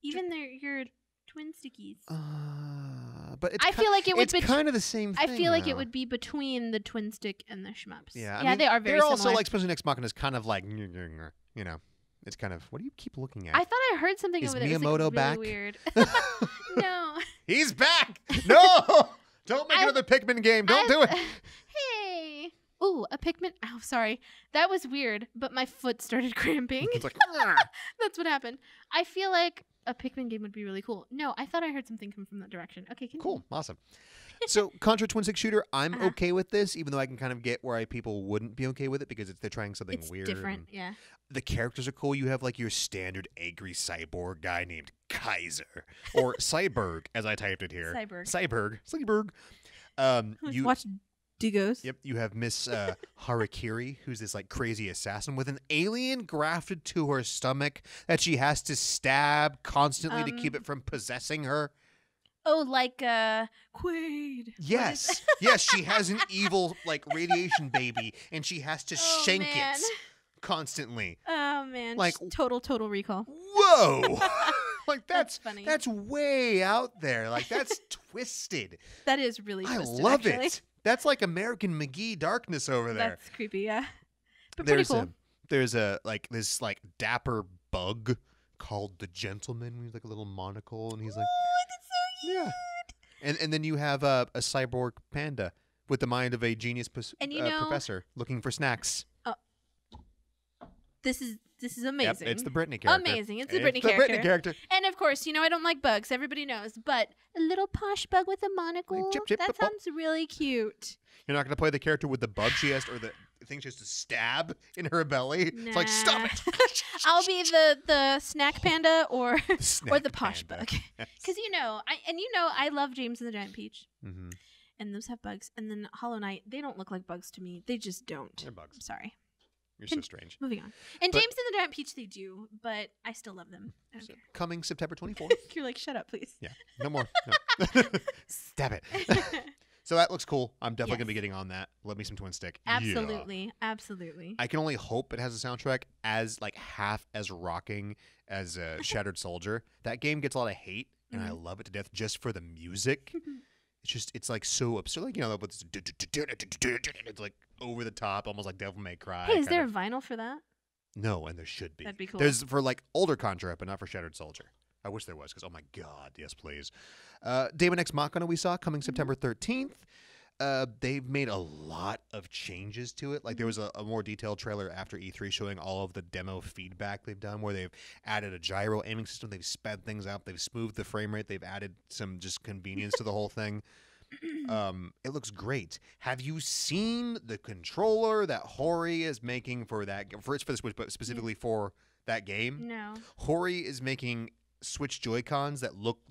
Even your twin stickies. But I feel like it would be kind of the same thing. I feel like it would be between the twin stick and the shmups. Yeah. I mean, they are very similar. They're also like, especially Nex Machina is kind of like, you know, it's kind of, what do you keep looking at? I thought I heard something over there. Miyamoto like back? Really weird. No. He's back. No. Don't make another Pikmin game. Don't do it. Hey. Ooh, a Pikmin. Oh, sorry. That was weird, but my foot started cramping. It's like, that's what happened. I feel like a Pikmin game would be really cool. No, I thought I heard something come from that direction. Okay, continue. Cool. Awesome. So, Contra twin stick shooter, I'm okay with this, even though I can kind of get why people wouldn't be okay with it because they're trying something weird. It's different, yeah. The characters are cool. You have like your standard angry cyborg guy named Kaiser, or Cyborg, as I typed it here. Cyborg. You watch Digos. Yep. You have Miss Harakiri, who's this like crazy assassin with an alien grafted to her stomach that she has to stab constantly to keep it from possessing her. Oh, like Quaid. Yes. Yes, she has an evil like radiation baby and she has to shank it constantly. Oh man. Like total recall. Whoa. Like that's funny. That's way out there. Like that's twisted. That is really twisted. I love actually. it. That's like American McGee darkness over there. That's creepy, yeah. But pretty cool. There's this dapper bug called the Gentleman. He's like a little monocle and he's like, that's so cute. Yeah. And then you have a cyborg panda with the mind of a genius professor looking for snacks. this is amazing. Yep, it's the Brittany character. Amazing. It's the Brittany character. And of course, I don't like bugs. Everybody knows. But a little posh bug with a monocle. Like, chip, that sounds really cute. You're not going to play the character with the bug she has, or the thing she has to stab in her belly. Nah. It's like, stop it. I'll be the snack panda or the posh bug. Because I love James and the Giant Peach. Mm-hmm. And those have bugs. And then Hollow Knight, they don't look like bugs to me. They just don't. They're bugs. I'm sorry. You're so strange. Moving on. And James and the Giant Peach, they do, but I still love them. I don't care. Coming September 24th. You're like, shut up, please. Yeah. No more. No. Stab it. So that looks cool. I'm definitely going to be getting on that. Love me some Twin Stick. Absolutely. Yeah. Absolutely. I can only hope it has a soundtrack as half as rocking as Shattered Soldier. That game gets a lot of hate, and I love it to death just for the music. It's like so absurd. Like, it's like over the top, almost like Devil May Cry. Hey, is there a vinyl for that? No, and there should be. That'd be cool. There's for like older Contra, but not for Shattered Soldier. I wish there was, because, oh my God, yes, please. Daemon X Machina we saw coming September 13th. They've made a lot of changes to it. Like, there was a more detailed trailer after E3 showing all of the demo feedback they've done, where they've added a gyro aiming system. They've sped things up. They've smoothed the frame rate. They've added some just convenience to the whole thing. It looks great. Have you seen the controller that Hori is making for that? It's for the Switch, but specifically for that game? No. Hori is making Switch Joy-Cons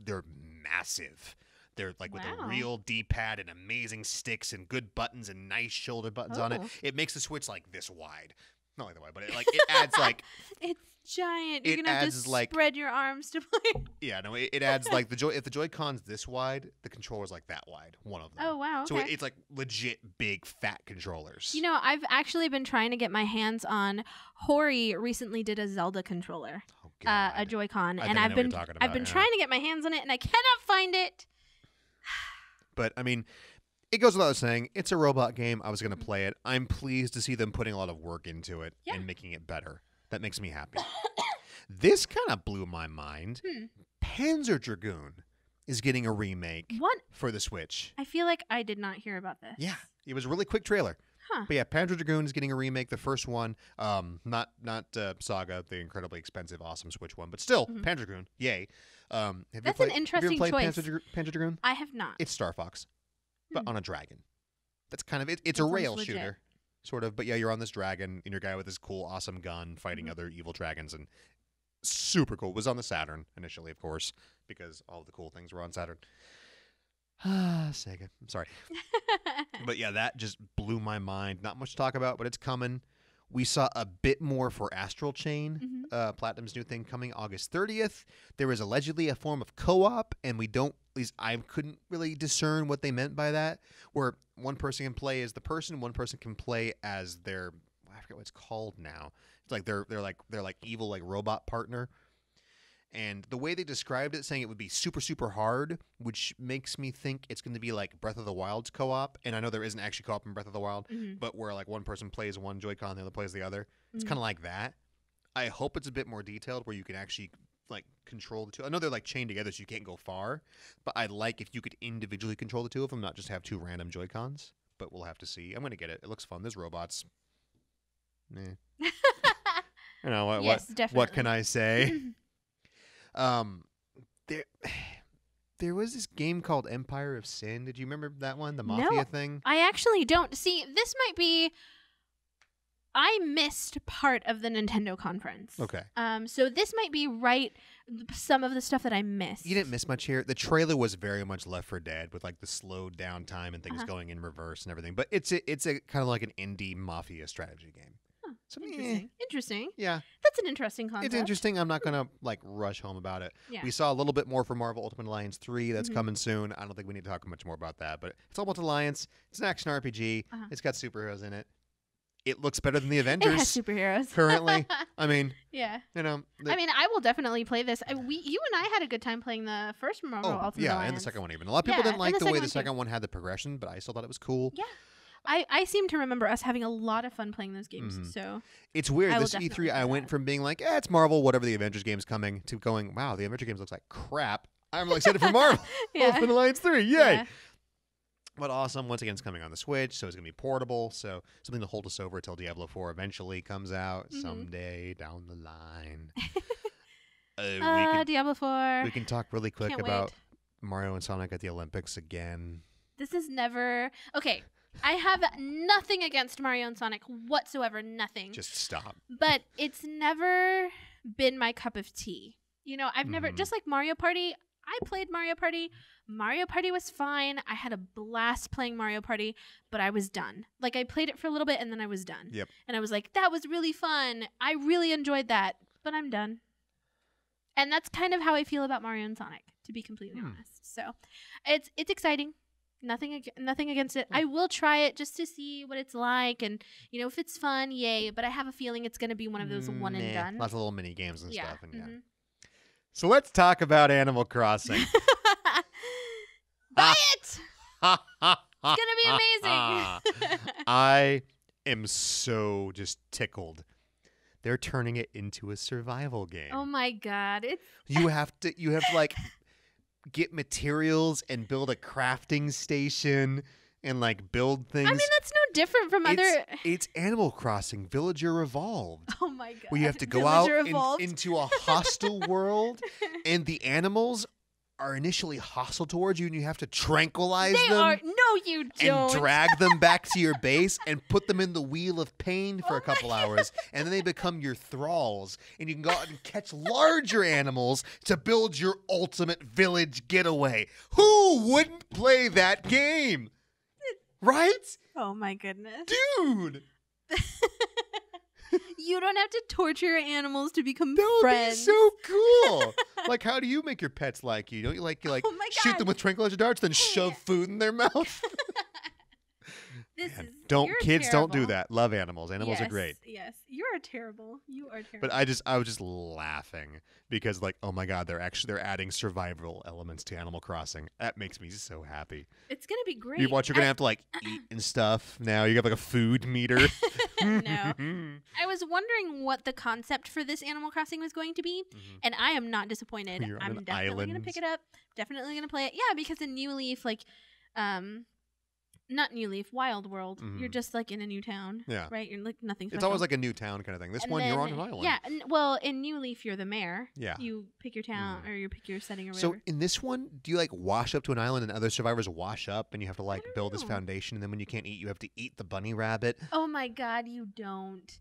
they're massive. They're like with a real D-pad and amazing sticks and good buttons and nice shoulder buttons on it. It makes the Switch like this wide. Not like that wide, but it adds like... It's giant. You're going to have to spread your arms to play. Yeah, no, it adds like if the Joy-Con's this wide, the controller's like that wide, one of them. Oh, wow. Okay. So it's like legit big fat controllers. I've actually been trying to get my hands on... Hori recently did a Zelda controller. Oh, God. A Joy-Con. And I've been trying to get my hands on it, and I cannot find it. But, I mean, it goes without saying, it's a robot game. I was going to play it. I'm pleased to see them putting a lot of work into it and making it better. That makes me happy. This kind of blew my mind. Panzer Dragoon is getting a remake for the Switch. I feel like I did not hear about this. Yeah. It was a really quick trailer. Huh. But yeah, Panzer Dragoon is getting a remake. The first one, not Saga, the incredibly expensive, awesome Switch one, but still, Panzer Dragoon, yay. That's an interesting choice. Panzer Dragoon? I have not. It's Star Fox, but on a dragon. That's kind of it. It's a rail shooter, sort of. But yeah, you're on this dragon, and you're a guy with this cool, awesome gun fighting other evil dragons, and super cool. It was on the Saturn initially, of course, because all of the cool things were on Saturn. Sega. I'm sorry. But yeah, that just blew my mind. Not much to talk about, but it's coming. We saw a bit more for Astral Chain, Platinum's new thing, coming August 30th. There is allegedly a form of co-op, and at least I couldn't really discern what they meant by that, where one person can play as the person, one person can play as their, I forget what it's called now. It's like they're like evil, like robot partner. And the way they described it, saying it would be super, super hard, which makes me think it's going to be like Breath of the Wild's co-op. And I know there isn't actually co-op in Breath of the Wild, but where like one person plays one Joy-Con, the other plays the other. It's kind of like that. I hope it's a bit more detailed where you can actually like control the two. I know they're like chained together so you can't go far, but I'd like if you could individually control the two of them, not just have two random Joy-Cons. But we'll have to see. I'm going to get it. It looks fun. There's robots. What can I say? There was this game called Empire of Sin. Did you remember that one? The Mafia thing? I actually don't. See, this might be... I missed part of the Nintendo conference. Okay. So this might be some of the stuff that I missed. You didn't miss much here. The trailer was very much Left 4 Dead with like the slowed down time and things going in reverse and everything. But it's a kind of like an indie Mafia strategy game. So, Interesting. Yeah. That's an interesting concept. It's interesting. I'm not going to like rush home about it. Yeah. We saw a little bit more for Marvel Ultimate Alliance 3. That's coming soon. I don't think we need to talk much more about that. But it's all about Alliance. It's an action RPG. It's got superheroes in it. It looks better than the Avengers. It has superheroes. Currently. I mean. Yeah. You know. I will definitely play this. You and I had a good time playing the first Marvel Ultimate Alliance. And the second one even. A lot of people didn't like the way the second one had the progression, but I still thought it was cool. Yeah. I seem to remember us having a lot of fun playing those games. So it's weird. This E3, I went from being like, it's Marvel, whatever the Avengers game's coming, to going, wow, the Avengers games looks like crap. I'm really excited for Marvel. Ultimate Alliance 3, yay! Yeah. But awesome. Once again, it's coming on the Switch, so it's going to be portable. So something to hold us over until Diablo 4 eventually comes out someday down the line. Diablo 4. We can talk really quick about Mario and Sonic at the Olympics again. This is never... Okay, I have nothing against Mario and Sonic whatsoever. Nothing. Just stop. But it's never been my cup of tea. You know, I've never... Just like Mario Party, I played Mario Party. Mario Party was fine. I had a blast playing Mario Party, but I was done. Like, I played it for a little bit, and then I was done. Yep. And I was like, that was really fun. I really enjoyed that, but I'm done. And that's kind of how I feel about Mario and Sonic, to be completely honest. So, it's exciting. Nothing against it. I will try it just to see what it's like, and you know, if it's fun, yay. But I have a feeling it's going to be one of those one and done. Lots of little mini games and stuff. And So let's talk about Animal Crossing. Buy it! It's gonna be amazing. I am so just tickled. They're turning it into a survival game. Oh my god! You have to like get materials and build a crafting station and like build things. I mean, that's no different from other. It's Animal Crossing Villager Evolved. Oh my god! Where you have to go out into a hostile world, and the animals are initially hostile towards you, and you have to tranquilize them. No, you don't. And drag them back to your base and put them in the wheel of pain for a couple hours, and then they become your thralls, and you can go out and catch larger animals to build your ultimate village getaway. Who wouldn't play that game? Right? Oh my goodness. Dude! You don't have to torture animals to become That would friends. be so cool. Like, how do you make your pets like you? Don't you like shoot them with tranquilizer darts, then shove food in their mouth? Kids don't do that. Love animals. Animals are great. Yes, you are terrible. You are terrible. But I was just laughing because, like, oh my god, they're adding survival elements to Animal Crossing. That makes me so happy. It's gonna be great. You're gonna have to like eat and stuff now. You have like a food meter. No, I was wondering what the concept for this Animal Crossing was going to be, and I am not disappointed. I'm definitely gonna pick it up. Definitely gonna play it. Yeah, because in New Leaf, like, not New Leaf, Wild World. You're just like in a new town. Yeah. Right? You're like nothing special. It's always like a new town kind of thing. This one, you're on an island. Yeah. Well, in New Leaf, you're the mayor. Yeah. You pick your town or you pick your setting or whatever. So in this one, do you like wash up to an island and other survivors wash up and you have to like build this foundation, and then when you can't eat, you have to eat the bunny rabbit? Oh my god, you don't.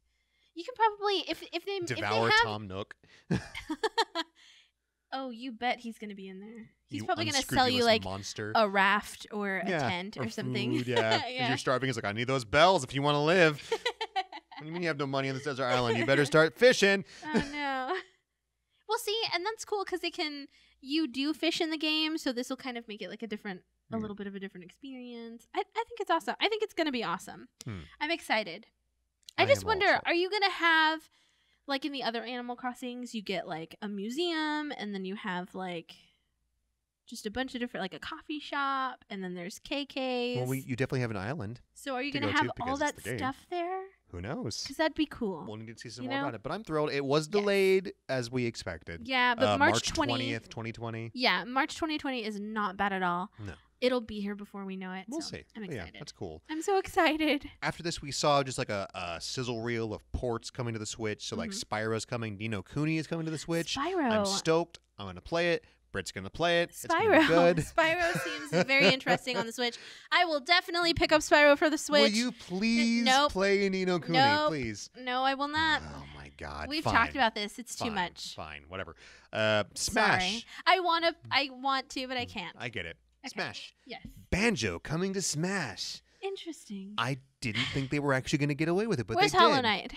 You can probably if they devour Tom Nook. Oh, you bet he's going to be in there. He's probably going to sell you like a raft or a tent or something. Food, yeah. You're starving. He's like, I need those bells if you want to live. What do you mean you have no money on this desert island? You better start fishing. Oh, no. Well, see, and that's cool because you do fish in the game, so this will kind of make it like a little bit of a different experience. I think it's awesome. I think it's going to be awesome. I'm excited. I just wonder, are you going to have... Like in the other Animal Crossings, you get like a museum, and then you have like just a bunch of different, like a coffee shop, and then there's KKs. Well, you definitely have an island. So are you going to have all that stuff there? Who knows? Because that'd be cool. We'll need to see some more about it. But I'm thrilled. It was delayed as we expected. Yeah, but March 20th, 2020. Yeah, March 2020 is not bad at all. No. It'll be here before we know it. We'll see. I'm excited. Yeah, that's cool. I'm so excited. After this, we saw just like a sizzle reel of ports coming to the Switch. So like Spyro's coming. Ni no Kuni is coming to the Switch. Spyro. I'm stoked. I'm going to play it. Britt's going to play it. Spyro. It's gonna be good. Spyro seems very interesting on the Switch. I will definitely pick up Spyro for the Switch. Will you please play Ni no Kuni, please? No, I will not. Oh my god. We've talked about this. It's too much. Fine, whatever. Smash. Sorry. I want to, but I can't. I get it. Okay. Smash. Yes. Banjo coming to Smash. Interesting. I didn't think they were actually going to get away with it, but Where's they did. Hollow Knight?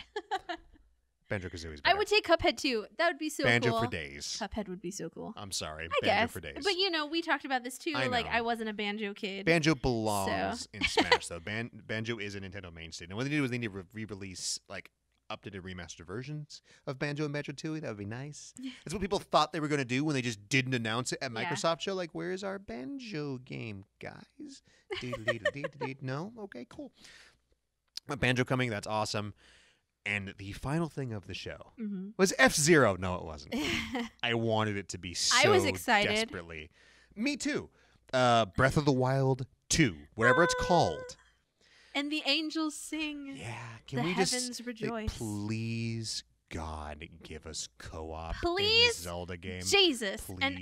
Banjo-Kazooie's better. I would take Cuphead too. That would be so Banjo cool. for days. Cuphead would be so cool. I'm sorry. I Banjo guess. for days. But we talked about this too. I wasn't a Banjo kid. Banjo belongs in Smash though. Banjo is a Nintendo mainstay. And what they do is they need to re-release like updated remastered versions of Banjo and Banjo-Tooie. That would be nice. That's what people thought they were going to do when they just didn't announce it at Microsoft show. Like, where's our Banjo game, guys? No? Okay, cool. Banjo coming. That's awesome. And the final thing of the show was F-Zero. No, it wasn't. I wanted it to be so I was excited. Desperately. Me too. Breath of the Wild 2, whatever it's called. And the angels sing. Yeah, the heavens rejoice. Please, God, give us co-op please, in this Zelda game. Jesus, please. And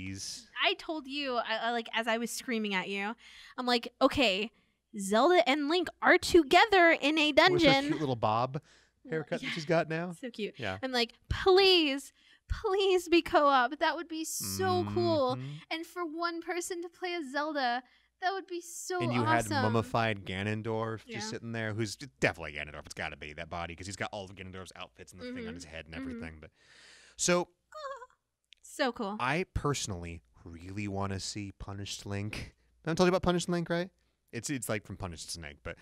I told you, like as I was screaming at you, I'm like, okay, Zelda and Link are together in a dungeon. With her cute little bob haircut that she's got now. So cute. Yeah. I'm like, please be co-op. That would be so cool. And for one person to play as Zelda, that would be so awesome. And you had mummified Ganondorf just sitting there, who's definitely Ganondorf. It's got to be that body because he's got all of Ganondorf's outfits and the thing on his head and everything. But so cool. I personally really want to see Punished Link. I told you about Punished Link, right? It's like from Punished Snake, but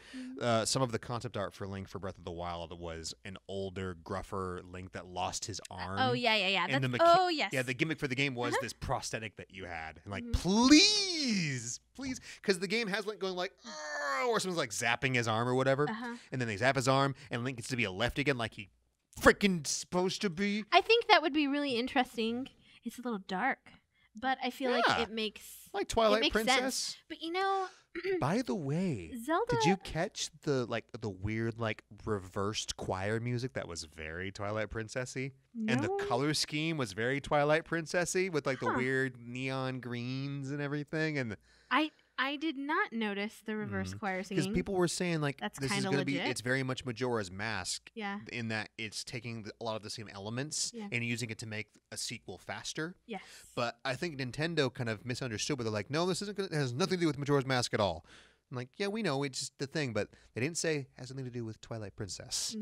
some of the concept art for Link for Breath of the Wild was an older, gruffer Link that lost his arm. Oh, yeah. And yes. Yeah, the gimmick for the game was this prosthetic that you had. And like, please, because the game has Link going like, or someone's like zapping his arm or whatever, and then they zap his arm, and Link gets to be a left again like he freaking supposed to be. I think that would be really interesting. It's a little dark, but I feel like it makes like Twilight it makes Princess. Sense. But you know. By the way, Zelda... did you catch the weird reversed choir music that was very Twilight Princessy? No. And the color scheme was very Twilight Princessy with the weird neon greens and everything. And I did not notice the reverse choir singing. Because people were saying that's this is going to be, legit. it's very much Majora's Mask. Yeah. In that it's taking a lot of the same elements and using it to make a sequel faster. Yes. But I think Nintendo kind of misunderstood, but they're like, no, this isn't it has nothing to do with Majora's Mask at all. I'm like, yeah, we know, it's just the thing, but they didn't say it has something to do with Twilight Princess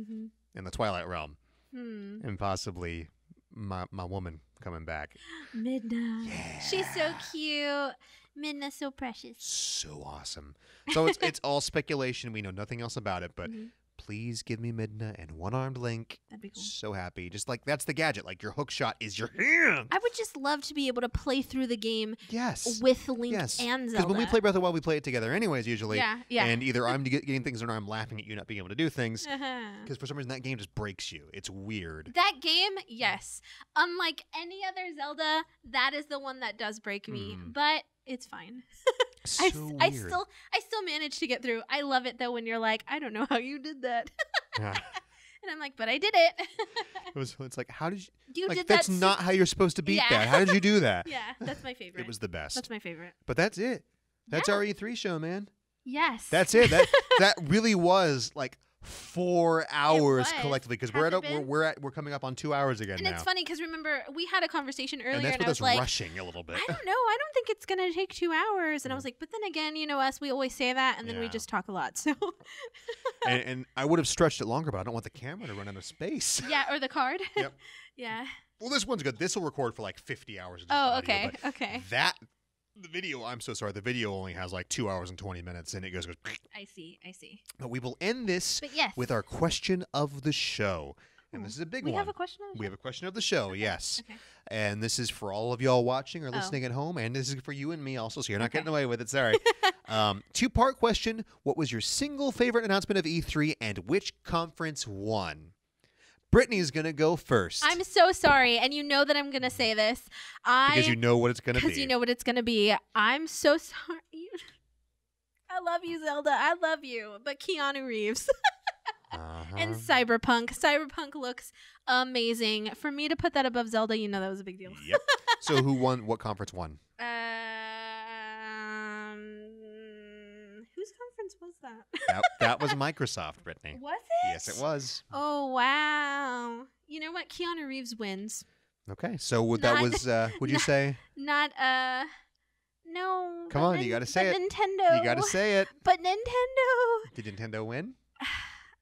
in the Twilight Realm. And possibly my woman coming back. Midna. Yeah. She's so cute. Midna's so precious. So awesome. So it's all speculation. We know nothing else about it, but please give me Midna and one-armed Link. That'd be cool. So happy. Just like that's the gadget. Like your hook shot is your hand. I would just love to be able to play through the game with Link and Zelda. Because when we play Breath of the Wild, we play it together anyways usually. Yeah. And either I'm getting things or I'm laughing at you not being able to do things. Because for some reason that game just breaks you. It's weird. That game, yes. Unlike any other Zelda, that is the one that does break me. But it's fine. So weird. I still manage to get through. I love it though when you're like, I don't know how you did that. And I'm like, but I did it. It's like, how did you did that's that not how you're supposed to beat that. How did you do that? Yeah, that's my favorite. It was the best. That's my favorite. But that's it. That's our E3 show, man. Yes. That's it. That really was 4 hours collectively because we're coming up on 2 hours again now. And it's funny because remember we had a conversation earlier, and that's I was like rushing a little bit. I don't know. I don't think it's gonna take 2 hours. And I was like, but then again, you know us, we always say that, and then we just talk a lot. So. and I would have stretched it longer, but I don't want the camera to run out of space. Yeah, or the card. Yep. Yeah. Well, this one's good. This will record for 50 hours. Okay. Okay. The video, I'm so sorry. The video only has 2 hours and 20 minutes, and it goes. I see. But we will end this yes. with our question of the show. And this is a big one. We have a question of the show? We have a question of the show, yes. Okay. And this is for all of y'all watching or listening at home, and this is for you and me also, so you're not getting away with it. Sorry. 2-part question. What was your single favorite announcement of E3, and which conference won? Brittany's going to go first. I'm so sorry, and you know that I'm going to say this. Because you know what it's going to be. Because you know what it's going to be. I'm so sorry. I love you, Zelda. I love you. But Keanu Reeves. And Cyberpunk. Cyberpunk looks amazing. For me to put that above Zelda, you know that was a big deal. Yep. So who won? What conference won? Whose conference was that? That was Microsoft, Brittany. Was it? Yes, it was. Oh, wow. You know what? Keanu Reeves wins. Okay. So would you say? Not, no. Come on, you got to say it. Nintendo. You got to say it. But Nintendo. Did Nintendo win?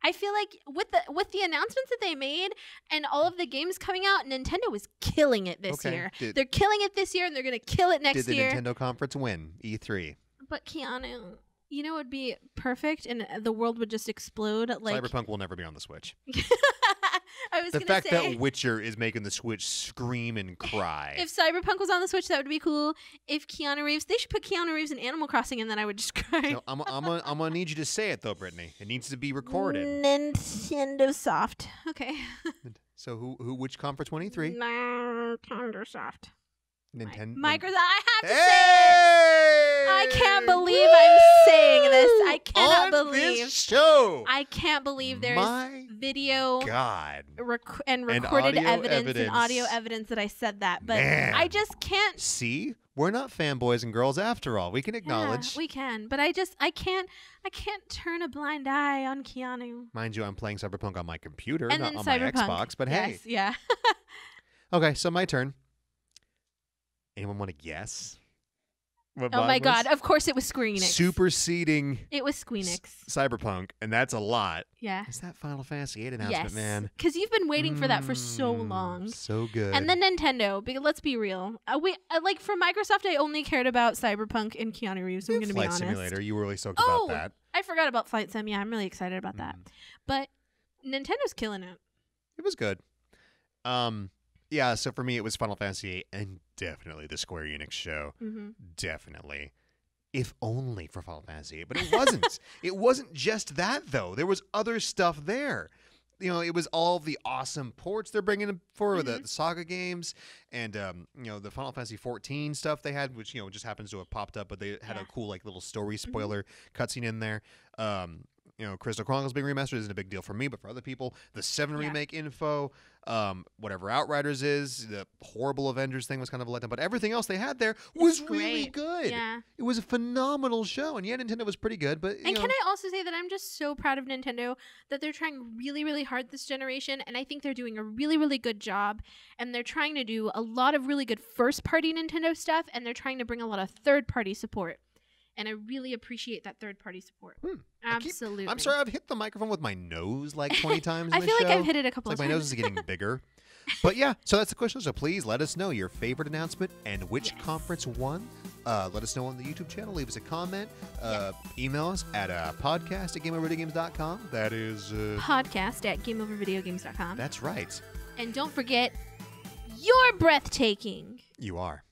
I feel like with the announcements that they made and all of the games coming out, Nintendo is killing it this year. They're killing it this year, and they're going to kill it next year. Did the Nintendo conference win E3? But Keanu, you know, it would be perfect, and the world would just explode. Cyberpunk will never be on the Switch. I was the fact that Witcher is making the Switch scream and cry. If Cyberpunk was on the Switch, that would be cool. If Keanu Reeves, they should put Keanu Reeves in Animal Crossing, and then I would just cry. No, I'm gonna need you to say it though, Brittany. It needs to be recorded. Nintendo Soft. Okay. So which conference won E3? Nintendo Soft. Nintendo. Microsoft. I have to say it. I can't believe I'm saying this. I cannot believe this show. I can't believe there's video and recorded audio evidence and audio evidence that I said that. But Man. I just can't. See? We're not fanboys and girls after all. We can acknowledge. Yeah, we can. But I can't turn a blind eye on Keanu. Mind you, I'm playing Cyberpunk on my computer, and not then on Cyberpunk. my Xbox. But yes, hey. Yeah. Okay, so my turn. Anyone want to guess? Oh my God! Of course, it was Squeenix. Superseding. It was Squeenix. Cyberpunk, and that's a lot. Yeah. It's that Final Fantasy VIII announcement, man. Because you've been waiting for that for so long. So good. And then Nintendo. Because let's be real. Like for Microsoft, I only cared about Cyberpunk and Keanu Reeves. I'm going to be honest. Flight Simulator. You were really stoked about that. I forgot about Flight Sim. Yeah, I'm really excited about that. But Nintendo's killing it. It was good. Yeah. So for me, it was Final Fantasy VIII and definitely the Square Enix show. Definitely. If only for Final Fantasy VIII. But it wasn't. It wasn't just that, though. There was other stuff there. You know, it was all the awesome ports they're bringing for the Saga games and, you know, the Final Fantasy XIV stuff they had, which, you know, just happens to have popped up, but they had a cool, like, little story spoiler cutscene in there. You know, Crystal Chronicles being remastered isn't a big deal for me, but for other people, the 7 remake info, whatever Outriders is, the horrible Avengers thing was kind of a letdown, but everything else they had there was really good. Yeah. It was a phenomenal show, and yeah, Nintendo was pretty good, but can I also say that I'm just so proud of Nintendo that they're trying really, really hard this generation, and I think they're doing a really, really good job, and they're trying to do a lot of really good first-party Nintendo stuff, and they're trying to bring a lot of third-party support. And I really appreciate that third-party support. Absolutely. I'm sorry, I've hit the microphone with my nose like 20 times I feel like I've hit it a couple of times. My nose is getting bigger. But yeah, so that's the question. So please let us know your favorite announcement and which conference won. Let us know on the YouTube channel. Leave us a comment. Email us at podcast@gameovervideogames.com. That is... podcast@gameovervideogames.com. That's right. And don't forget, you're breathtaking. You are.